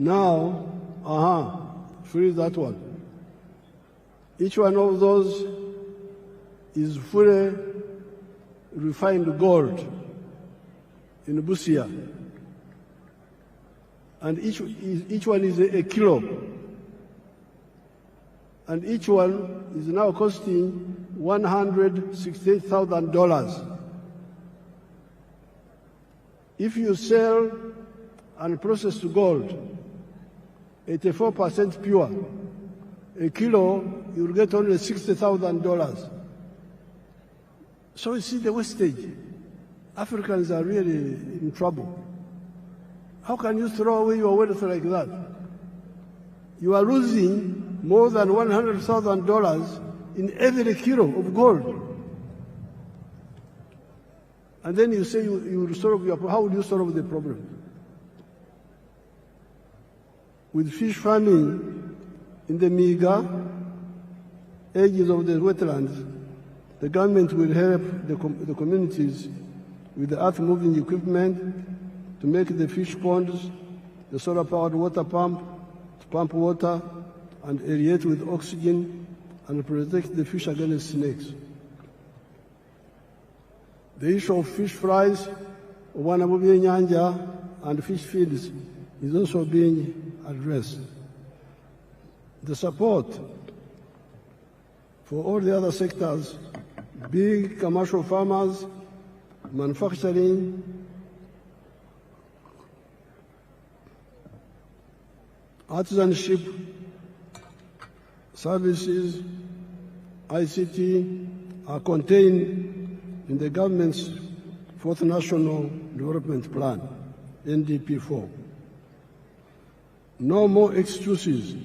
Now, freeze that one. Each one of those is fully refined gold in Busia. And each one is a kilo. And each one is now costing $168,000. If you sell and process to gold, 84% pure, a kilo, you will get only $60,000. So you see the wastage. Africans are really in trouble. How can you throw away your wealth like that? You are losing more than $100,000 in every kilo of gold. And then you say you will solve your problem. How will you solve the problem? With fish farming in the Miga edges of the wetlands, the government will help the communities with the earth-moving equipment to make the fish ponds, the solar-powered water pump, to pump water and aerate with oxygen and protect the fish against snakes. The issue of fish fries, nyanja, and fish feeds is also being addressed. The support for all the other sectors, big commercial farmers, manufacturing, artisanship, services, ICT are contained in the government's Fourth National Development Plan, NDP4. No more excuses.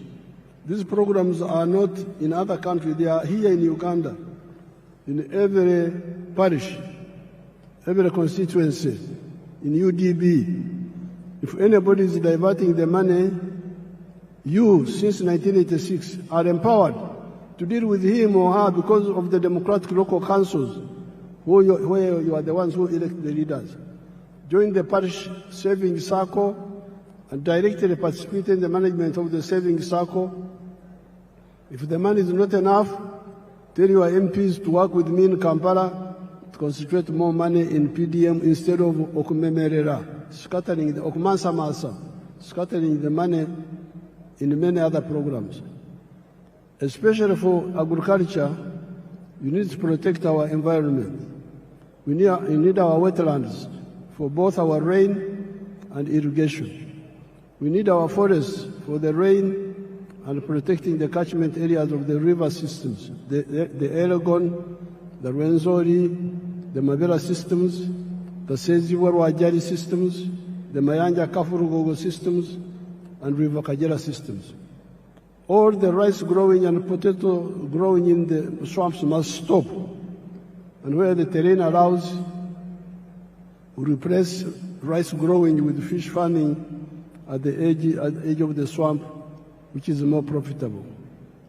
These programs are not in other countries. They are here in Uganda, in every parish, every constituency, in UDB. If anybody is diverting the money, you, since 1986, are empowered to deal with him or her because of the democratic local councils, where you are the ones who elect the leaders. Join the parish saving circle and directly participate in the management of the savings circle. If the money is not enough, tell your MPs to work with me in Kampala to concentrate more money in PDM instead of okumemerera, scattering the money in many other programs. Especially for agriculture, you need to protect our environment. We need our wetlands for both our rain and irrigation. We need our forests for the rain and protecting the catchment areas of the river systems, the Elgon, the Rwenzori, the Mabera systems, the Seziwa-Rwajari systems, the Mayanja-Kafurugogo systems, and River Kagera systems. All the rice growing and potato growing in the swamps must stop, and where the terrain allows, we replace rice growing with fish farming at the edge of the swamp, which is more profitable.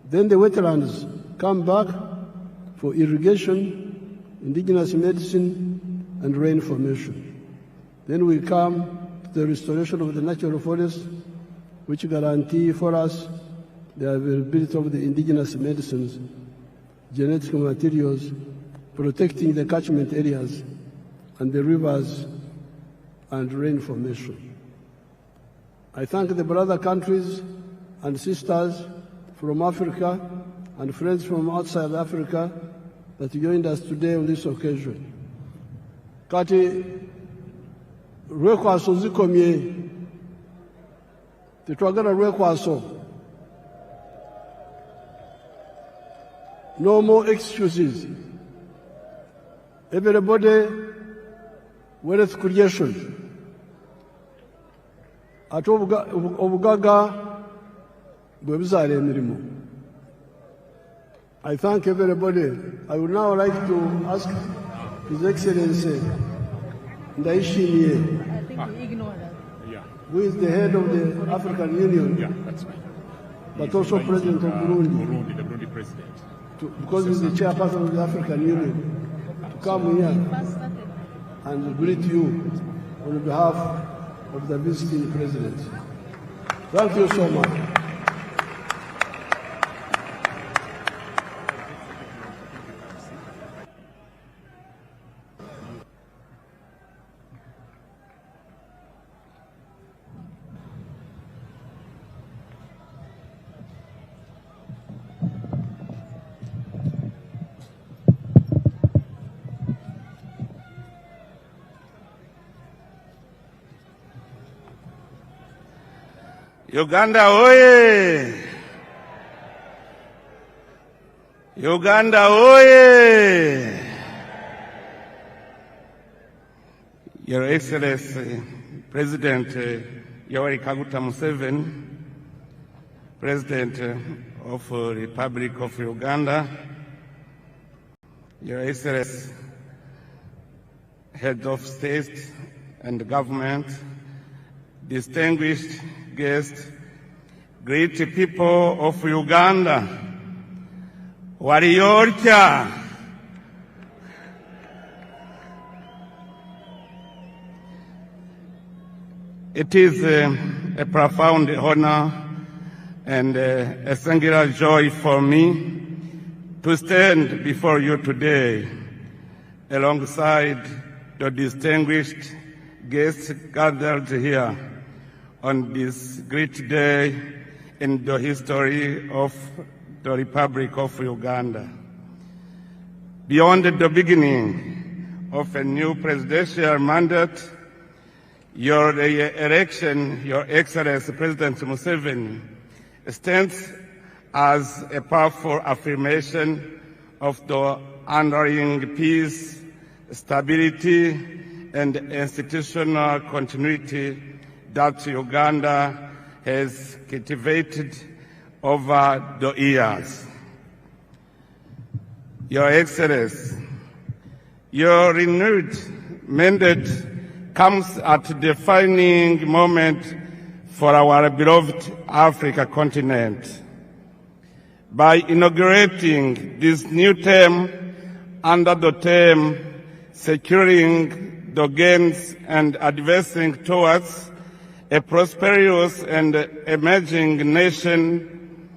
Then the wetlands come back for irrigation, indigenous medicine, and rain formation. Then we come to the restoration of the natural forests, which guarantee for us the availability of the indigenous medicines, genetic materials, protecting the catchment areas and the rivers and rain formation. I thank the brother countries and sisters from Africa and friends from outside Africa that joined us today on this occasion. Kati lwekwaso zikomye, tetwagala lwekwaso. No more excuses. Everybody wealth creation. Ate obugaga bwe buzaala emirimu. I thank everybody. I would now like to ask His Excellency Ndayishimiye, I think he ignored that. Yeah. who is the head of the African Union, Yeah, that's right. but also President of Burundi, The Burundi president. because he's the chairperson of the African Union, to come here and greet you on behalf of the visiting president. Thank you so much. Uganda oye! Uganda oye! Your Excellency, President Yoweri Kaguta Museveni, President of the Republic of Uganda, Your Excellency, Head of State and Government, distinguished guests, great people of Uganda, Wariyorcha, it is a profound honor and a singular joy for me to stand before you today alongside the distinguished guests gathered here on this great day in the history of the Republic of Uganda. Beyond the beginning of a new presidential mandate, your election, Your Excellency President Museveni, stands as a powerful affirmation of the underlying peace, stability, and institutional continuity that Uganda has cultivated over the years. Your Excellency, your renewed mandate comes at a defining moment for our beloved Africa continent. By inaugurating this new term under the term Securing the Gains and Advancing Towards a Prosperous and Emerging Nation,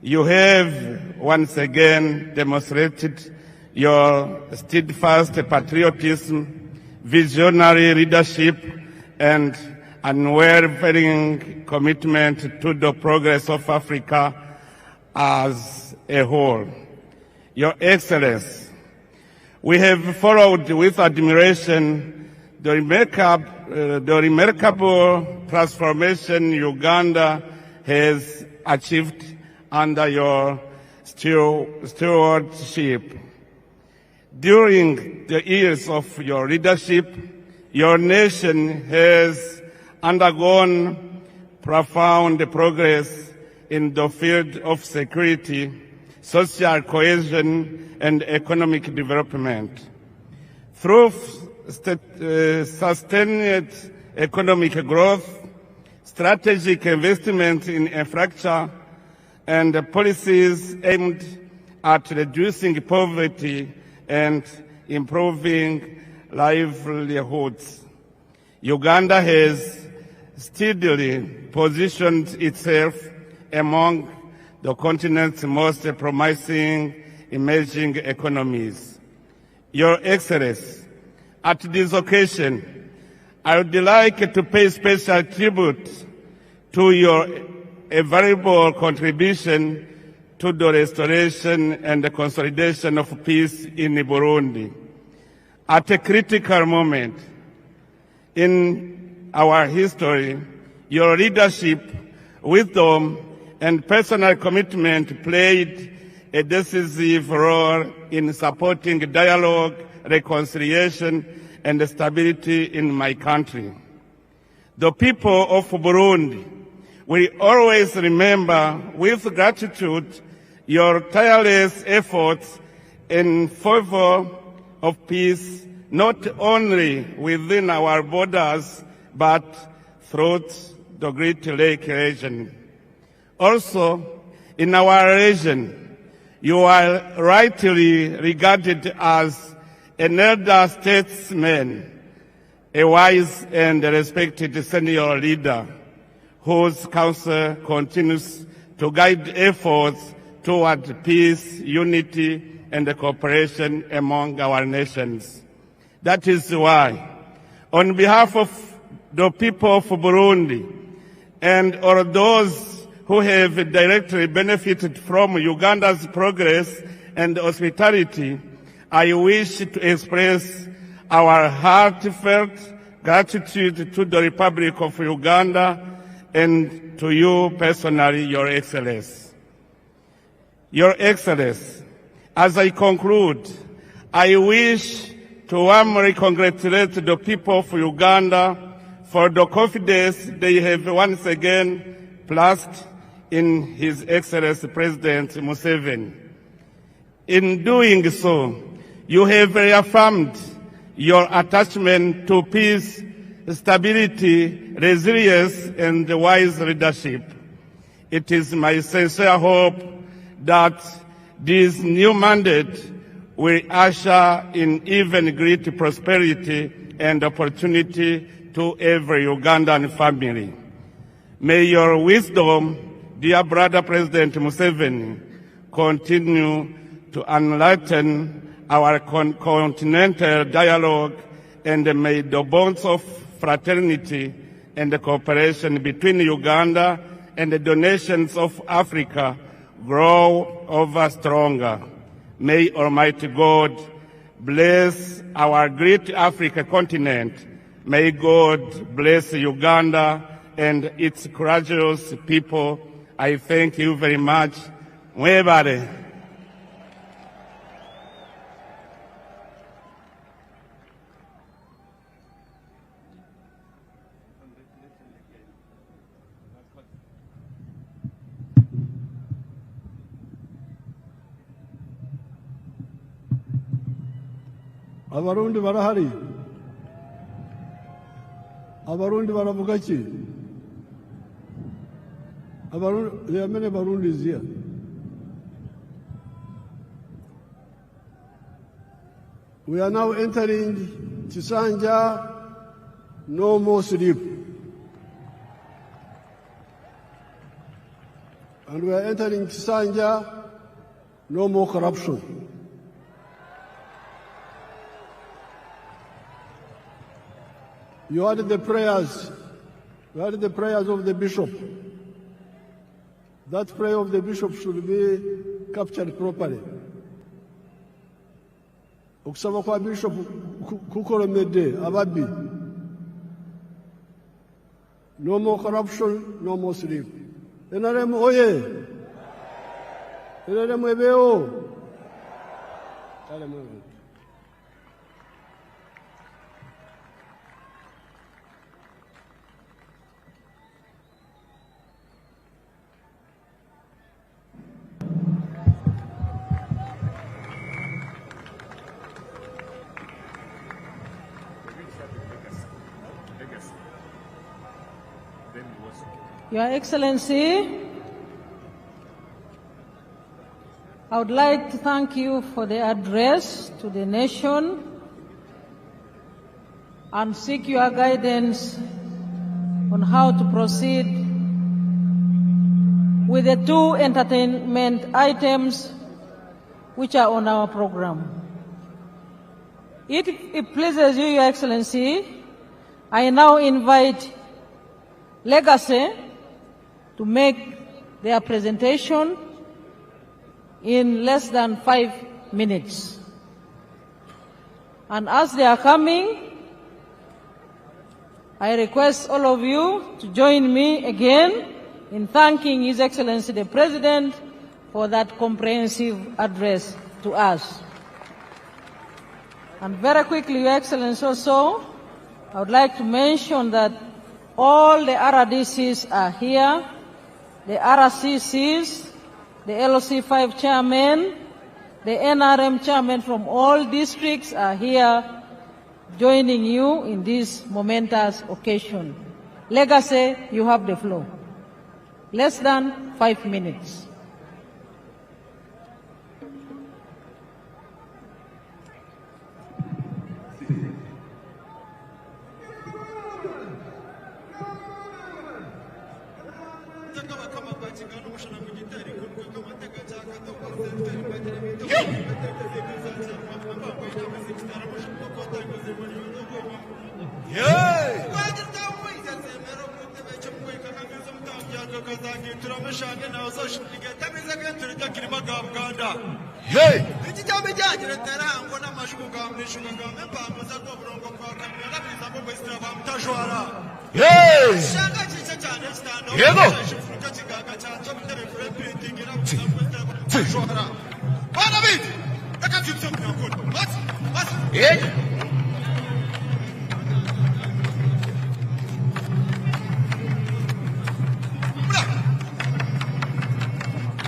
you have once again demonstrated your steadfast patriotism, visionary leadership, and unwavering commitment to the progress of Africa as a whole. Your Excellency, we have followed with admiration the remarkable transformation Uganda has achieved under your stewardship. During the years of your leadership, your nation has undergone profound progress in the field of security, social cohesion, and economic development. Through sustained economic growth, strategic investment in infrastructure, and policies aimed at reducing poverty and improving livelihoods, Uganda has steadily positioned itself among the continent's most promising emerging economies. Your Excellency, at this occasion, I would like to pay special tribute to your invaluable contribution to the restoration and the consolidation of peace in Burundi. At a critical moment in our history, your leadership, wisdom, and personal commitment played a decisive role in supporting dialogue, reconciliation, and stability in my country. The people of Burundi will always remember with gratitude your tireless efforts in favor of peace, not only within our borders, but throughout the Great Lake region. Also, in our region, you are rightly regarded as an elder statesman, a wise and respected senior leader, whose counsel continues to guide efforts toward peace, unity, and cooperation among our nations. That is why, on behalf of the people of Burundi and all those who have directly benefited from Uganda's progress and hospitality, I wish to express our heartfelt gratitude to the Republic of Uganda and to you personally, Your Excellency. Your Excellency, as I conclude, I wish to warmly congratulate the people of Uganda for the confidence they have once again placed in His Excellency President Museveni. In doing so, you have reaffirmed your attachment to peace, stability, resilience, and wise leadership. It is my sincere hope that this new mandate will usher in even greater prosperity and opportunity to every Ugandan family. May your wisdom, dear brother President Museveni, continue to enlighten our continental dialogue, and may the bonds of fraternity and cooperation between Uganda and the nations of Africa grow ever stronger. May Almighty God bless our great Africa continent. May God bless Uganda and its courageous people. I thank you very much. Mwebale. Abarundi barahari, Abarundi baravuga ki? Abarundi, there are many Barundis here. We are now entering Chisanja, no more sleep. And we are entering Chisanja, no more corruption. You heard the prayers. You heard the prayers of the bishop. That prayer of the bishop should be captured properly. Okusaba kwa bishop kukolemedde ababbi. No more corruption, no more sleep. NRM oye. Ilele mwebeo. Ilele mwebeo. Your Excellency, I would like to thank you for the address to the nation and seek your guidance on how to proceed with the two entertainment items which are on our program. If it pleases you, Your Excellency, I now invite Legacy to make their presentation in less than 5 minutes. And as they are coming, I request all of you to join me again in thanking His Excellency the President for that comprehensive address to us. And very quickly, Your Excellency, also, I would like to mention that all the RDCs are here, the RCCs, the LOC5 chairmen, the NRM chairmen from all districts are here joining you in this momentous occasion. Legacy, you have the floor. Less than 5 minutes.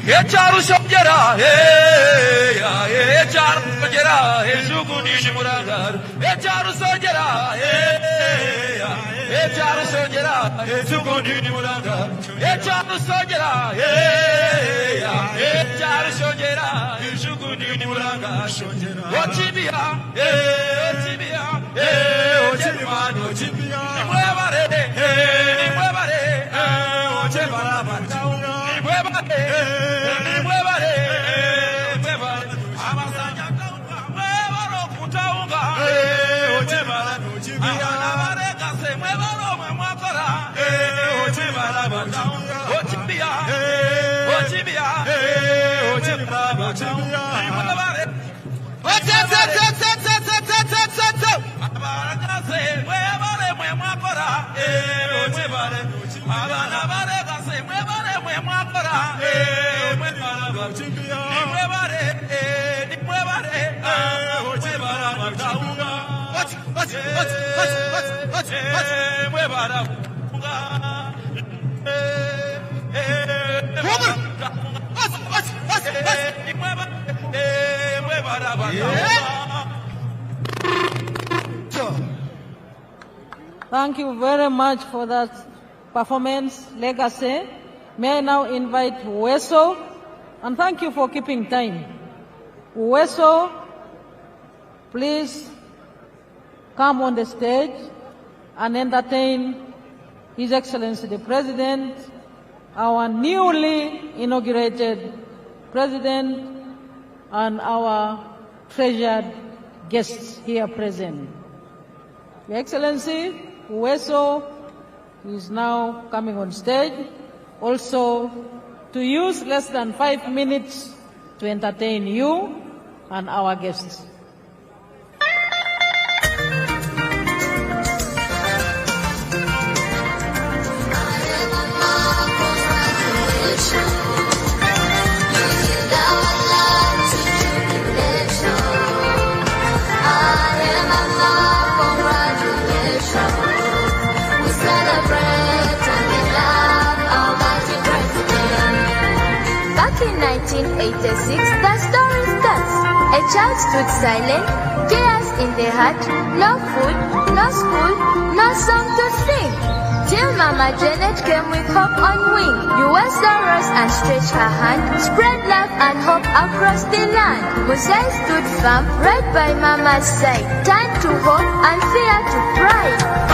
Echaru sojera, echaru sojera, ezuguni shimuragar. Echaru sojera, echaru sojera, ezuguni shimuragar. Echaru sojera, echaru sojera, ezuguni shimuragar. Ochibia, ochibia, ochibia, ochibia. Muevare, muevare, ochibara matau. Thank you very much for that performance, Legacy. May I now invite Uweso, and thank you for keeping time. Uweso, please come on the stage and entertain His Excellency the President, our newly inaugurated President, and our treasured guests here present. Your Excellency, Uweso is now coming on stage, also to use less than 5 minutes to entertain you and our guests. Now 1886, the story starts. A child stood silent, tears in the heart, no food, no school, no song to sing. Till Mama Janet came with hope on wing. USA rose and stretched her hand, spread love and hope across the land. Musei stood firm, right by Mama's side, turned to hope and fear to pride.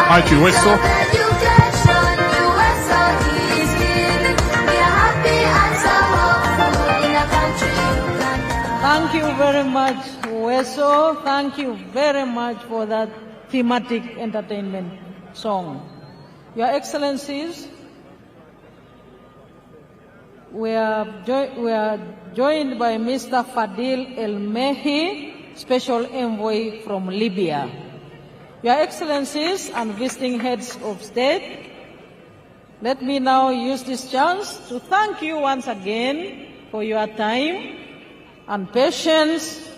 Thank you, Whistle. Thank you very much, Weso. Thank you very much for that thematic entertainment song. Your Excellencies, we are joined by Mr. Fadil El-Mehi, Special Envoy from Libya. Your Excellencies and visiting heads of state, let me now use this chance to thank you once again for your time and patience,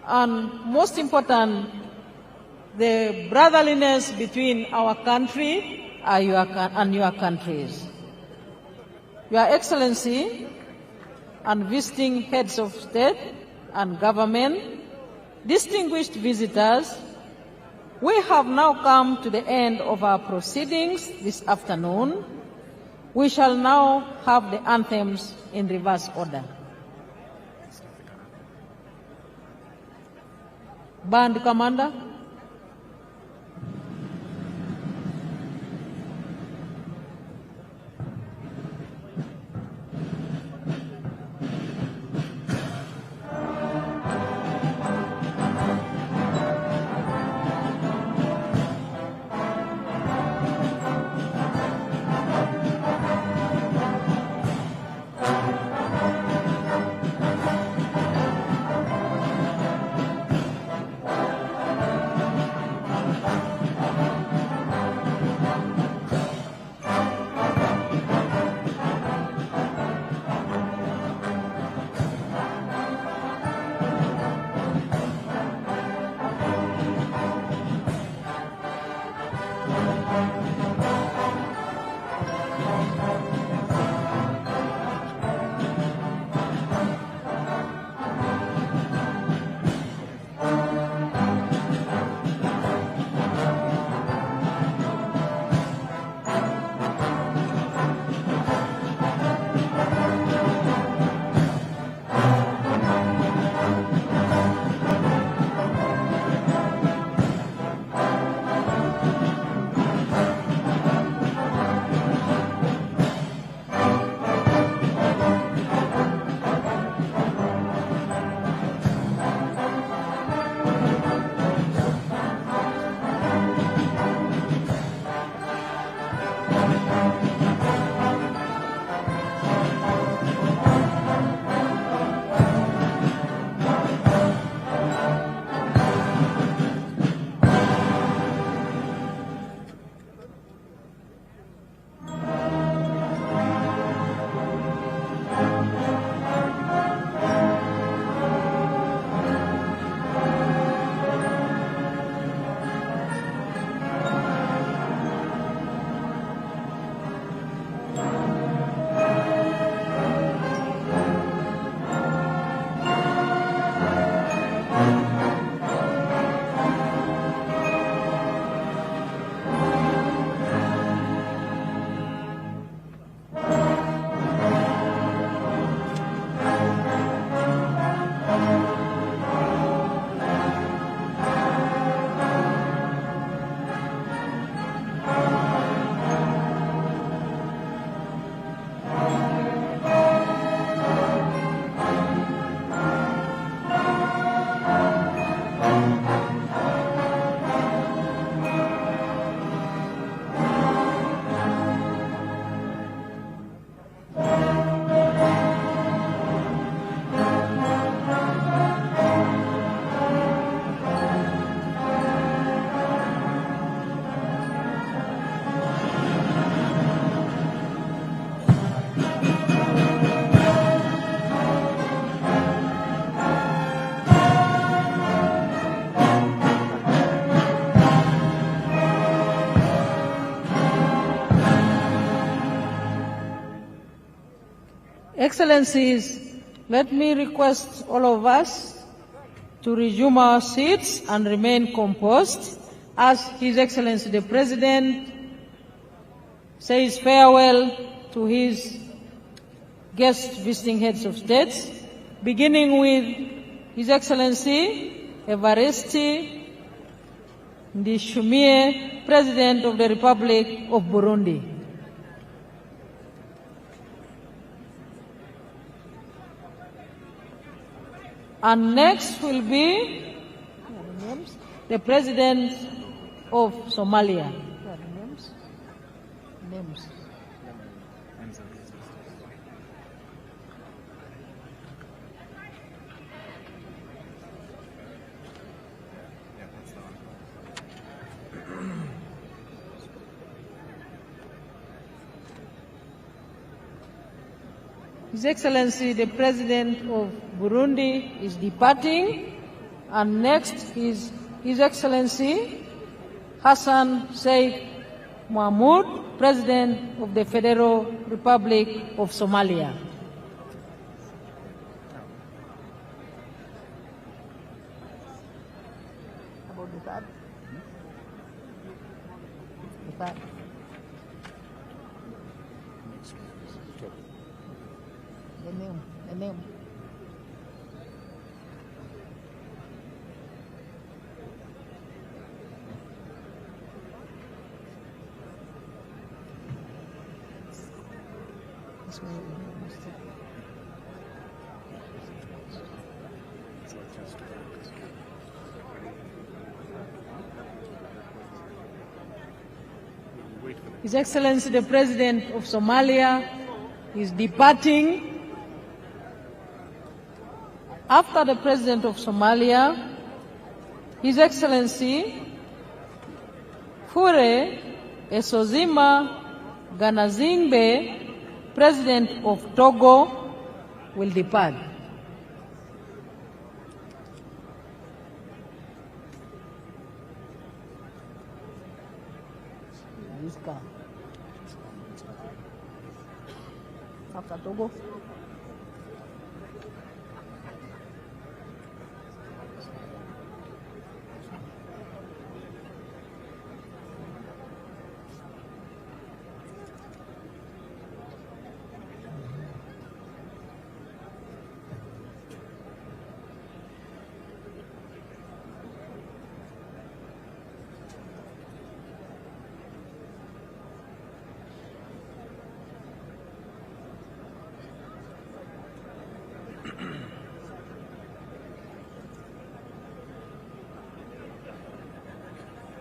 and most important, the brotherliness between our country and your countries. Your Excellency and visiting heads of state and government, distinguished visitors, we have now come to the end of our proceedings this afternoon. We shall now have the anthems in reverse order. Band Commander. Excellencies, let me request all of us to resume our seats and remain composed as His Excellency the President says farewell to his guest visiting heads of states, beginning with His Excellency Evariste Ndayishimiye, President of the Republic of Burundi. And next will be the President of Somalia. His Excellency the President of Burundi is departing, and next is His Excellency Hassan Sheikh Mohamud, President of the Federal Republic of Somalia. About the third? The third. The name. His Excellency the President of Somalia is departing. After the President of Somalia, His Excellency Fure Esozima Ganazingbe, President of Togo, will depart. After Togo.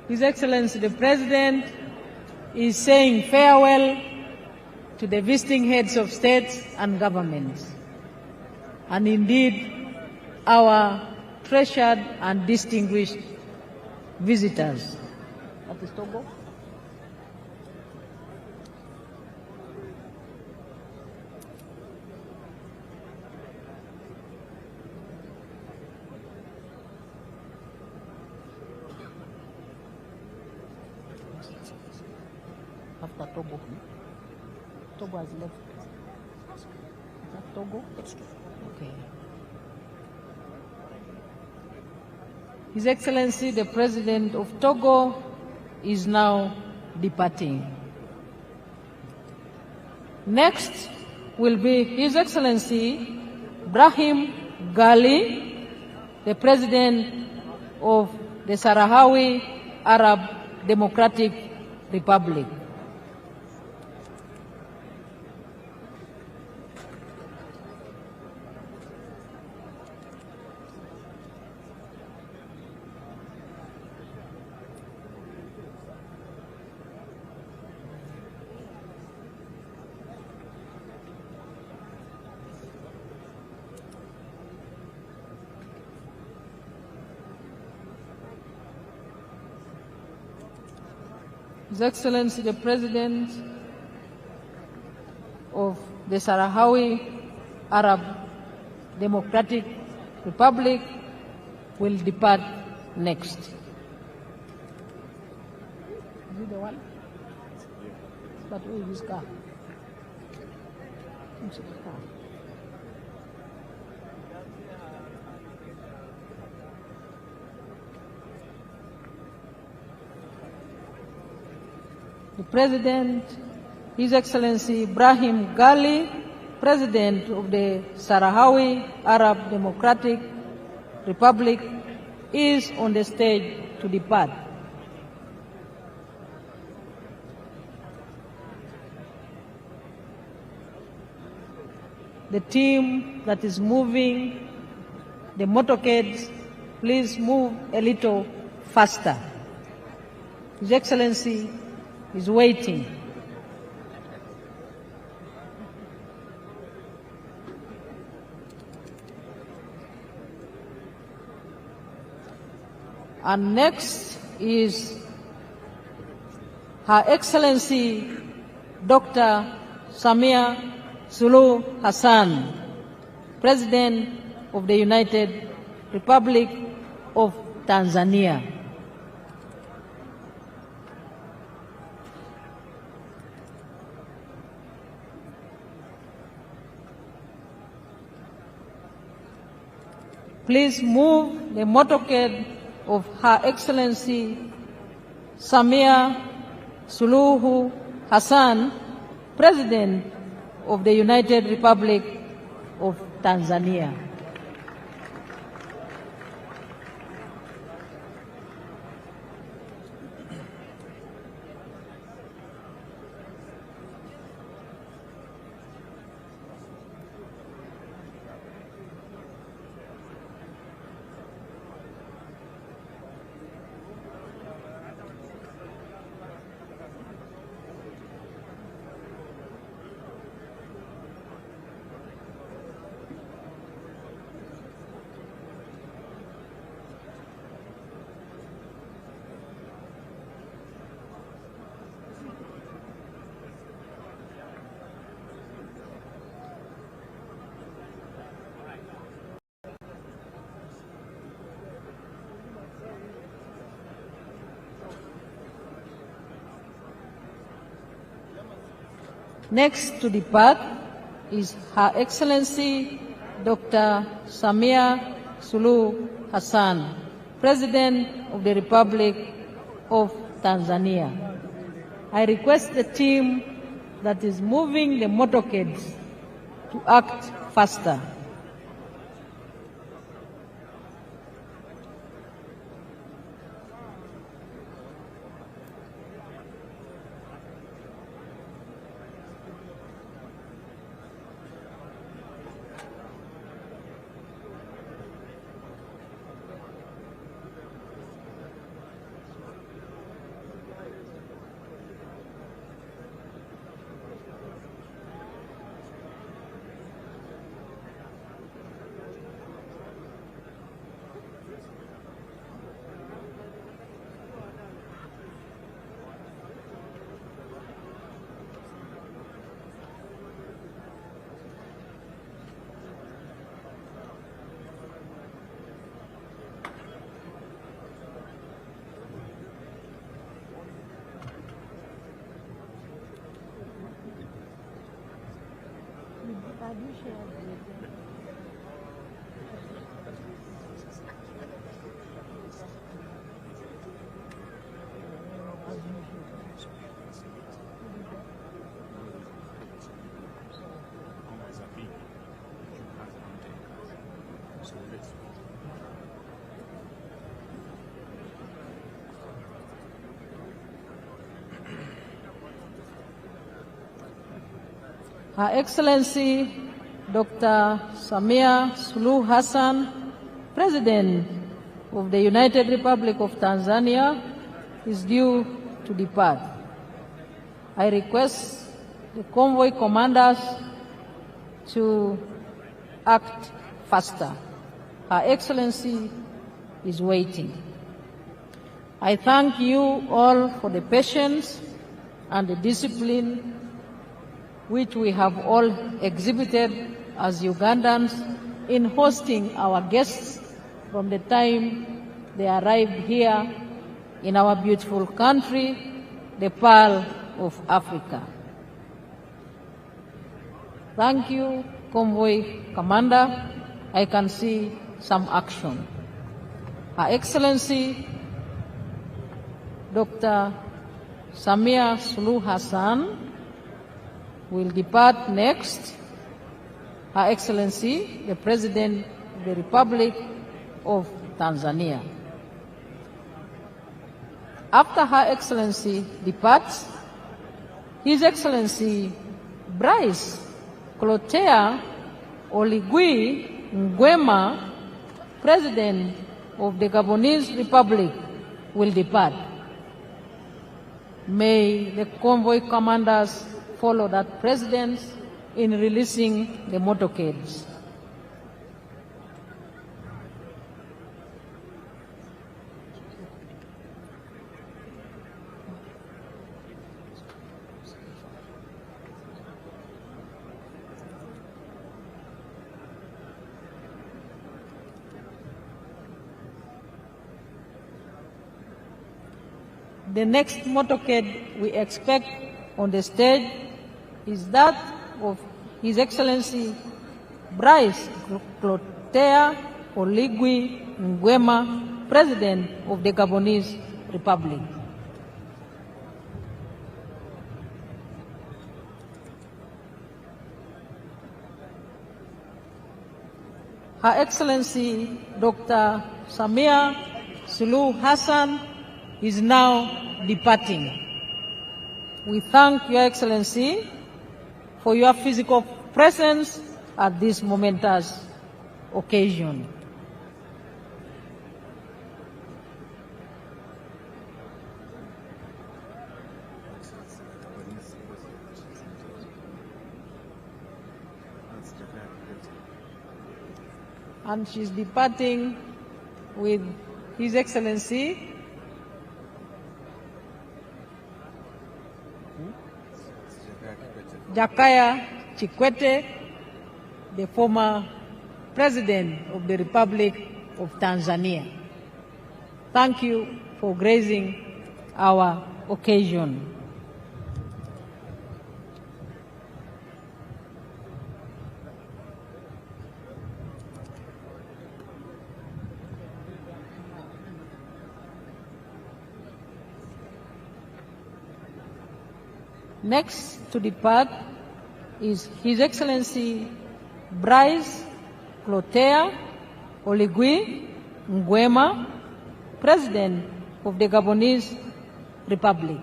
His Excellency the President is saying farewell to the visiting heads of states and governments, and indeed our treasured and distinguished visitors. That is Togo. After Togo. Togo has left. Is that Togo? Okay. His Excellency the President of Togo is now departing. Next will be His Excellency Brahim Gali, the President of the Sahrawi Arab Democratic Republic. His Excellency the President of the Sahrawi Arab Democratic Republic will depart next. Is it the one? But where is his car? The President, His Excellency Brahim Gali, President of the Sahrawi Arab Democratic Republic, is on the stage to depart. The team that is moving the motorcades, please move a little faster. His Excellency is waiting. And next is Her Excellency Dr. Samia Suluhu Hassan, President of the United Republic of Tanzania. Please move the motorcade of Her Excellency Samia Suluhu Hassan President of the United Republic of Tanzania. Next to depart is Her Excellency Dr. Samia Suluhu Hassan, President of the Republic of Tanzania. I request the team that is moving the motorcades to act faster. Her Excellency Dr. Samia Suluhu Hassan, President of the United Republic of Tanzania, is due to depart. I request the convoy commanders to act faster. Her Excellency is waiting. I thank you all for the patience and the discipline which we have all exhibited as Ugandans in hosting our guests from the time they arrived here in our beautiful country, the Pearl of Africa. Thank you, Convoy Commander. I can see some action. Her Excellency Dr. Samia Suluhu Hassan will depart next. Her Excellency, the President of the Republic of Tanzania. After Her Excellency departs, His Excellency Brice Clotaire Oligui Nguema, President of the Gabonese Republic, will depart. May the convoy commanders follow that precedent in releasing the motorcades. The next motorcade we expect on the stage is that of His Excellency Brice Clotaire Oligui Nguema, President of the Gabonese Republic. Her Excellency Dr. Samia Suluhu Hassan is now departing. We thank Your Excellency for your physical presence at this momentous occasion. And she's departing with His Excellency Jakaya Kikwete, the former President of the Republic of Tanzania. Thank you for gracing our occasion. Next to depart is His Excellency Brice Clotaire Oligui Nguema, President of the Gabonese Republic.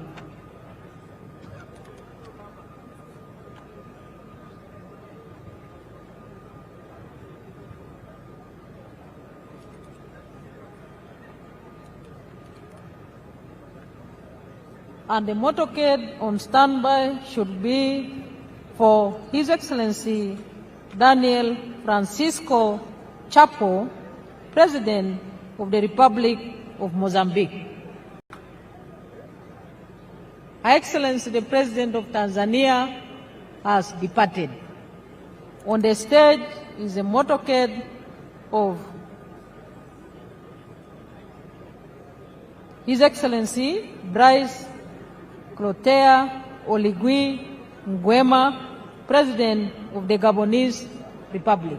And the motorcade on standby should be for His Excellency Daniel Francisco Chapo, President of the Republic of Mozambique. Her Excellency the President of Tanzania has departed. On the stage is a motorcade of His Excellency Brice Clotaire Oligui Nguema, President of the Gabonese Republic.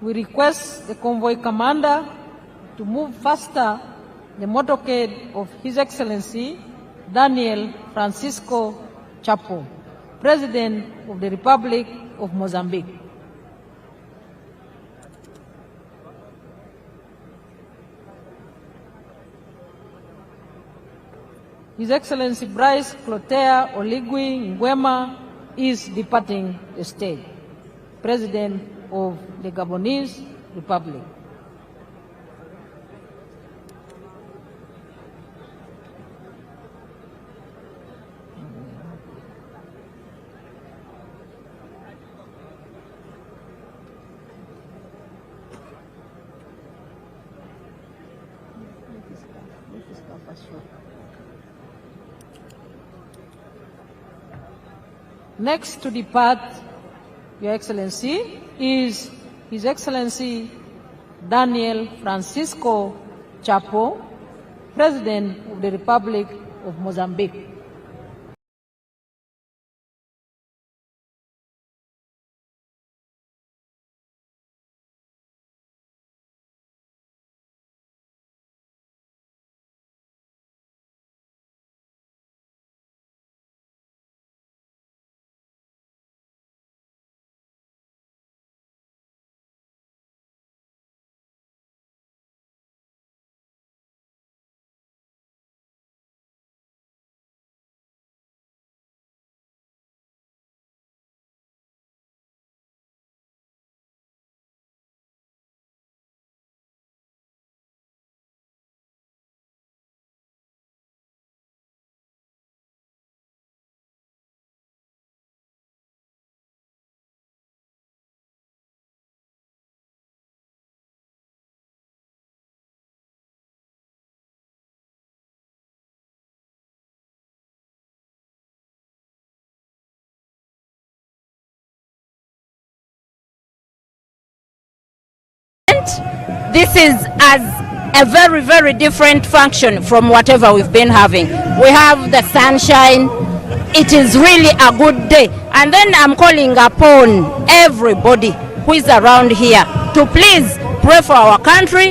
We request the convoy commander to move faster the motorcade of His Excellency Daniel Francisco Chapo, President of the Republic of Mozambique. His Excellency Brice Clotaire Oligui Nguema is departing the stage, President of the Gabonese Republic. Next to depart, Your Excellency, is His Excellency Daniel Francisco Chapo, President of the Republic of Mozambique. This is a very, very different function from whatever we've been having. We have the sunshine. It is really a good day. And then I'm calling upon everybody who is around here to please pray for our country.